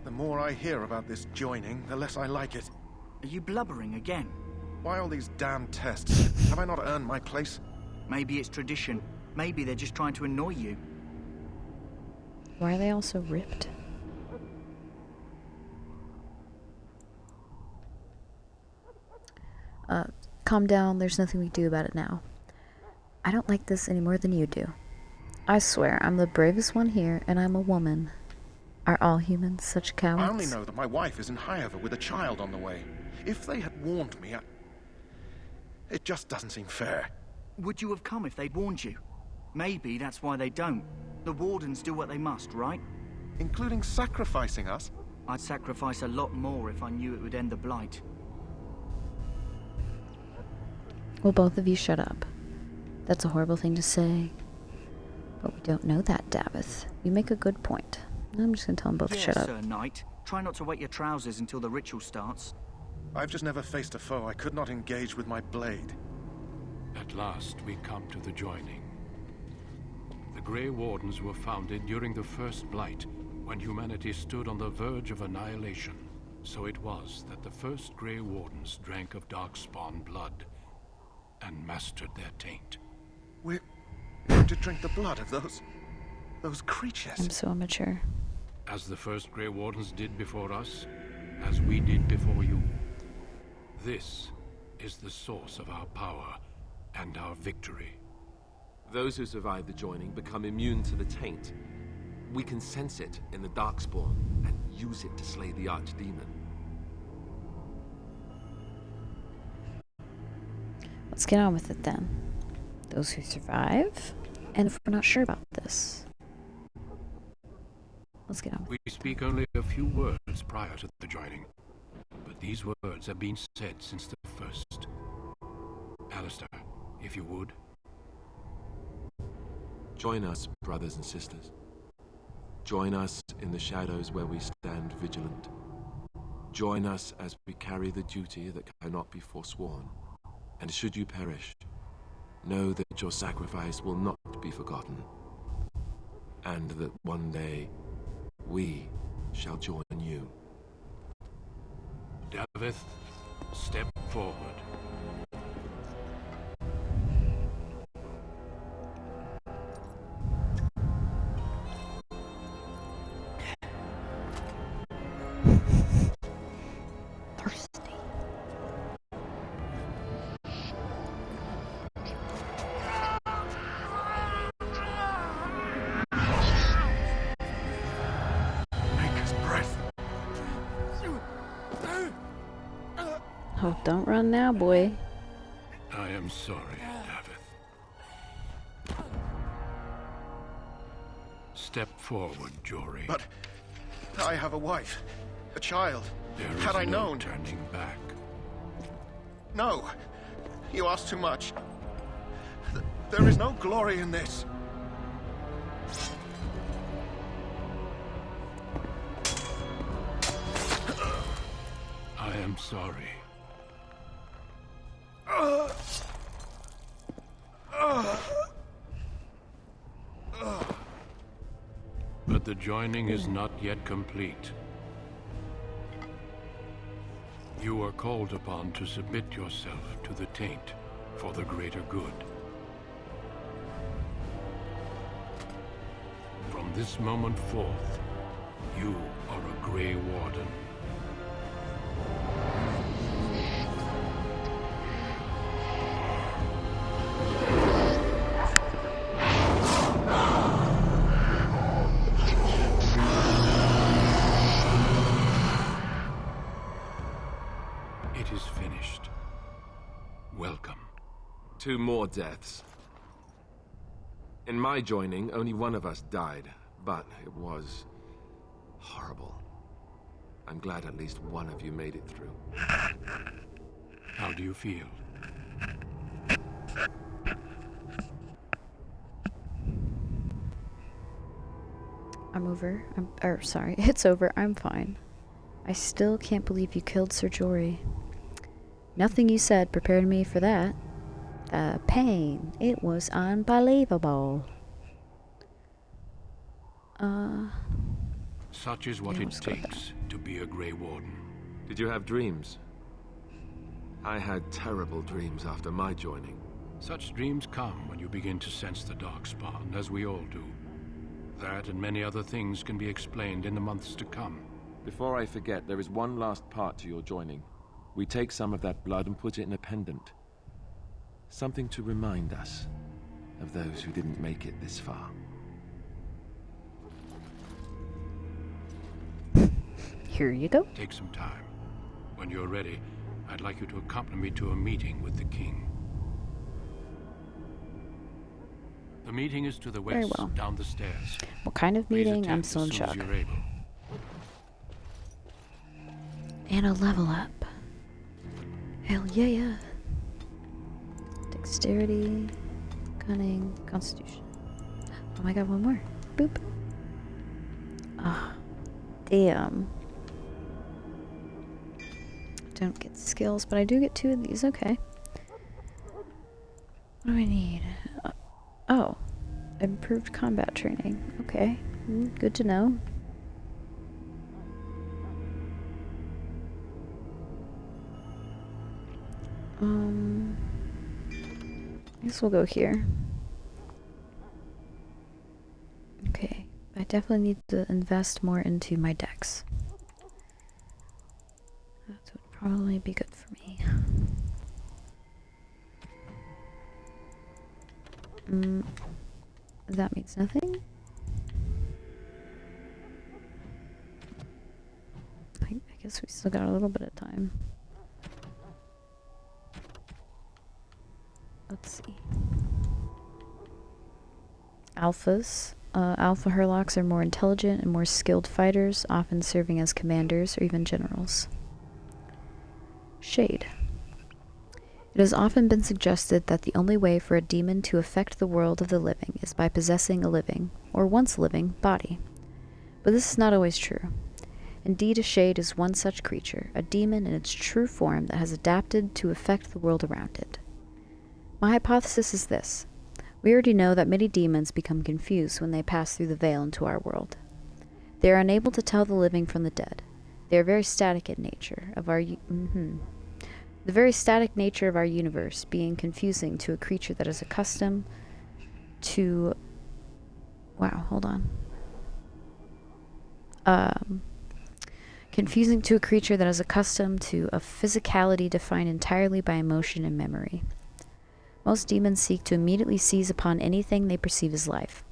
The more I hear about this joining, the less I like it. Are you blubbering again? Why all these damn tests? Have I not earned my place? Maybe it's tradition. Maybe they're just trying to annoy you. Why are they all so ripped? Calm down, there's nothing we can do about it now. I don't like this any more than you do. I swear, I'm the bravest one here, and I'm a woman. Are all humans such cowards? I only know that my wife is in Highover with a child on the way. If they had warned me, it just doesn't seem fair. Would you have come if they'd warned you? Maybe that's why they don't. The Wardens do what they must, right? Including sacrificing us? I'd sacrifice a lot more if I knew it would end the Blight. Will both of you shut up? That's a horrible thing to say. But we don't know that, Davith. You make a good point. I'm just gonna tell them both to shut up. Sir Knight. Try not to wet your trousers until the ritual starts. I've just never faced a foe I could not engage with my blade. At last, we come to the joining. The Grey Wardens were founded during the First Blight, when humanity stood on the verge of annihilation. So it was that the first Grey Wardens drank of Darkspawn blood and mastered their taint. We're going to drink the blood of those creatures. I'm so immature. As the first Grey Wardens did before us, as we did before you. This is the source of our power and our victory. Those who survive the joining become immune to the taint. We can sense it in the Darkspawn and use it to slay the Archdemon. Let's get on with it then. Those who survive, and if we're not sure about this, let's get on with We speak only a few words prior to the joining, but these words have been said since the first. Alistair, if you would. Join us, brothers and sisters. Join us in the shadows where we stand vigilant. Join us as we carry the duty that cannot be forsworn. And should you perish, know that your sacrifice will not be forgotten. And that one day, we shall join you. Davith, step forward. thirsty. Maker's breath. Oh, don't run now, boy. I am sorry, Davith. Step forward, Jory. But I have a wife, a child. There is Had I no known... turning back. No, you ask too much. There is no glory in this. I am sorry. But the joining is not yet complete. You are called upon to submit yourself to the taint for the greater good. From this moment forth, you are a Grey Warden. It is finished. Welcome. 2 more deaths. In my joining, only one of us died, but it was horrible. I'm glad at least one of you made it through. How do you feel? Sorry, it's over. I'm fine. I still can't believe you killed Sir Jory. Nothing you said prepared me for that. The pain. It was unbelievable. Such is what it takes to be a Grey Warden. Did you have dreams? I had terrible dreams after my joining. Such dreams come when you begin to sense the Darkspawn, as we all do. That and many other things can be explained in the months to come. Before I forget, there is one last part to your joining. We take some of that blood and put it in a pendant. Something to remind us of those who didn't make it this far. Here you go. Take some time. When you're ready, I'd like you to accompany me to a meeting with the king. The meeting is to the west, Very well. down the stairs. What kind of Please meeting? I'm attend still in as soon as shock. you're able. And a level up. Hell yeah. Dexterity, cunning, constitution. Oh my god, one more. Boop. Ah, Don't get skills, but I do get 2 of these. Okay. What do I need? Oh, improved combat training. Okay, good to know. I guess we'll go here. Okay, I definitely need to invest more into my decks. That would probably be good for me. That means nothing. I guess we still got a little bit of time. Let's see. Alphas. Alpha Herlocks are more intelligent and more skilled fighters, often serving as commanders or even generals. Shade. It has often been suggested that the only way for a demon to affect the world of the living is by possessing a living, or once living, body. But this is not always true. Indeed, a shade is one such creature, a demon in its true form that has adapted to affect the world around it. My hypothesis is this. We already know that many demons become confused when they pass through the veil into our world. They are unable to tell the living from the dead. They are very static in nature of our the very static nature of our universe being confusing to a creature that is accustomed to... Wow, hold on. Confusing to a creature that is accustomed to a physicality defined entirely by emotion and memory. Most demons seek to immediately seize upon anything they perceive as life,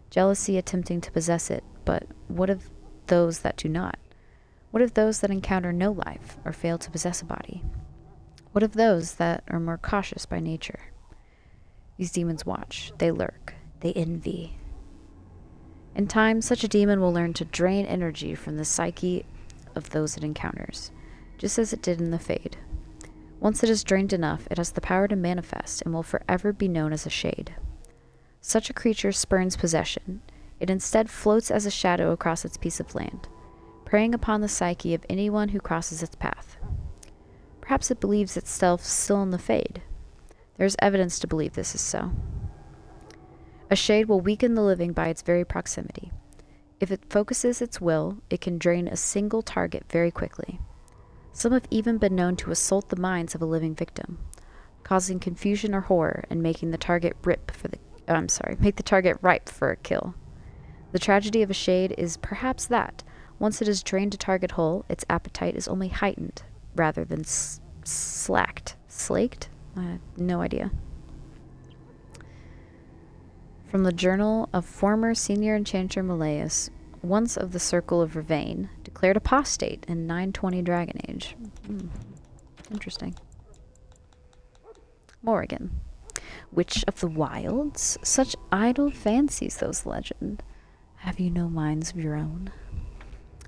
jealousy attempting to possess it, but what of those that do not? What of those that encounter no life, or fail to possess a body? What of those that are more cautious by nature? These demons watch, they lurk, they envy. In time, such a demon will learn to drain energy from the psyche of those it encounters, just as it did in the Fade. Once it is drained enough, it has the power to manifest and will forever be known as a shade. Such a creature spurns possession. It instead floats as a shadow across its piece of land, preying upon the psyche of anyone who crosses its path. Perhaps it believes itself still in the Fade. There is evidence to believe this is so. A shade will weaken the living by its very proximity. If it focuses its will, it can drain a single target very quickly. Some have even been known to assault the minds of a living victim, causing confusion or horror and making the target ripe for a kill. The tragedy of a shade is perhaps that, once it has drained a target whole, its appetite is only heightened, rather than slaked. Slaked? I have no idea. From the journal of former senior enchanter Malleus, once of the Circle of Ravane, declared apostate in 920 Dragon Age. Interesting. Morrigan. Witch of the Wilds? Such idle fancies, those legend. Have you no minds of your own?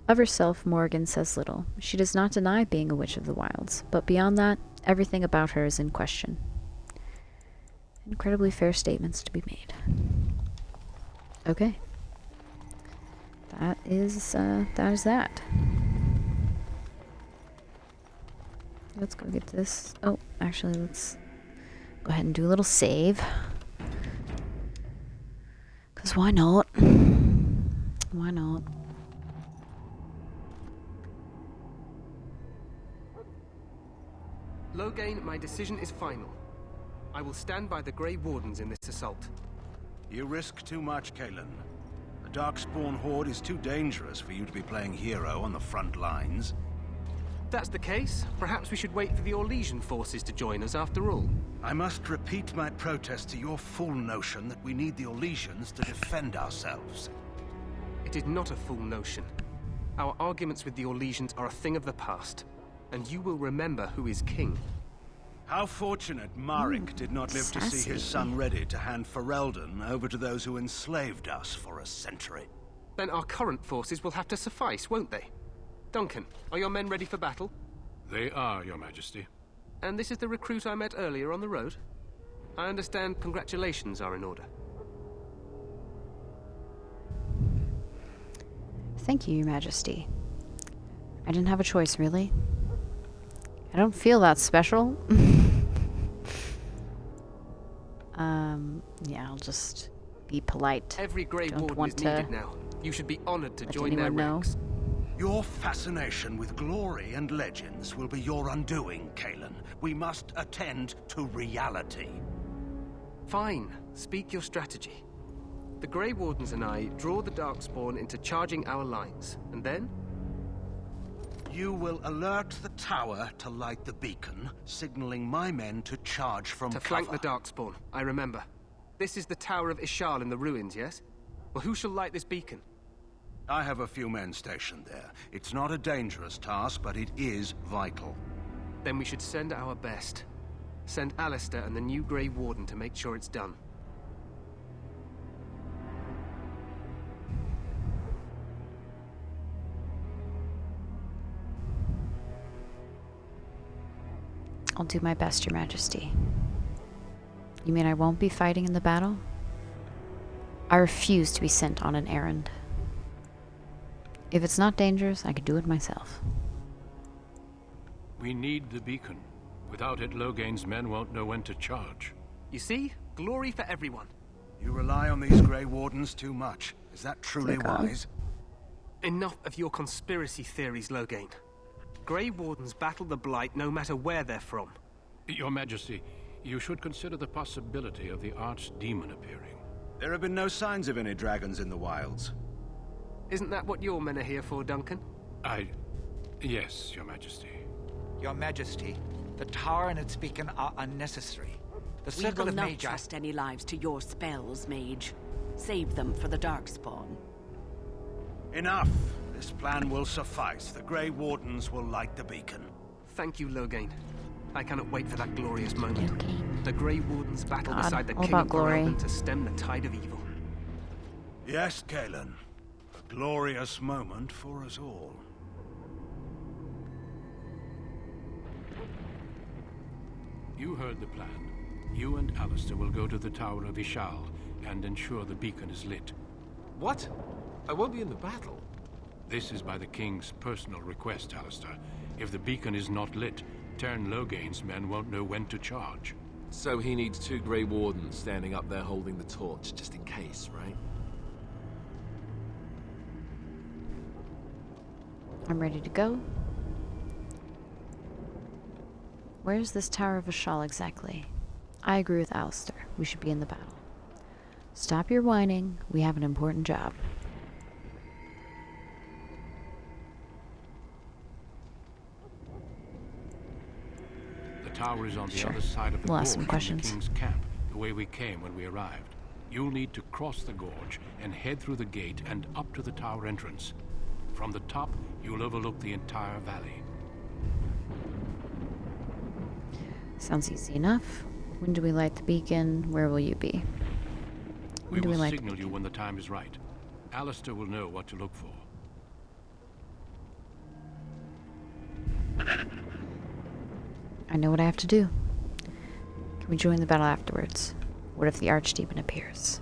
Of herself, Morrigan says little. She does not deny being a Witch of the Wilds, but beyond that, everything about her is in question. Incredibly fair statements to be made. Okay. That is that. Let's go get this. Oh, actually, let's go ahead and do a little save. 'Cause why not? Why not? Loghain, my decision is final. I will stand by the Grey Wardens in this assault. You risk too much, Kalen. The Darkspawn Horde is too dangerous for you to be playing hero on the front lines. If that's the case, perhaps we should wait for the Orlesian forces to join us after all. I must repeat my protest to your fool notion that we need the Orlesians to defend ourselves. It is not a fool notion. Our arguments with the Orlesians are a thing of the past, and you will remember who is king. How fortunate Marek did not live to see his son ready to hand Ferelden over to those who enslaved us for a century. Then our current forces will have to suffice, won't they? Duncan, are your men ready for battle? They are, Your Majesty. And this is the recruit I met earlier on the road? I understand congratulations are in order. Thank you, Your Majesty. I didn't have a choice, really. I don't feel that special. Yeah, I'll just be polite. Every Grey Don't Warden want is to needed now. You should be honored to let join their anyone know. ranks. Your fascination with glory and legends will be your undoing, Kalen. We must attend to reality. Fine. Speak your strategy. The Grey Wardens and I draw the Darkspawn into charging our lines, and then? You will alert the tower to light the beacon, signaling my men to charge from To cover. flank the Darkspawn, I remember. This is the Tower of Ishal in the ruins, yes? Well, who shall light this beacon? I have a few men stationed there. It's not a dangerous task, but it is vital. Then we should send our best. Send Alistair and the new Grey Warden to make sure it's done. I'll do my best, Your Majesty. You mean I won't be fighting in the battle? I refuse to be sent on an errand. If it's not dangerous, I could do it myself. We need the beacon. Without it, Loghain's men won't know when to charge. You see? Glory for everyone. You rely on these Grey Wardens too much. Is that truly wise? Enough of your conspiracy theories, Loghain. Grey Wardens battle the Blight no matter where they're from. Your Majesty, you should consider the possibility of the archdemon appearing. There have been no signs of any dragons in the wilds. Isn't that what your men are here for, Duncan? Yes, Your Majesty. Your Majesty, the tower and its beacon are unnecessary. The circle We of will not Magi... trust any lives to your spells, Mage. Save them for the Darkspawn. Enough. This plan will suffice. The Grey Wardens will light the beacon. Thank you, Loghain. I cannot wait for that glorious moment. The Grey Wardens battle beside the all King about of glory. Borelden to stem the tide of evil. Yes, Kalen. A glorious moment for us all. You heard the plan. You and Alistair will go to the Tower of Ishal and ensure the beacon is lit. What? I won't be in the battle. This is by the King's personal request, Alistair. If the beacon is not lit, Tern Loghain's men won't know when to charge. So he needs 2 Grey Wardens standing up there holding the torch, just in case, right? I'm ready to go. Where's this Tower of Ishal exactly? I agree with Alistair. We should be in the battle. Stop your whining. We have an important job. The tower is on the other side of the We'll gorge ask some from questions. the King's camp, the way we came when we arrived. You'll need to cross the gorge and head through the gate and up to the tower entrance. From the top, you'll overlook the entire valley. Sounds easy enough. When do we light the beacon? Where will you be? We When do will we light the signal you when the time is right. Alistair will know what to look for. I know what I have to do. Can we join the battle afterwards? What if the Archdemon appears?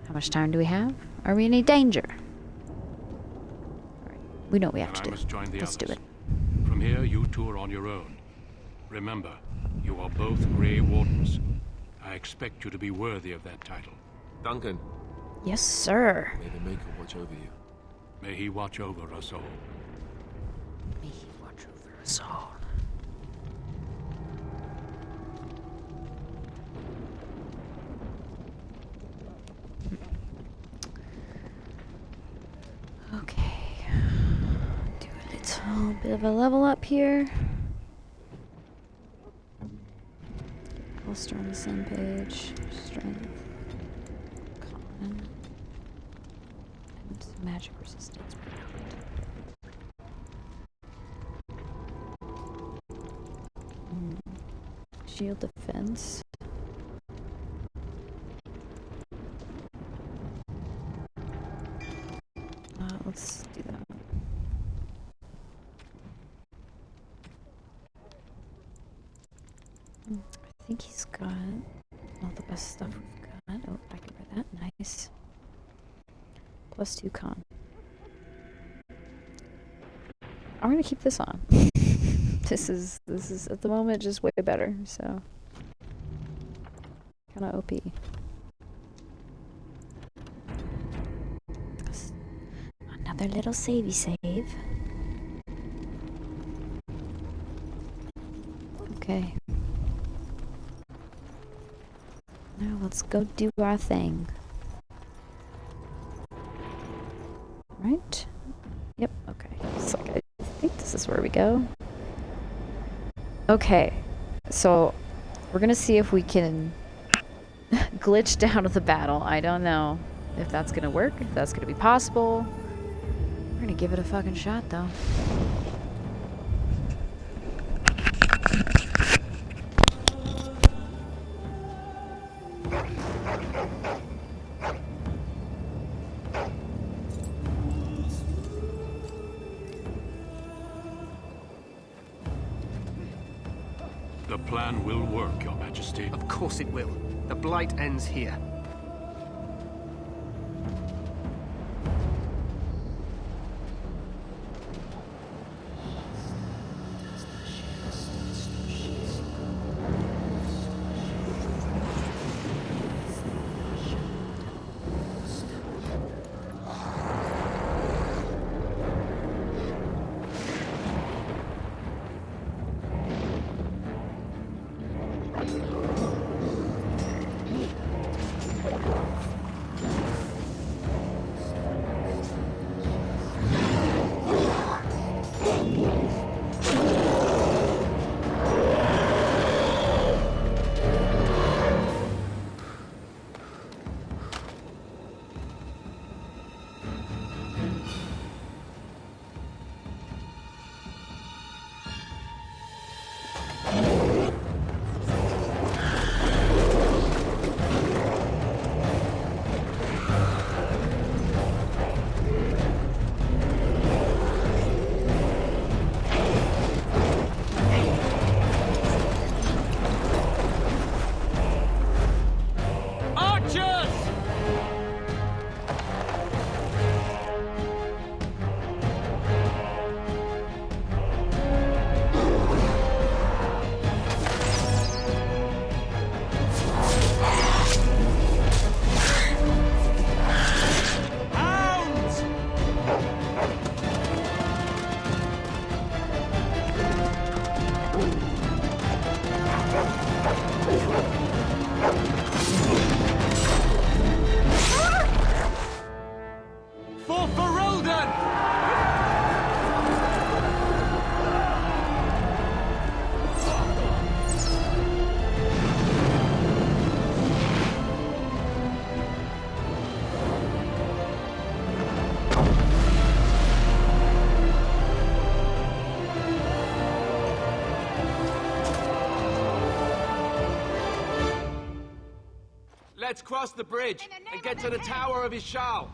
How much time do we have? Are we in any danger? Alright, we know what we have And to I do. must join the Let's do others. it. From here, you two are on your own. Remember, you are both Grey Wardens. I expect you to be worthy of that title. Duncan. Yes, sir. May the Maker watch over you. May he watch over us all. May he watch over us all. Okay. Do a little bit of a level up here. Holster on the same page. Strength. Common. And magic resistance. Shield defense. Let's do that. I think he's got all the best stuff we've got. Oh, I can wear that. Nice. +2 con. I'm gonna keep this on. This is at the moment just way better, so kinda OP. Another little savey save. Okay. Now let's go do our thing. Right? Yep, okay. So I think this is where we go. Okay. So we're gonna see if we can glitch down to the battle. I don't know if that's gonna work, if that's gonna be possible. We're gonna give it a fucking shot though. The plan will work, Your Majesty. Of course it will. The Blight ends here. Let's cross the bridge and get to the Tower of Ishal.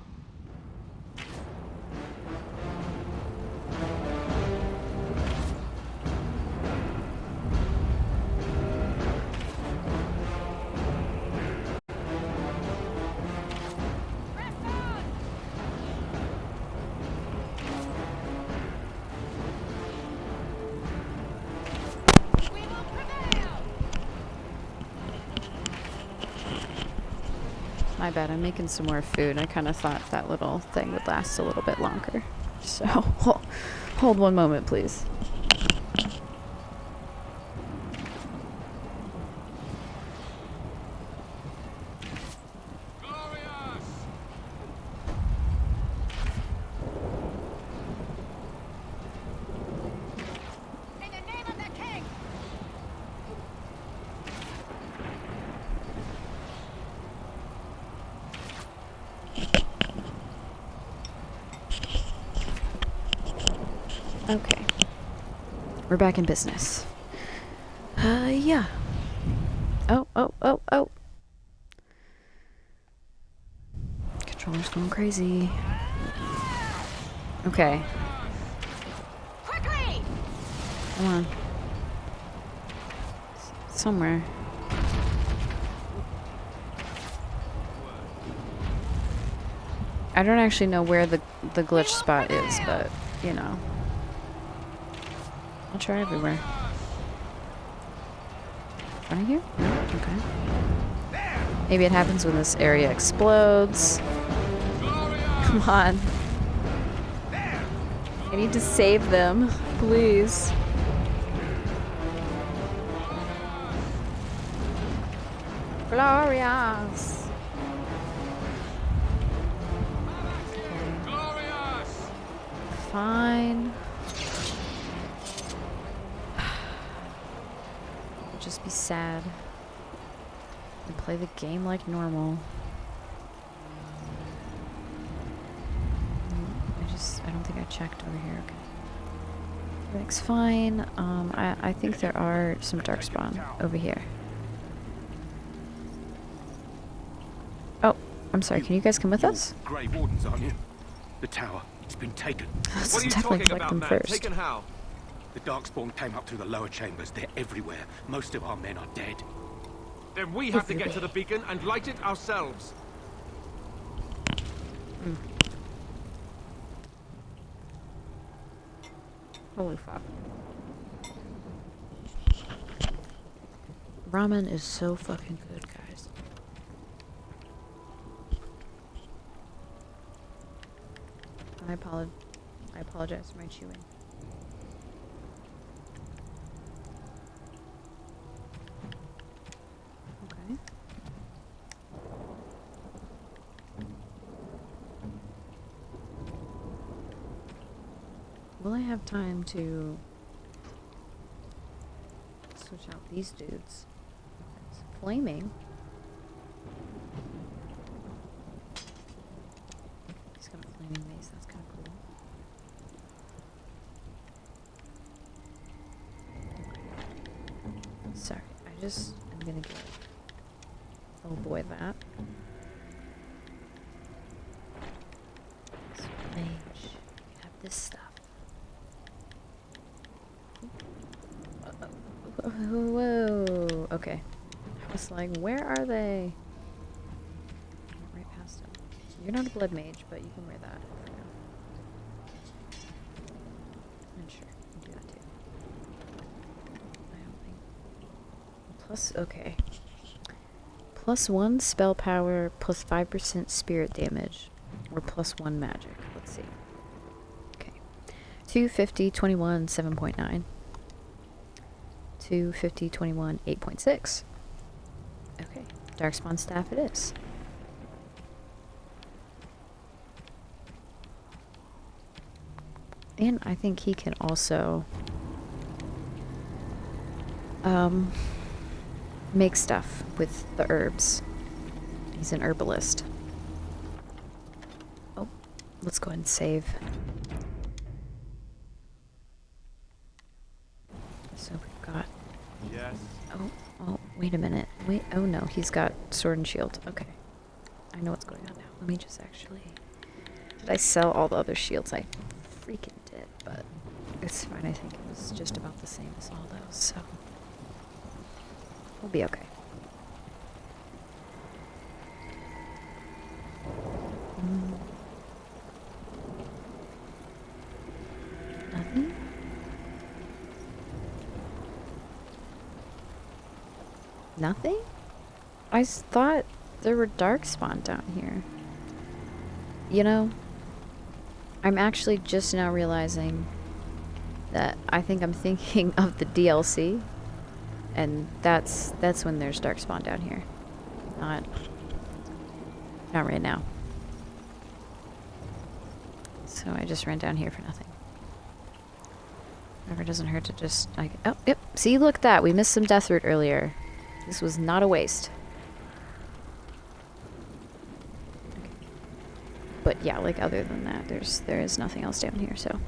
My bad, I'm making some more food. I kind of thought that little thing would last a little bit longer. So, hold one moment, please. Okay. We're back in business. Yeah. Oh. Controller's going crazy. Okay. Quickly! Come on. Somewhere. I don't actually know where the glitch spot is, but, you know. I'll try everywhere. Right here? Okay. Maybe it happens when this area explodes. Come on. I need to save them, please. Glorious. Fine. Just be sad and play the game like normal. I don't think I checked over here. Okay. Everything's fine. I think there are some darkspawn over here. Oh, I'm sorry. Can you guys come with us? Grey Wardens, aren't you? The tower. It's been taken. Let's definitely collect them first. Taken how? The Darkspawn came up through the lower chambers. They're everywhere. Most of our men are dead. Then we have to get to the beacon and light it ourselves. Holy fuck. Ramen is so fucking good, guys. I apologize for my chewing. Okay. Will I have time to switch out these dudes? It's flaming. He's got a flaming mace, that's kind of cool. Sorry, I'm gonna get oh boy that. So mage, you have this stuff. Whoa, okay. I was like, where are they? Right past them. You're not a blood mage, but you can wear that for now. And sure, you can do that too. I don't think. Plus, okay. +1 spell power, plus 5% spirit damage, or +1 magic. Let's see. Okay. 250, 21, 7.9. 250, 21, 8.6. Okay, Darkspawn staff it is. And I think he can also make stuff with the herbs. He's an herbalist. Oh, let's go ahead and save. So we've got... Yes. Oh, wait a minute. Wait, oh no, he's got sword and shield. Okay. I know what's going on now. Let me just actually... Did I sell all the other shields? I freaking did, but it's fine. I think it was just about the same as all those, so... We'll be okay. Nothing? Nothing? I thought there were darkspawn down here. You know, I'm actually just now realizing that I think I'm thinking of the DLC, and that's when there's darkspawn down here. Not right now. So I just ran down here for nothing. Never doesn't hurt to just like, oh yep. See, look at that. We missed some death root earlier. This was not a waste. Okay. But yeah, like other than that, there is nothing else down here. So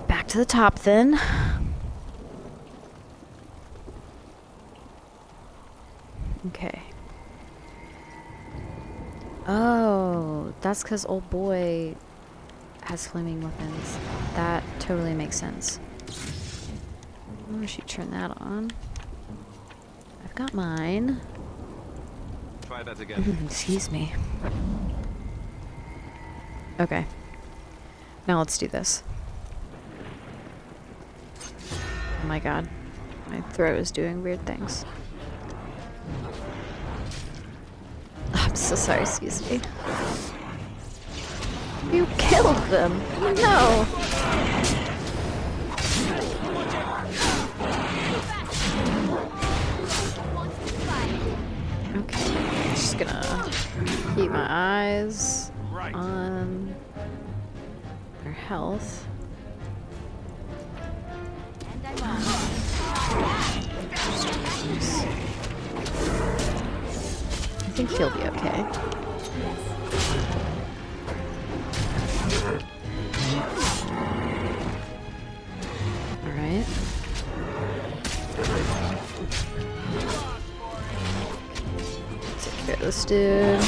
back to the top then. Okay. Oh, that's because old boy has flaming weapons. That totally makes sense. Oh, she turned that on. I've got mine. Try that again. Excuse me. Okay. Now let's do this. Oh my god. My throat is doing weird things. I'm so sorry, excuse me. You killed them! No! Okay, I'm just gonna keep my eyes on their health. I think he'll be okay. Alright. Take care of this dude.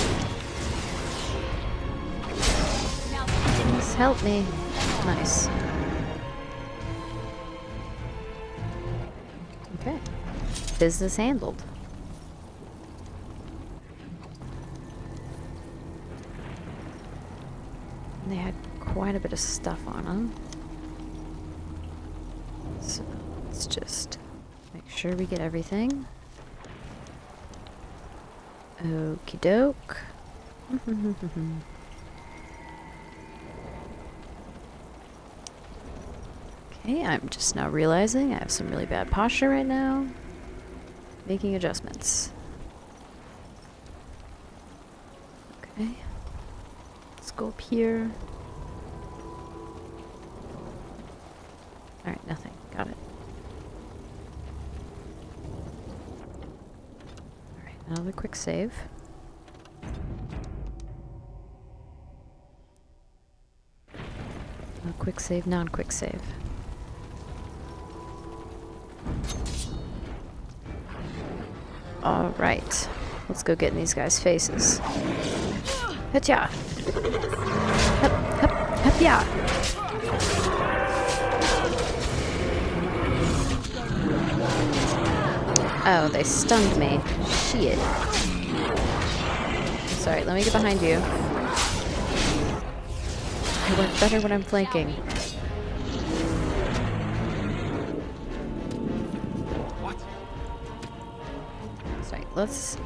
Please help me. Nice. Okay. Business handled. And they had quite a bit of stuff on them. So let's just make sure we get everything. Okie doke. Okay, I'm just now realizing I have some really bad posture right now. Making adjustments. Okay. Let's go up here. Alright, nothing. Got it. Alright, another quick save. No quick save, non-quick save. Alright. Let's go get in these guys' faces. Hitya! Hup, hup, hup, ya! Oh, they stunned me. Shit. Sorry, let me get behind you. I work better when I'm flanking. Sorry, let's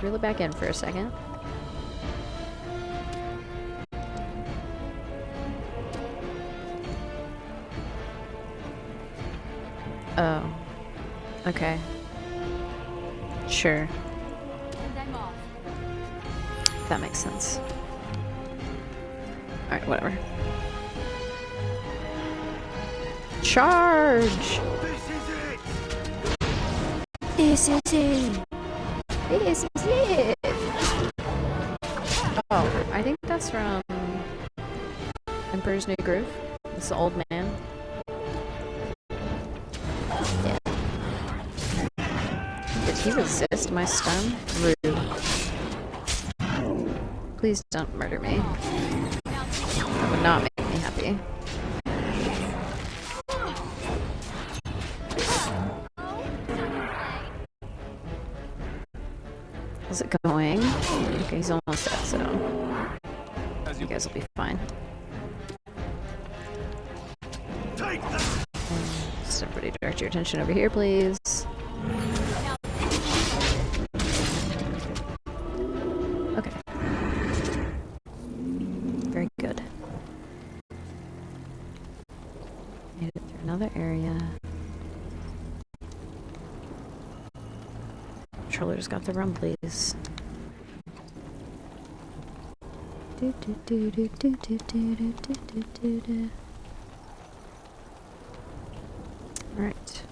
reel it back in for a second. Oh. Okay. Sure. That makes sense. Alright, whatever. Charge! This is it! This is it! Oh, I think that's from Emperor's New Groove. It's the old man. Yeah. Did he resist my stun? Rude. Please don't murder me. That would not make me happy. How's it going? Okay, he's almost dead, so you guys will be fine. Just everybody direct your attention over here, please. Okay. Very good. Made it through another area. Controller's got the rumblies. Alright.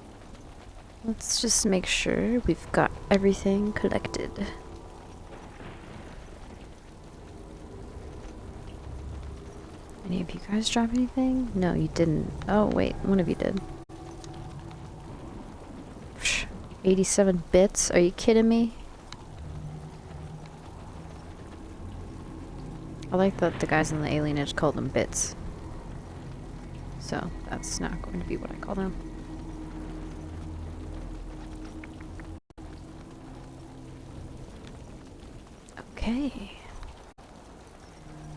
Let's just make sure we've got everything collected. Any of you guys drop anything? No, you didn't. Oh, wait. One of you did. 87 bits? Are you kidding me? I like that the guys in the alienage called them bits. So, that's not going to be what I call them. Okay.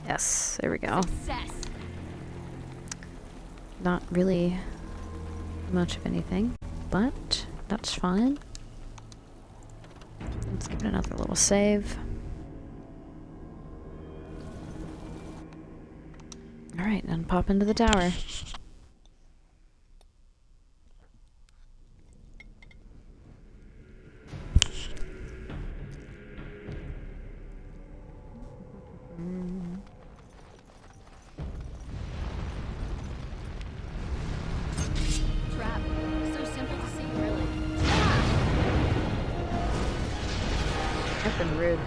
Yes, there we go. Success. Not really much of anything, but that's fine. Let's give it another little save. Alright, then pop into the tower. Trap. So simple to see, really. I've been rude.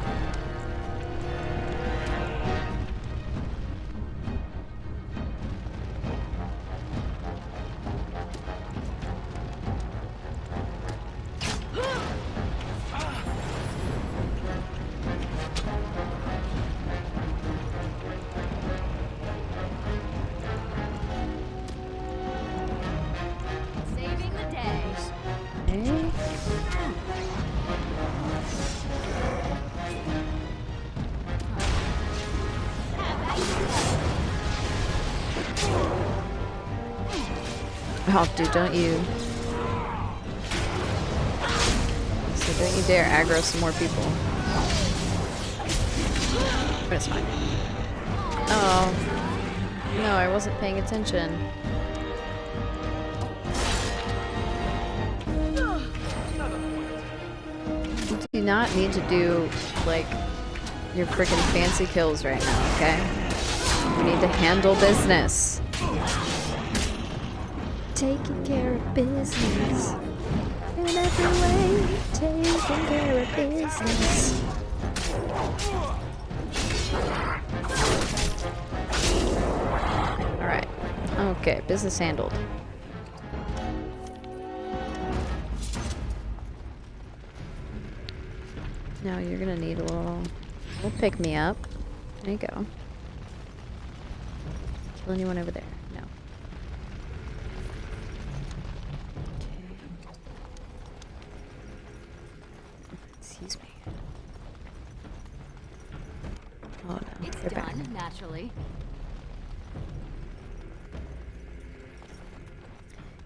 Saving the day. Okay. Oh, dude, don't you... So don't you dare aggro some more people. But it's fine. Oh. No, I wasn't paying attention. You do not need to do, like, your freaking fancy kills right now, okay? You need to handle business. Taking care of business. In every way, taking care of business. Alright. Okay, business handled. Now you're gonna need a little pick me up. There you go. Kill anyone over there? No. Excuse me. Oh no, It's they're back. done, naturally.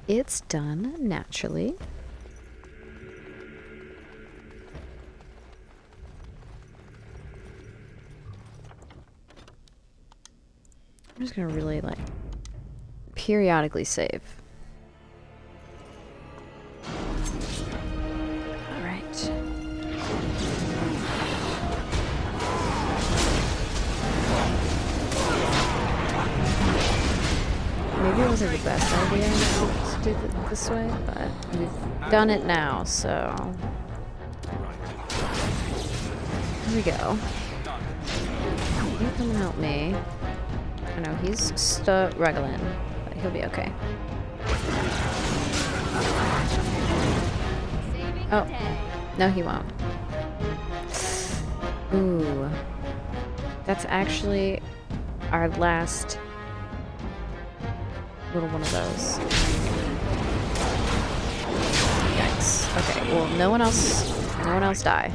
It's done naturally. I'm just gonna really like periodically save. Alright. Maybe it wasn't the best idea to do it this way, but we've done it now, so here we go. You come and help me. I know he's struggling, but he'll be okay. Oh, no, he won't. Ooh, that's actually our last little one of those. Yikes. Okay, well, no one else die.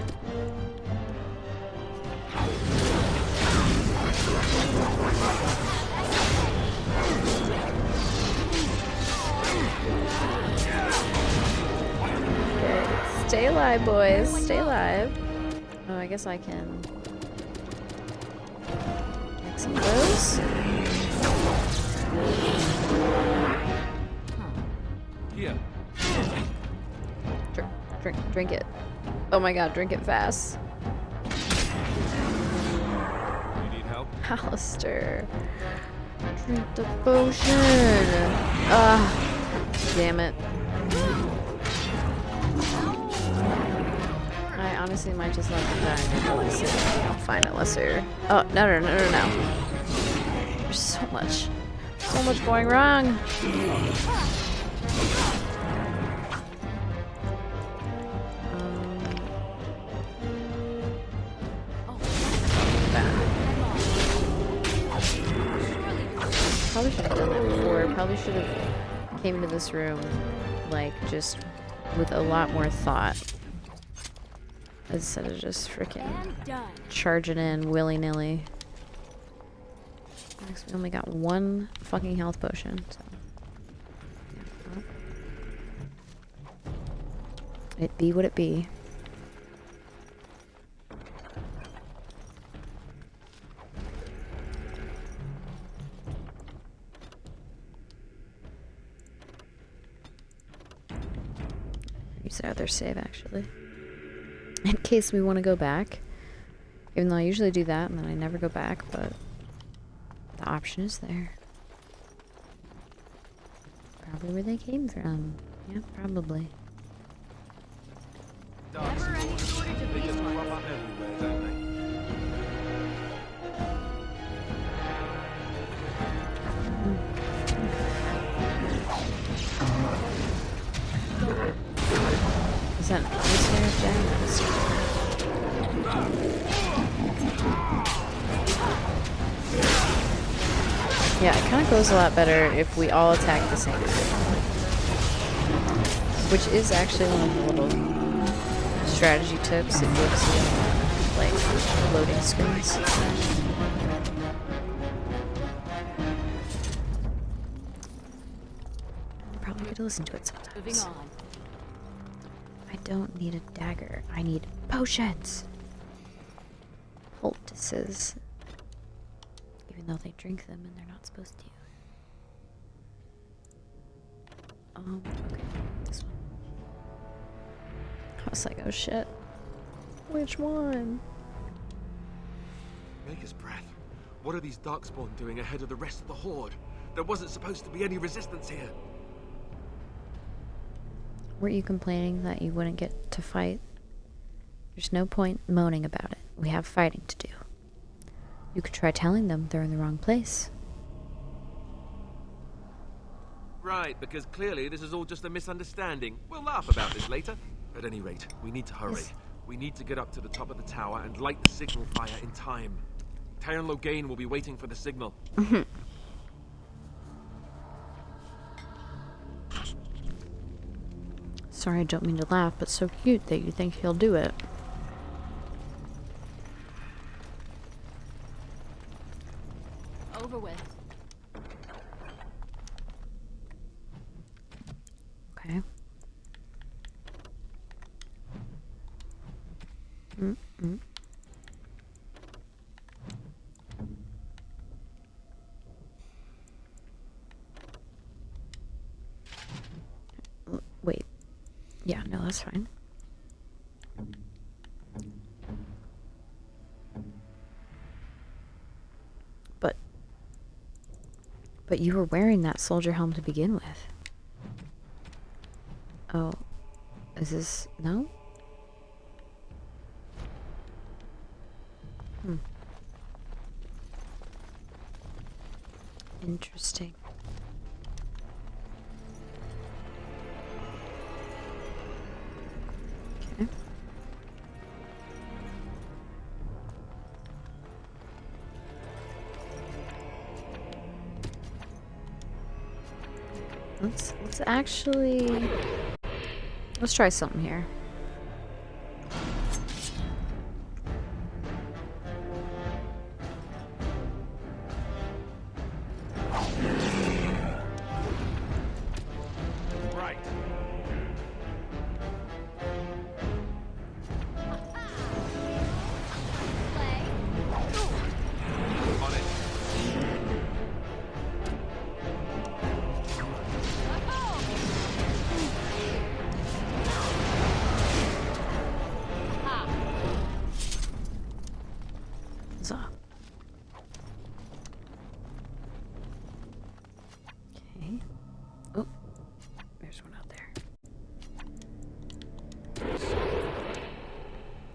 Okay, stay alive, boys. Stay alive. Oh, I guess I can make some of those. Here. Drink it. Oh my god, drink it fast. You need help? Alistair. Drink the potion. Damn it. I honestly might just let them die unless I'll find it lesser. Oh, no. There's so much going wrong. Probably should have done that before. Probably should have came into this room, like, just with a lot more thought. Instead of just freaking charging in willy-nilly. Next, we only got one fucking health potion, so. It be what it be. Use the other save, actually. In case we want to go back. Even though I usually do that and then I never go back, but the option is there. Probably where they came from. Yeah, probably. Never any shortage of these ones. Is that this there? Yeah, it kind of goes a lot better if we all attack the same time. Which is actually one of the little strategy tips if you ever see like loading screens. I'm probably going to listen to it sometimes. Moving on. I don't need a dagger. I need potions. Poultices. Even though they drink them and they're not supposed to. Okay. This one. I was like, oh shit. Which one? Maker's breath. What are these Darkspawn doing ahead of the rest of the Horde? There wasn't supposed to be any resistance here. Weren't you complaining that you wouldn't get to fight? There's no point moaning about it. We have fighting to do. You could try telling them they're in the wrong place. Right, because clearly this is all just a misunderstanding. We'll laugh about this later. At any rate, we need to hurry. Yes. We need to get up to the top of the tower and light the signal fire in time. Taron Logain will be waiting for the signal. Sorry, I don't mean to laugh, but so cute that you think he'll do it. Over with. Okay. Wait. Yeah, no, that's fine. But you were wearing that soldier helm to begin with. Oh. Is this... no? Interesting. Okay. Let's actually... let's try something here. Right. On it. So. Okay. Oh, there's one out there.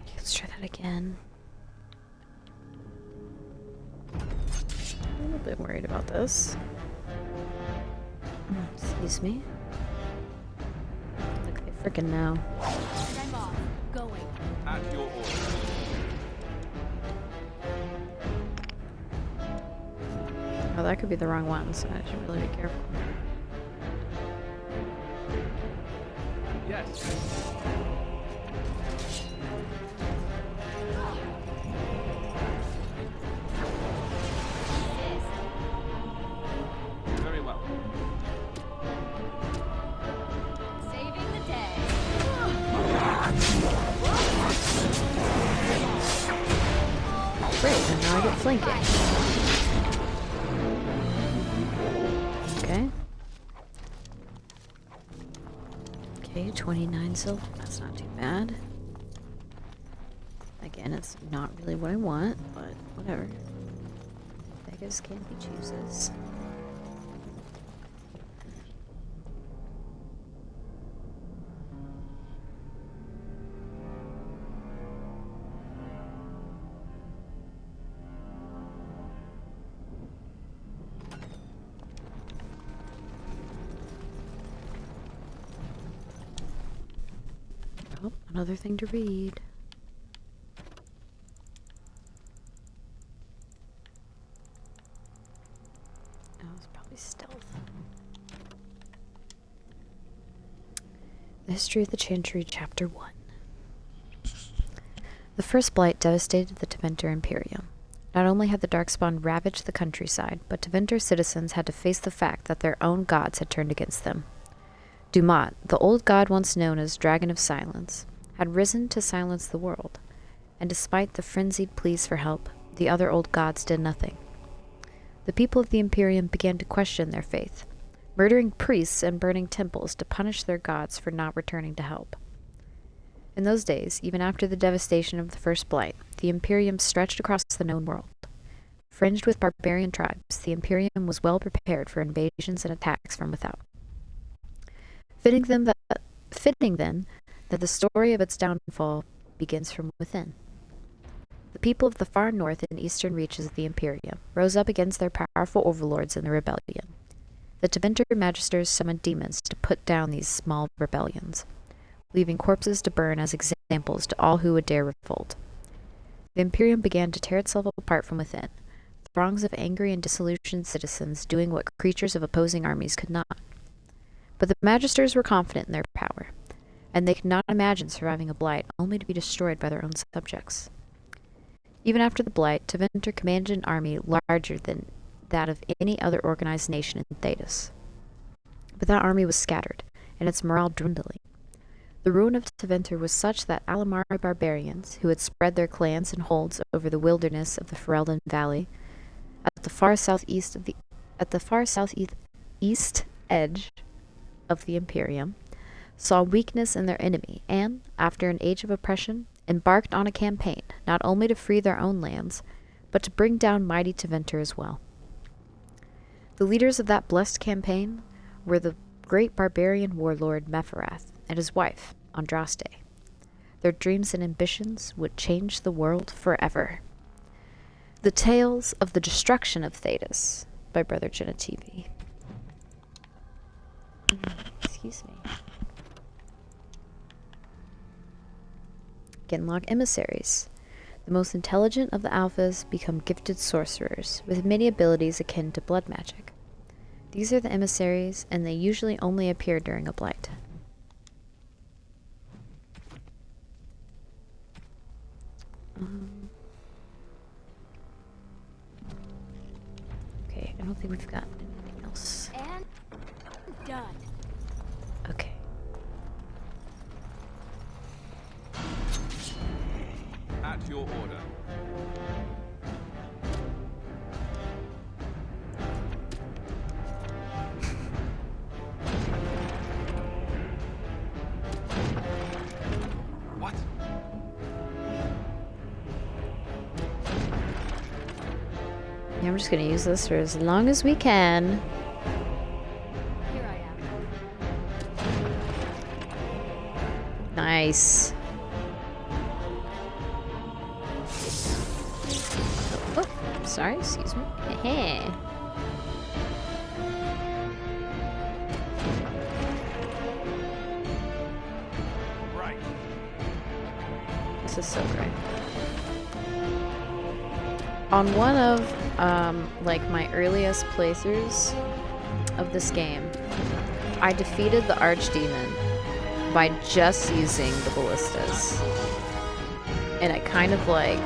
Okay, let's try that again. A little bit worried about this. Excuse me. Look, they frickin' know. And I'm off. Going. At your order. Oh, that could be the wrong one, so I should really be careful. Yes. Very well. Saving the day. flanking. Okay. Okay, 29 silver. That's not too bad. Again, it's not really what I want, but whatever. Beggars can't be choosers. Oh, another thing to read. Oh, it's probably stealth. The History of the Chantry, Chapter 1. The first blight devastated the Tevinter Imperium. Not only had the Darkspawn ravaged the countryside, but Tevinter citizens had to face the fact that their own gods had turned against them. Dumat, the old god once known as Dragon of Silence, had risen to silence the world, and despite the frenzied pleas for help, the other old gods did nothing. The people of the Imperium began to question their faith, murdering priests and burning temples to punish their gods for not returning to help. In those days, even after the devastation of the First Blight, the Imperium stretched across the known world. Fringed with barbarian tribes, the Imperium was well prepared for invasions and attacks from without. Fitting then that the story of its downfall begins from within. The people of the far north and eastern reaches of the Imperium rose up against their powerful overlords in the rebellion. The Tevinter magisters summoned demons to put down these small rebellions, leaving corpses to burn as examples to all who would dare revolt. The Imperium began to tear itself apart from within, throngs of angry and disillusioned citizens doing what creatures of opposing armies could not. But the magisters were confident in their power, and they could not imagine surviving a blight only to be destroyed by their own subjects. Even after the blight, Tevinter commanded an army larger than that of any other organized nation in Thedas. But that army was scattered, and its morale dwindling. The ruin of Tevinter was such that Alamari barbarians, who had spread their clans and holds over the wilderness of the Ferelden Valley, at the far southeast edge of the Imperium, saw weakness in their enemy, and, after an age of oppression, embarked on a campaign not only to free their own lands, but to bring down mighty Tevinter as well. The leaders of that blessed campaign were the great barbarian warlord Mepharath and his wife, Andraste. Their dreams and ambitions would change the world forever. The Tales of the Destruction of Thedas by Brother Genetivi. Excuse me. Genlock emissaries. The most intelligent of the alphas become gifted sorcerers, with many abilities akin to blood magic. These are the emissaries, and they usually only appear during a blight. Okay, I don't think we've got anything else. And done. Okay. At your order. What? Yeah, I'm just gonna use this for as long as we can. Here I am. Nice. Oh, sorry, excuse me. Heh. Right. This is so great. On one of like my earliest playthroughs of this game, I defeated the Archdemon by just using the ballistas. And it kind of like,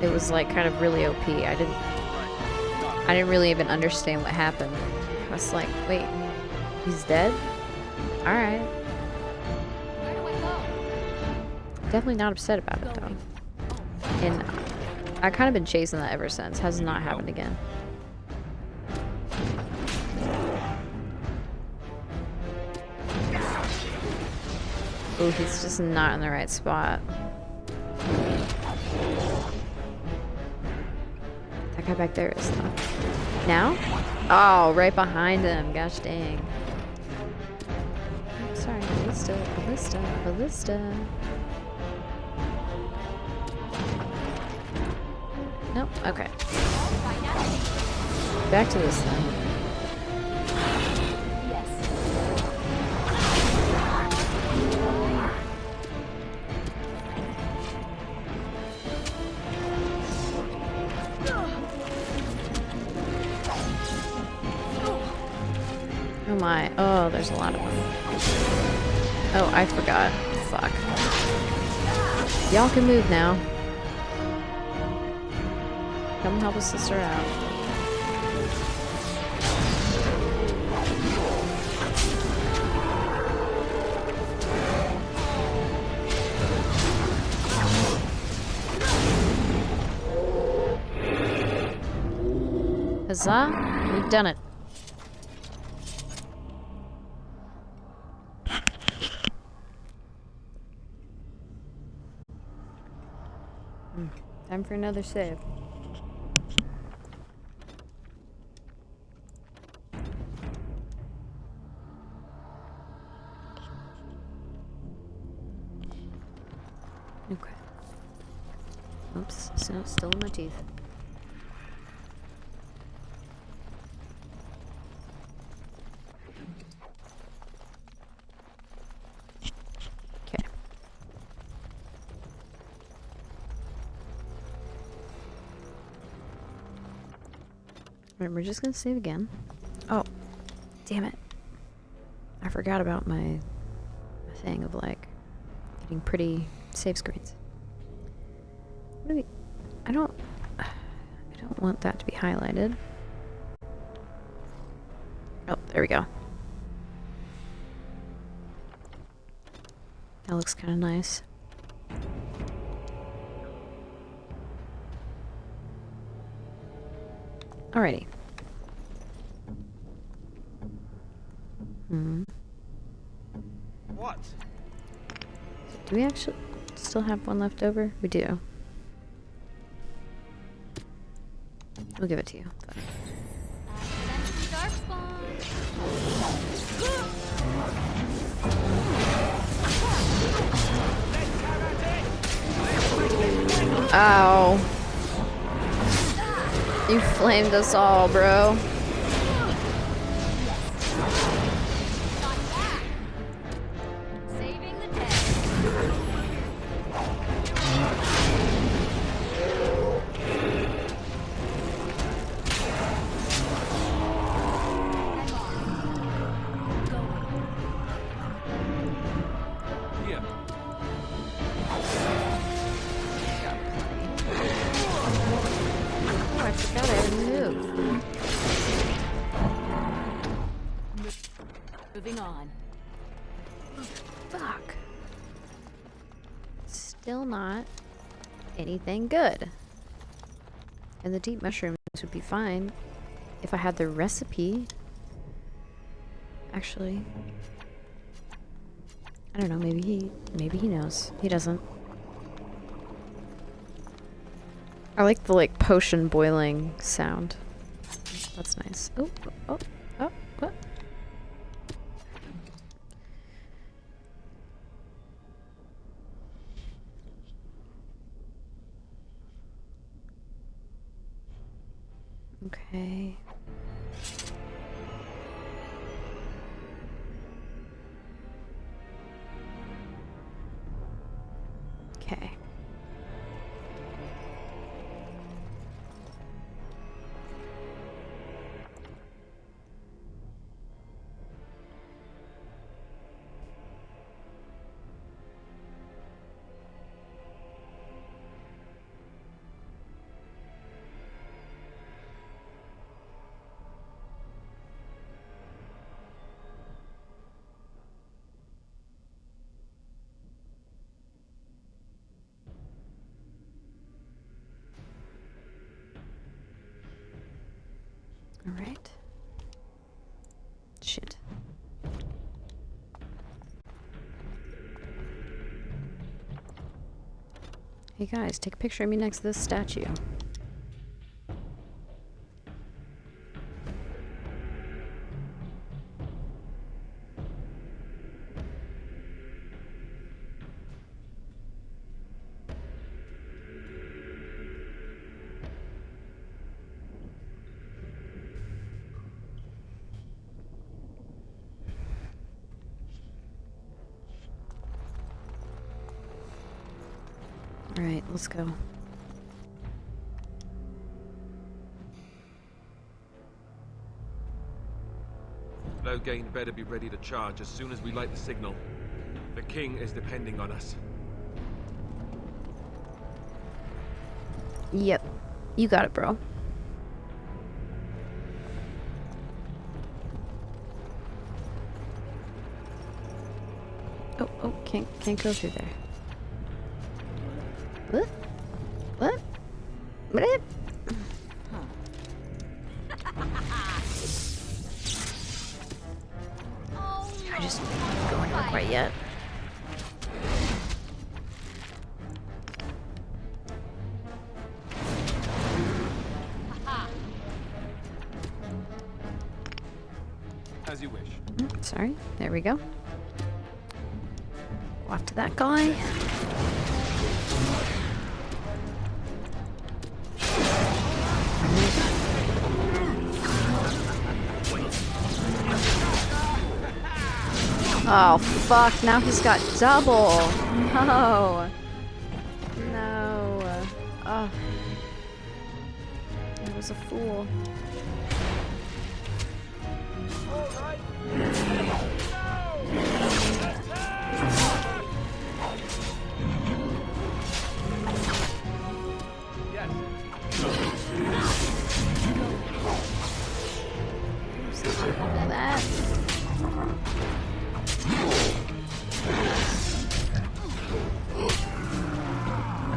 it was like kind of really OP. I didn't really even understand what happened. I was like, wait, he's dead? Alright. Where do I go? Definitely not upset about it though. And I've kind of been chasing that ever since. Has not happened again. Oh, he's just not in the right spot. That guy back there is though. Now? Oh, right behind him. Gosh dang. I'm sorry, ballista. Nope, okay. Back to this thing. Oh my. Oh, there's a lot of them. Oh, I forgot. Fuck. Y'all can move now. Come help a sister out. Huzzah! We've done it. Time for another save. Okay. Oops, still in my teeth. Okay. Alright, we're just gonna save again. Oh, damn it. I forgot about my thing of like getting pretty save screens. What do we, I don't want that to be highlighted. Oh, there we go. That looks kind of nice. Alrighty. What? Do we actually still have one left over? We do. We'll give it to you. Ow. You flamed us all, bro. Moving on. Fuck. Still not anything good. And the deep mushrooms would be fine if I had the recipe. Actually, I don't know, maybe he knows. He doesn't. I like the potion boiling sound. That's nice. Oh, what? Okay. Okay. Hey guys, take a picture of me next to this statue. Alright, let's go. Loghain better be ready to charge as soon as we light the signal. The king is depending on us. Yep. You got it, bro. Oh, can't go through there. What? What? What? I just don't go anywhere quite yet. As you wish. Sorry. There we go. Go after that guy. Oh, fuck. Now he's got double. No. No. Oh. I was a fool. That.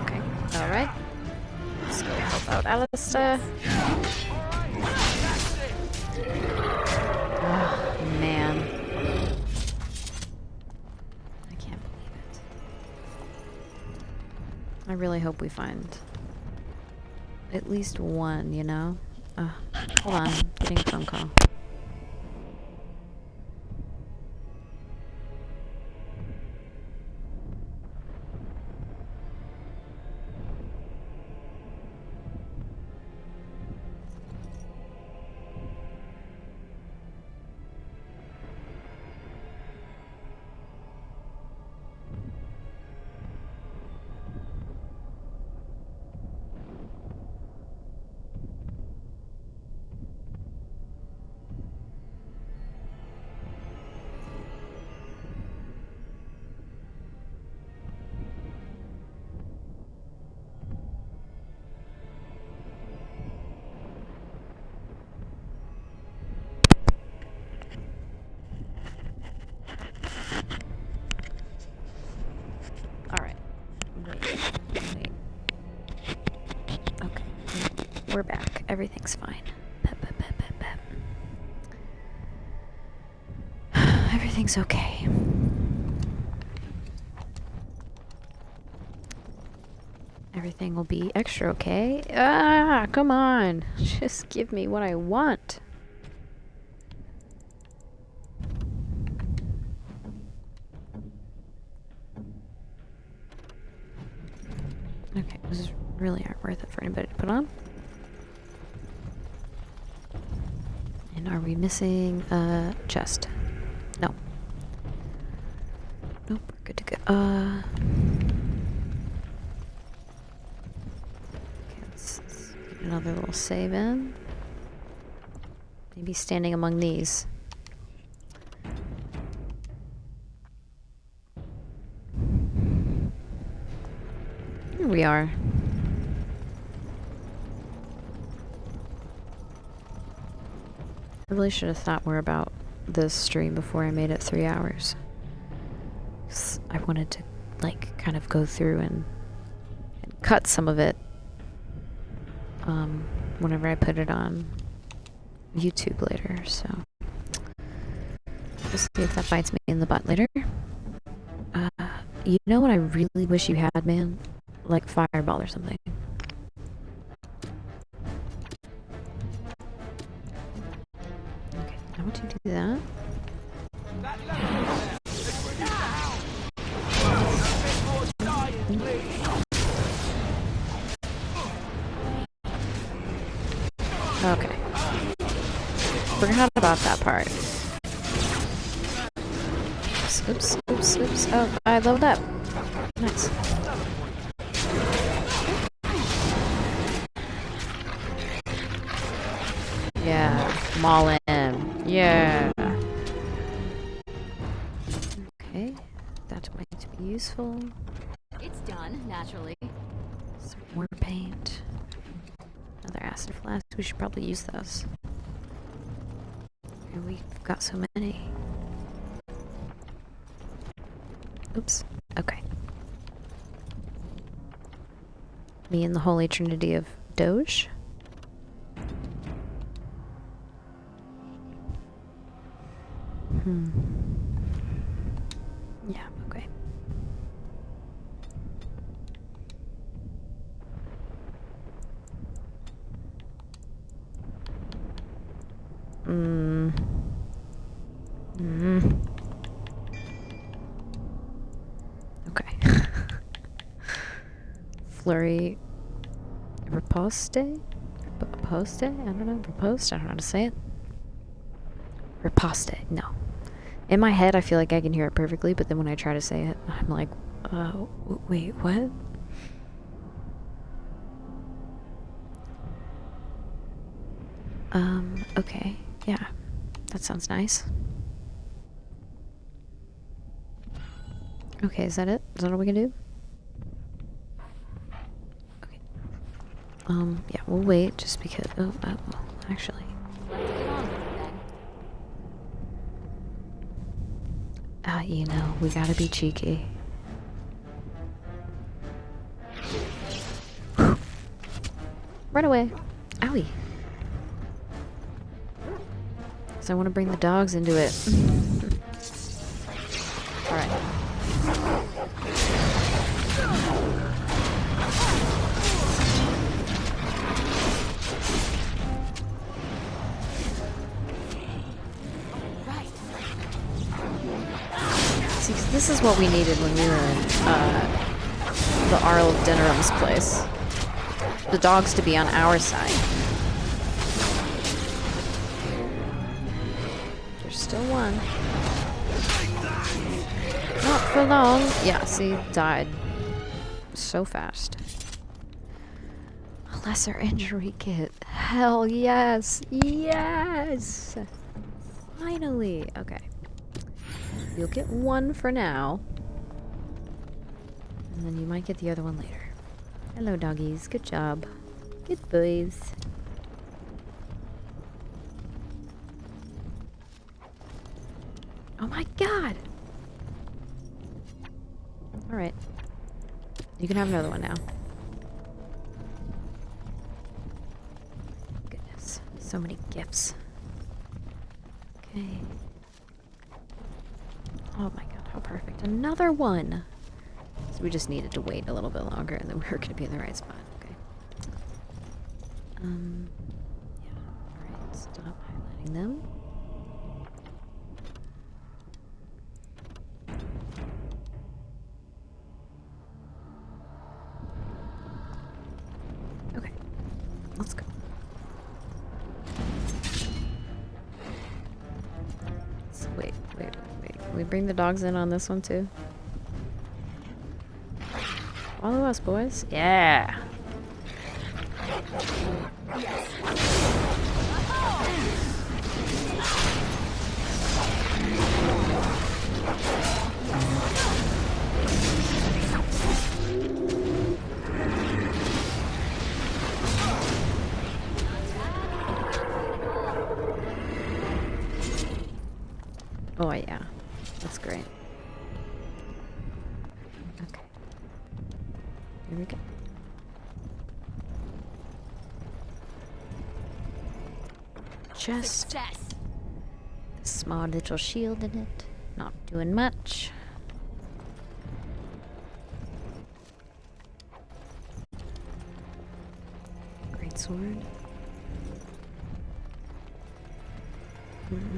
Okay, alright. Let's go help out Alistair. Oh, man. I can't believe it. I really hope we find at least one, you know? Hold on. Getting a phone call. Alright. Wait. Okay. We're back. Everything's fine. Everything's okay. Everything will be extra okay. Ah, come on. Just give me what I want. Okay, this really aren't worth it for anybody to put on. And are we missing a chest? No. Nope, we're good to go. Okay, let's get another little save in. Maybe standing among these. Here we are. I really should have thought more about this stream before I made it 3 hours. 'Cause I wanted to, like, kind of go through and cut some of it whenever I put it on YouTube later, so we'll see if that bites me in the butt later. You know what I really wish you had, man? like fireball or something. Okay, how would you do that? Okay. Forgot about that part. Oops, oops, oops. Oh, I leveled up. Nice. Yeah, maul him. Yeah. Okay, that might be useful. It's done, naturally. Some more paint. Another acid flask. We should probably use those. And we've got so many. Oops. Okay. Me and the Holy Trinity of Doge. Yeah, okay. Okay. Flurry riposte? Riposte? I don't know. Riposte? I don't know how to say it. Riposte. No. In my head, I feel like I can hear it perfectly, but then when I try to say it, I'm like, wait, what? Okay. Yeah. That sounds nice. Okay, is that it? Is that all we can do? Okay. Yeah, we'll wait just because. Oh, actually. You know, we gotta be cheeky. Run away. Owie. Because I want to bring the dogs into it. Alright. See, 'cause this is what we needed when we were in the Arl of Denram's place. The dogs to be on our side. There's still one. Not for long. Yeah, see, died so fast. A lesser injury kit. Hell yes! Yes! Finally! Okay. You'll get one for now. And then you might get the other one later. Hello, doggies. Good job. Good boys. Oh my god! Alright. You can have another one now. Goodness. So many gifts. Okay. Oh my god, how perfect. Another one! So we just needed to wait a little bit longer and then we were going to be in the right spot. Okay. Yeah. Alright, stop highlighting them. Okay. Let's go. So wait. Can we bring the dogs in on this one too? Follow us, boys. Yeah. Oh yeah. That's great. Okay. Here we go. Chest. Success. Small little shield in it. Not doing much. sword. Mm-hmm.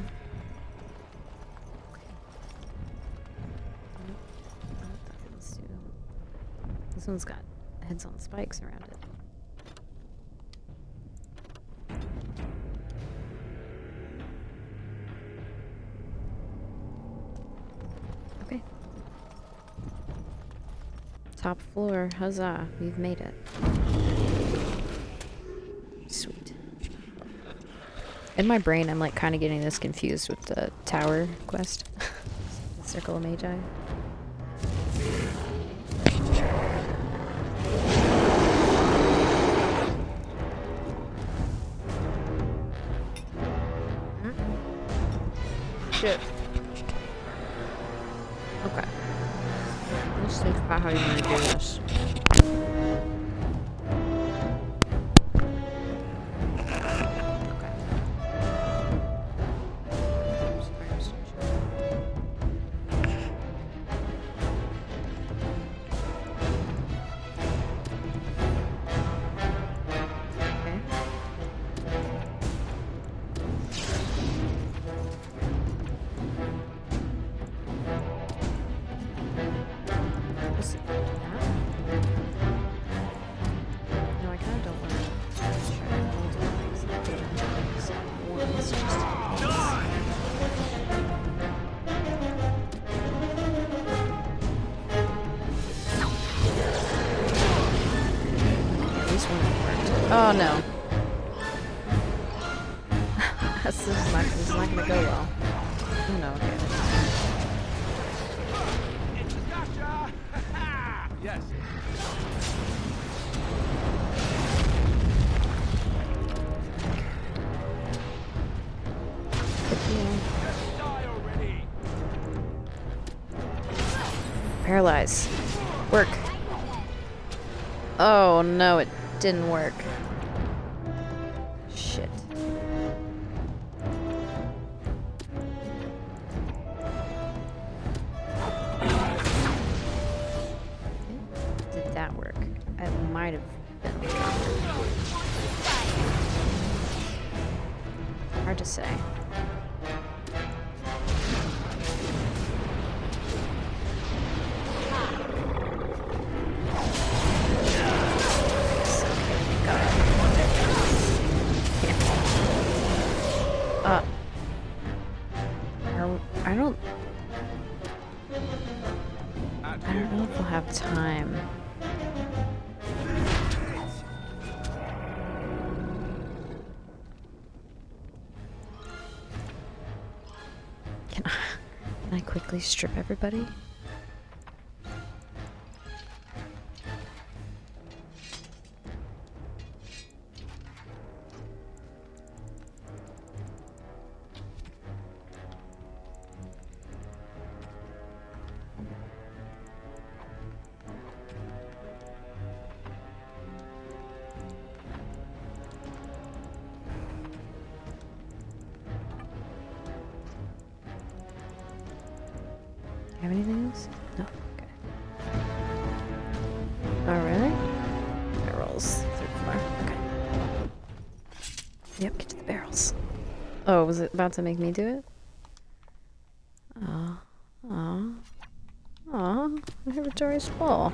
This one's got heads on spikes around it. Okay. Top floor, huzzah, we've made it. Sweet. In my brain, I'm like kind of getting this confused with the tower quest. The Circle of Magi. Shit. Okay. Let's think about how you want to do this. Oh no. This is not gonna go well. Oh no, okay. Yes. Paralyze. Work. Oh no, it didn't work. Shit. Did that work? It might have been. Hard to say. I don't know if we'll have time. Can I quickly strip everybody? Have anything else? No. Okay. Oh, really? Barrels. 34. Okay. Yep, get to the barrels. Oh, was it about to make me do it? Aw. Aw. Aw. My inventory's full.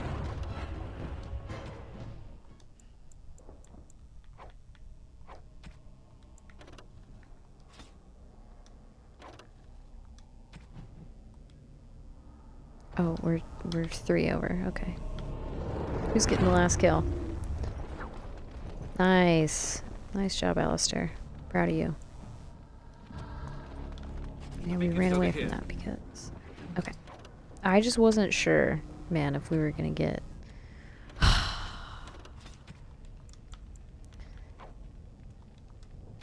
Oh, we're 3 over. Okay. Who's getting the last kill? Nice. Nice job, Alistair. Proud of you. Yeah, we ran away from that because... Okay. I just wasn't sure, man, if we were gonna get...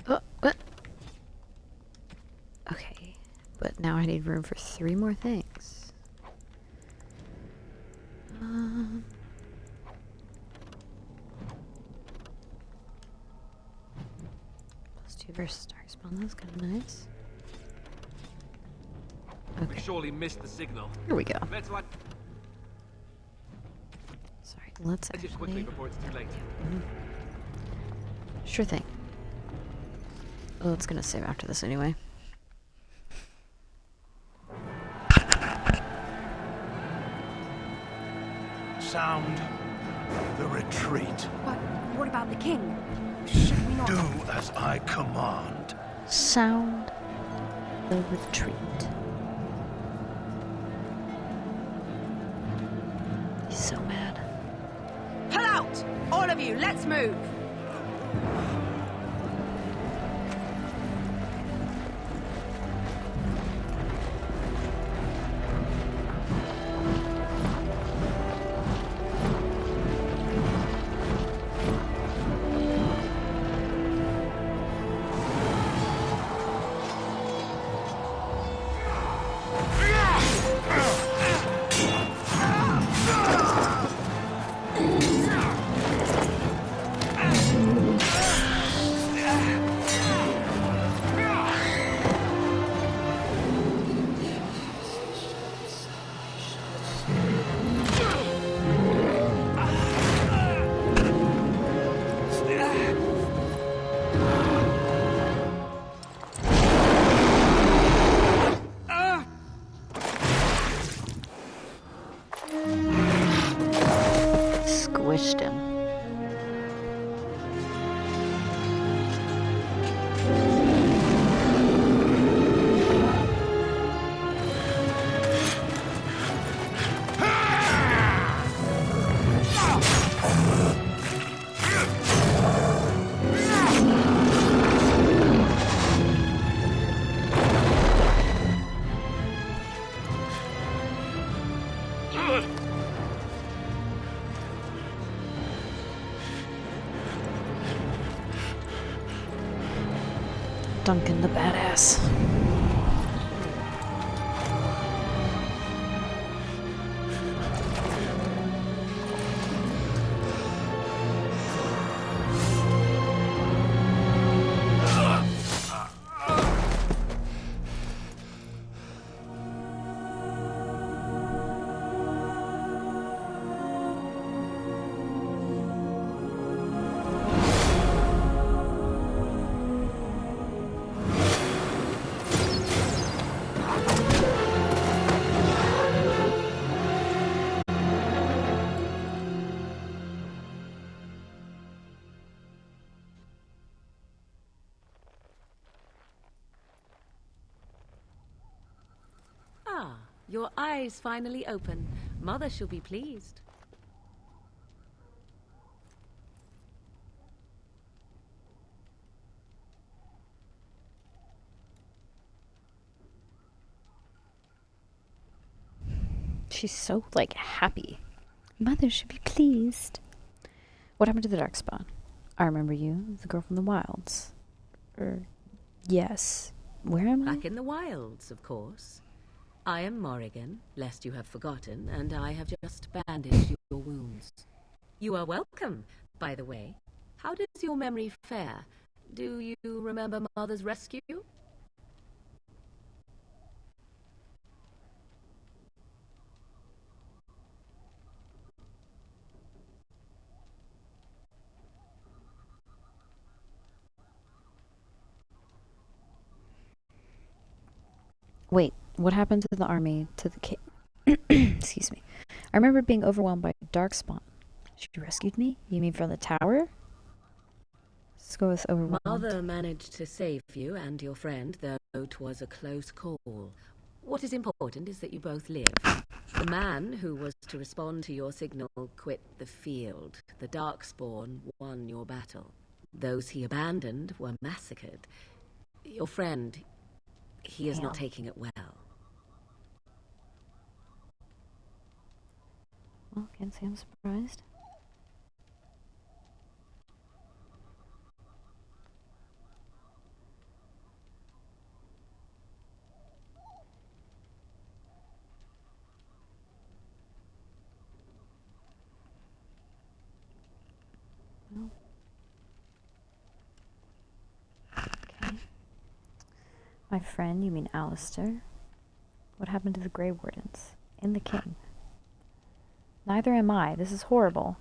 Oh, what? Okay. But now I need room for 3 more things. +2 versus dark spawn. That's kind of nice. Okay. We surely missed the signal. Here we go. Sorry, let's Exit quickly before it's too late. Sure thing. Oh, it's gonna save after this anyway. Sound the retreat. But what about the king? Should we not... Do as I command. Sound the retreat. He's so mad. Pull out! All of you, let's move! Squished him. Duncan the badass. Ah, your eyes finally open. Mother shall be pleased. She's so, like, happy. Mother should be pleased. What happened to the Darkspawn? I remember you, the girl from the wilds. Yes. Where am I? Back in the wilds, of course. I am Morrigan, lest you have forgotten, and I have just bandaged your wounds. You are welcome, by the way. How does your memory fare? Do you remember Mother's rescue? Wait, what happened to the army, to the king? Excuse me. I remember being overwhelmed by Darkspawn. She rescued me? You mean from the tower? Let's go with overwhelmed. Mother managed to save you and your friend, though 'twas a close call. What is important is that you both live. The man who was to respond to your signal quit the field. The Darkspawn won your battle. Those he abandoned were massacred. Your friend, he is not taking it well. Well, can't say I'm surprised. Well. Okay. My friend, you mean Alistair? What happened to the Grey Wardens? And the King? Neither am I. This is horrible.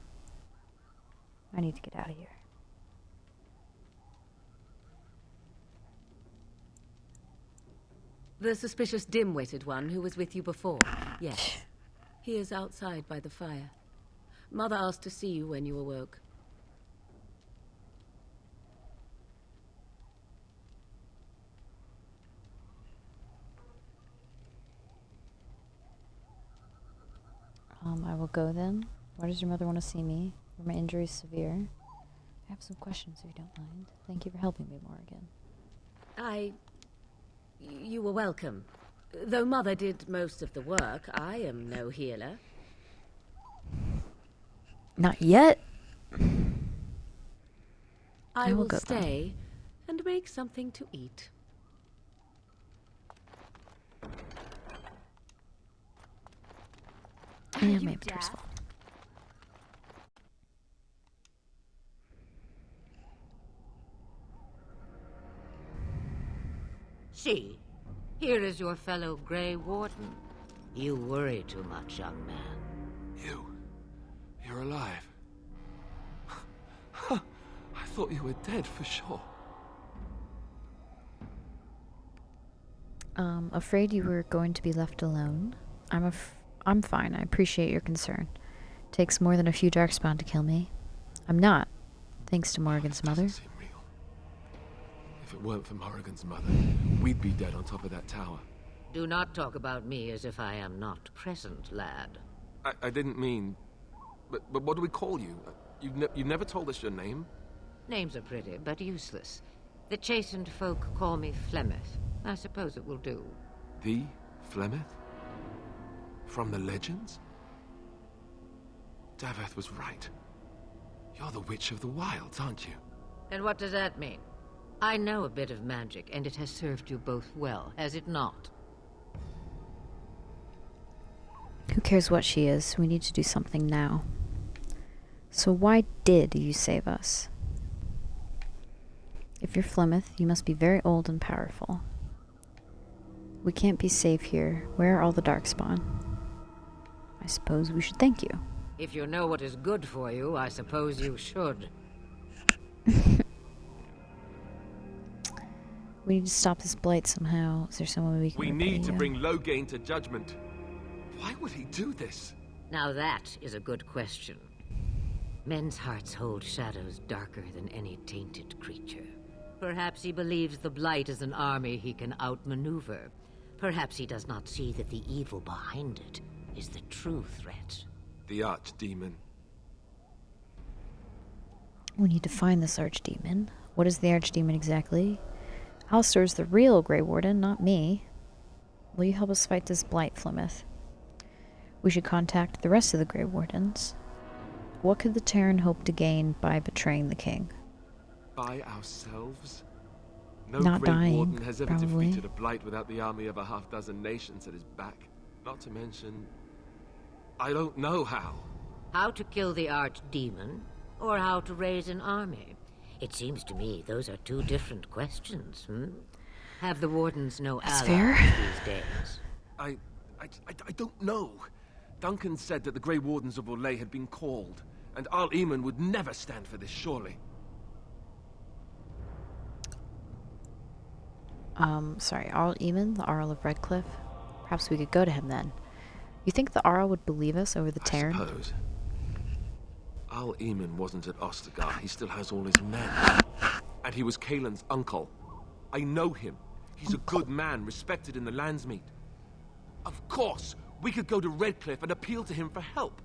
I need to get out of here. The suspicious dim-witted one who was with you before. Yes. He is outside by the fire. Mother asked to see you when you awoke. I will go then. Why does your mother want to see me? Are my injuries severe? I have some questions if you don't mind. Thank you for helping me, Morrigan. You were welcome. Though Mother did most of the work, I am no healer. Not yet. I will go stay and make something to eat. Yeah, maybe there's fault. See, here is your fellow Grey Warden. You worry too much, young man. You're alive. I thought you were dead for sure. Afraid you were going to be left alone. I'm fine. I appreciate your concern. Takes more than a few darkspawn to kill me. I'm not, thanks to Morrigan's mother. If it weren't for Morrigan's mother, we'd be dead on top of that tower. Do not talk about me as if I am not present, lad. I didn't mean... But what do we call you? You've never told us your name? Names are pretty, but useless. The chastened folk call me Flemeth. I suppose it will do. The Flemeth? From the legends? Daveth was right. You're the Witch of the Wilds, aren't you? And what does that mean? I know a bit of magic, and it has served you both well, has it not? Who cares what she is? We need to do something now. So why did you save us? If you're Flemeth, you must be very old and powerful. We can't be safe here. Where are all the darkspawn? I suppose we should thank you. If you know what is good for you, I suppose you should. We need to stop this blight somehow. Is there someone we can We repay need to you? bring Loghain to judgment. Why would he do this? Now that is a good question. Men's hearts hold shadows darker than any tainted creature. Perhaps he believes the Blight is an army he can outmaneuver. Perhaps he does not see that the evil behind it is the true threat. The Archdemon. We need to find this Archdemon. What is the Archdemon exactly? Alistair's the real Grey Warden, not me. Will you help us fight this blight, Flemeth? We should contact the rest of the Grey Wardens. What could the Terran hope to gain by betraying the king? By ourselves? No Not Grey dying, Warden has ever probably. defeated a blight without the army of a half-dozen nations at his back. Not to mention... I don't know how. How to kill the Archdemon, or how to raise an army? It seems to me those are two different questions, Have the Wardens no That's allies fair. these days? I don't know. Duncan said that the Grey Wardens of Orlais had been called, and Arl Eamon would never stand for this, surely. Sorry, Arl Eamon, the Arl of Redcliffe? Perhaps we could go to him then. You think the Arl would believe us over the Terran? I suppose. Arl Eamon wasn't at Ostagar. He still has all his men. And he was Kaelin's uncle. I know him. He's a good man, respected in the Landsmeet. Of course, we could go to Redcliffe and appeal to him for help.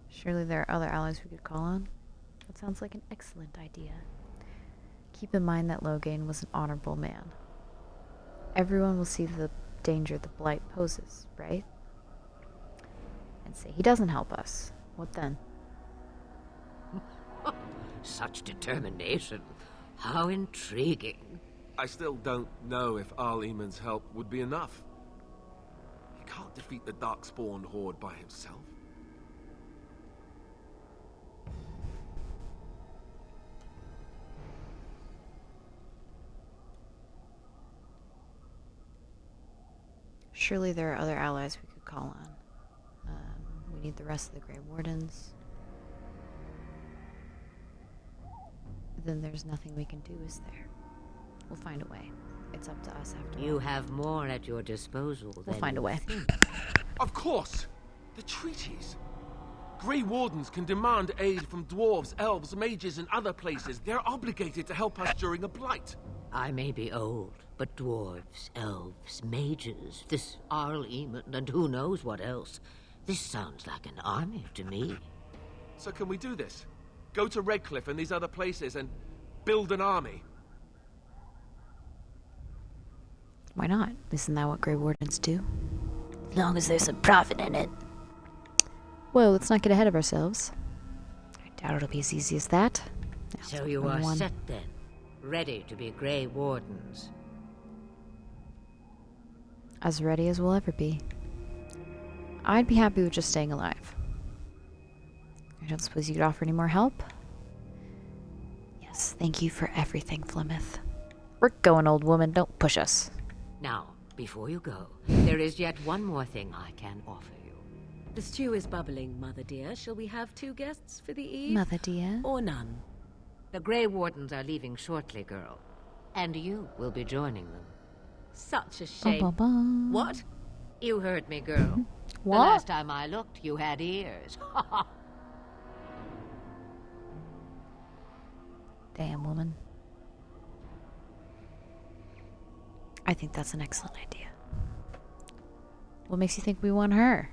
Surely there are other allies we could call on. That sounds like an excellent idea. Keep in mind that Loghain was an honorable man. Everyone will see the danger the Blight poses, right? And say he doesn't help us. What then? Such determination. How intriguing. I still don't know if Arl Eamon's help would be enough. He can't defeat the Darkspawn horde by himself. Surely there are other allies we could call on. We need the rest of the Grey Wardens. Then there's nothing we can do, is there? We'll find a way. it's up to us after all. You have more at your disposal We'll than find a you way. think. Of course! The treaties. Grey Wardens can demand aid from dwarves, elves, mages, and other places. They're obligated to help us during a blight. I may be old, but dwarves, elves, mages, this Arl Eamon, and who knows what else. This sounds like an army to me. So can we do this? Go to Redcliffe and these other places and build an army? Why not? Isn't that what Grey Wardens do? As long as there's some profit in it. Well, let's not get ahead of ourselves. I doubt it'll be as easy as that. So you are set then, ready to be Grey Wardens. As ready as we'll ever be. I'd be happy with just staying alive. I don't suppose you could offer any more help? Yes, thank you for everything, Flemeth. We're going, old woman. Don't push us. Now, before you go, there is yet one more thing I can offer you. The stew is bubbling, Mother dear. Shall we have 2 guests for the eve? Mother dear. Or none? The Grey Wardens are leaving shortly, girl. And you will be joining them. Such a shame. Ba-ba-ba. What? You heard me, girl. What? The last time I looked, you had ears. Damn, woman. I think that's an excellent idea. What makes you think we want her?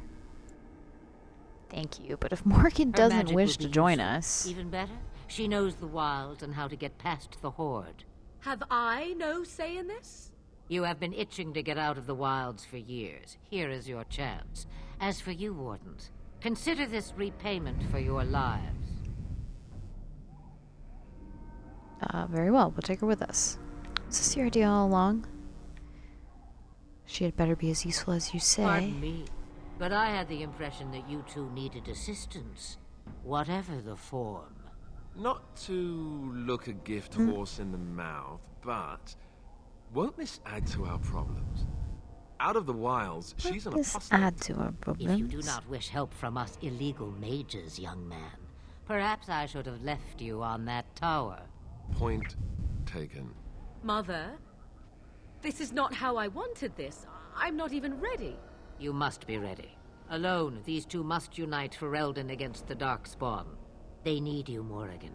Thank you, but if Morgan Her doesn't magic wish will to be join useful. us... Even better, she knows the wilds and how to get past the Horde. Have I no say in this? You have been itching to get out of the wilds for years. Here is your chance. As for you, Wardens, consider this repayment for your lives. Very well, we'll take her with us. Is this your idea all along? She had better be as useful as you say. Pardon me, but I had the impression that you two needed assistance, whatever the form. Not to look a gift horse in the mouth, but won't this add to our problems? Out of the wilds, she's an This apostle. add to our problems. If you do not wish help from us illegal mages, young man, perhaps I should have left you on that tower. Point taken. Mother, this is not how I wanted this. I'm not even ready. You must be ready. Alone, these two must unite for Eldon against the Darkspawn. They need you, Morrigan.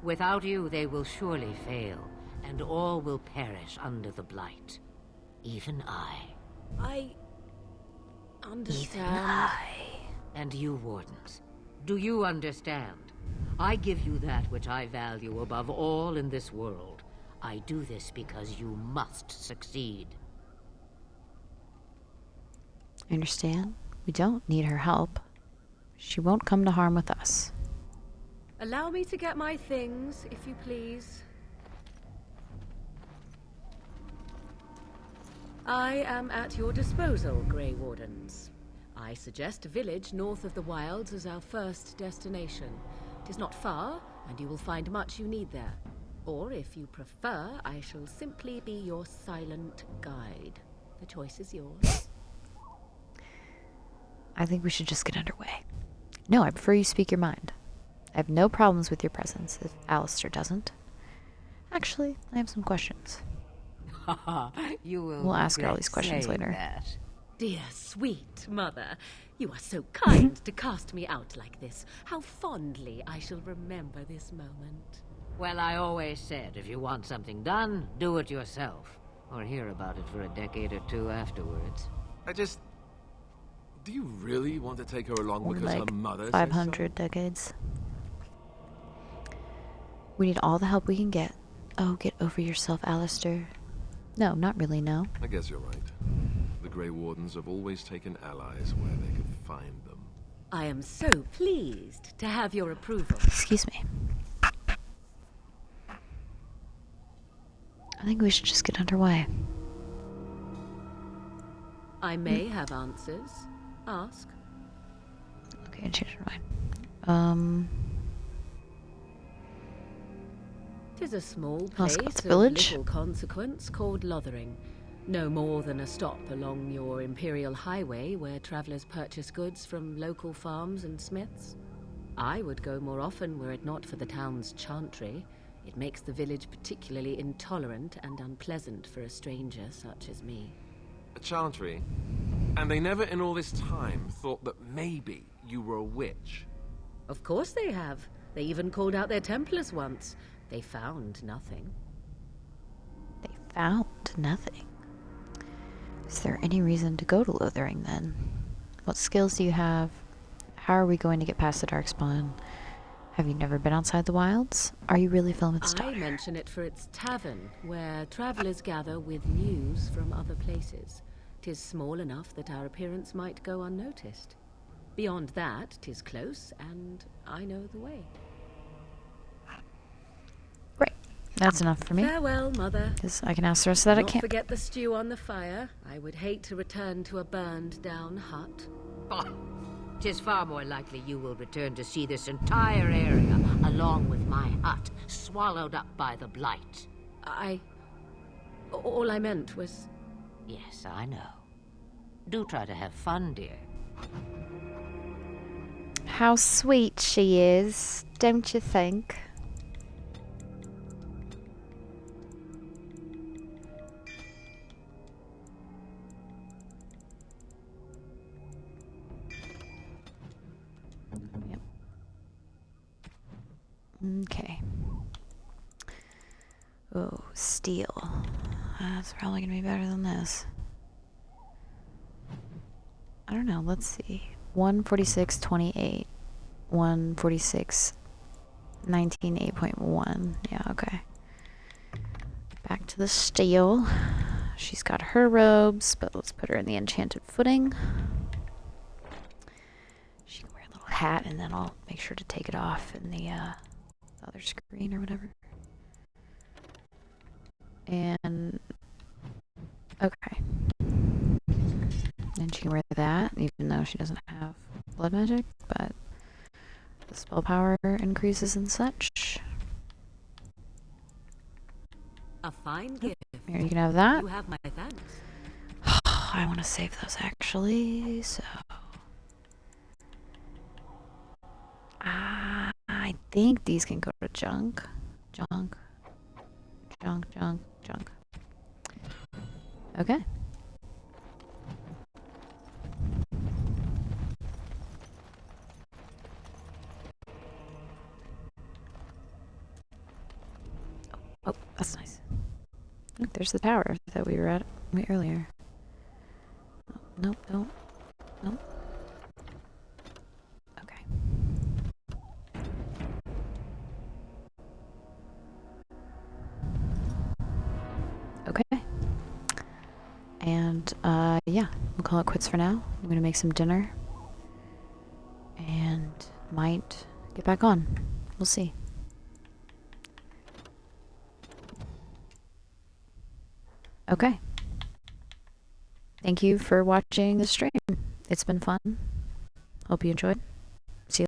Without you, they will surely fail, and all will perish under the Blight. Even I. I understand. Even I. And you, Wardens. Do you understand? I give you that which I value above all in this world. I do this because you must succeed. I understand. We don't need her help. She won't come to harm with us. Allow me to get my things, if you please. I am at your disposal, Grey Wardens. I suggest a village north of the wilds as our first destination. It is not far, and you will find much you need there. Or, if you prefer, I shall simply be your silent guide. The choice is yours. I think we should just get underway. No, I prefer you speak your mind. I have no problems with your presence if Alistair doesn't. Actually, I have some questions. You will We'll ask her all regret these questions saying later. that. Dear, sweet mother, you are so kind to cast me out like this. How fondly I shall remember this moment. Well, I always said, if you want something done, do it yourself. Or hear about it for a decade or two afterwards. Do you really want to take her along Or because like her mother says 500 decades. We need all the help we can get. Oh, get over yourself, Alistair. No, not really, no. so? I guess you're right. The Grey Wardens have always taken allies where they could find them. I am so pleased to have your approval. Excuse me. I think we should just get underway. I may have answers. Ask. Okay, I changed my mind. 'Tis a small Let's place go of to the village. little consequence called Lothering. No more than a stop along your Imperial Highway where travelers purchase goods from local farms and smiths. I would go more often were it not for the town's chantry. It makes the village particularly intolerant and unpleasant for a stranger such as me. A Chantry. And they never in all this time thought that maybe you were a witch. Of course they have. They even called out their Templars once. They found nothing. They found nothing. Is there any reason to go to Lothering then? What skills do you have? How are we going to get past the Darkspawn? Have you never been outside the wilds? Are you really Philemon's daughter? I mention it for its tavern, where travelers gather with news from other places. 'Tis small enough that our appearance might go unnoticed. Beyond that, 'tis close, and I know the way. Right. That's enough for me. Farewell, Mother. Because I can ask the rest of that at Not camp. forget the stew on the fire. I would hate to return to a burned-down hut. Oh, 'tis far more likely you will return to see this entire area, along with my hut, swallowed up by the blight. All I meant was... Yes, I know. Do try to have fun, dear. How sweet she is, don't you think? Yep. Okay. Oh, steel. That's probably gonna be better than this. I don't know, let's see. 146.28. 146. 19.8.1. Yeah, okay. Back to the steel. She's got her robes, but let's put her in the enchanted footing. She can wear a little hat, and then I'll make sure to take it off in the other screen or whatever. And okay. And she can wear that, even though she doesn't have blood magic, but the spell power increases and such. A fine gift. Here, you can have that. You have my thanks. I want to save those actually, so I think these can go to junk. Junk. Okay. Oh, that's nice. Look, there's the tower that we were at earlier. Oh, nope, don't. Nope. Okay. Okay. And, yeah, we'll call it quits for now. I'm gonna make some dinner. And might get back on. We'll see. Okay. Thank you for watching the stream. It's been fun. Hope you enjoyed.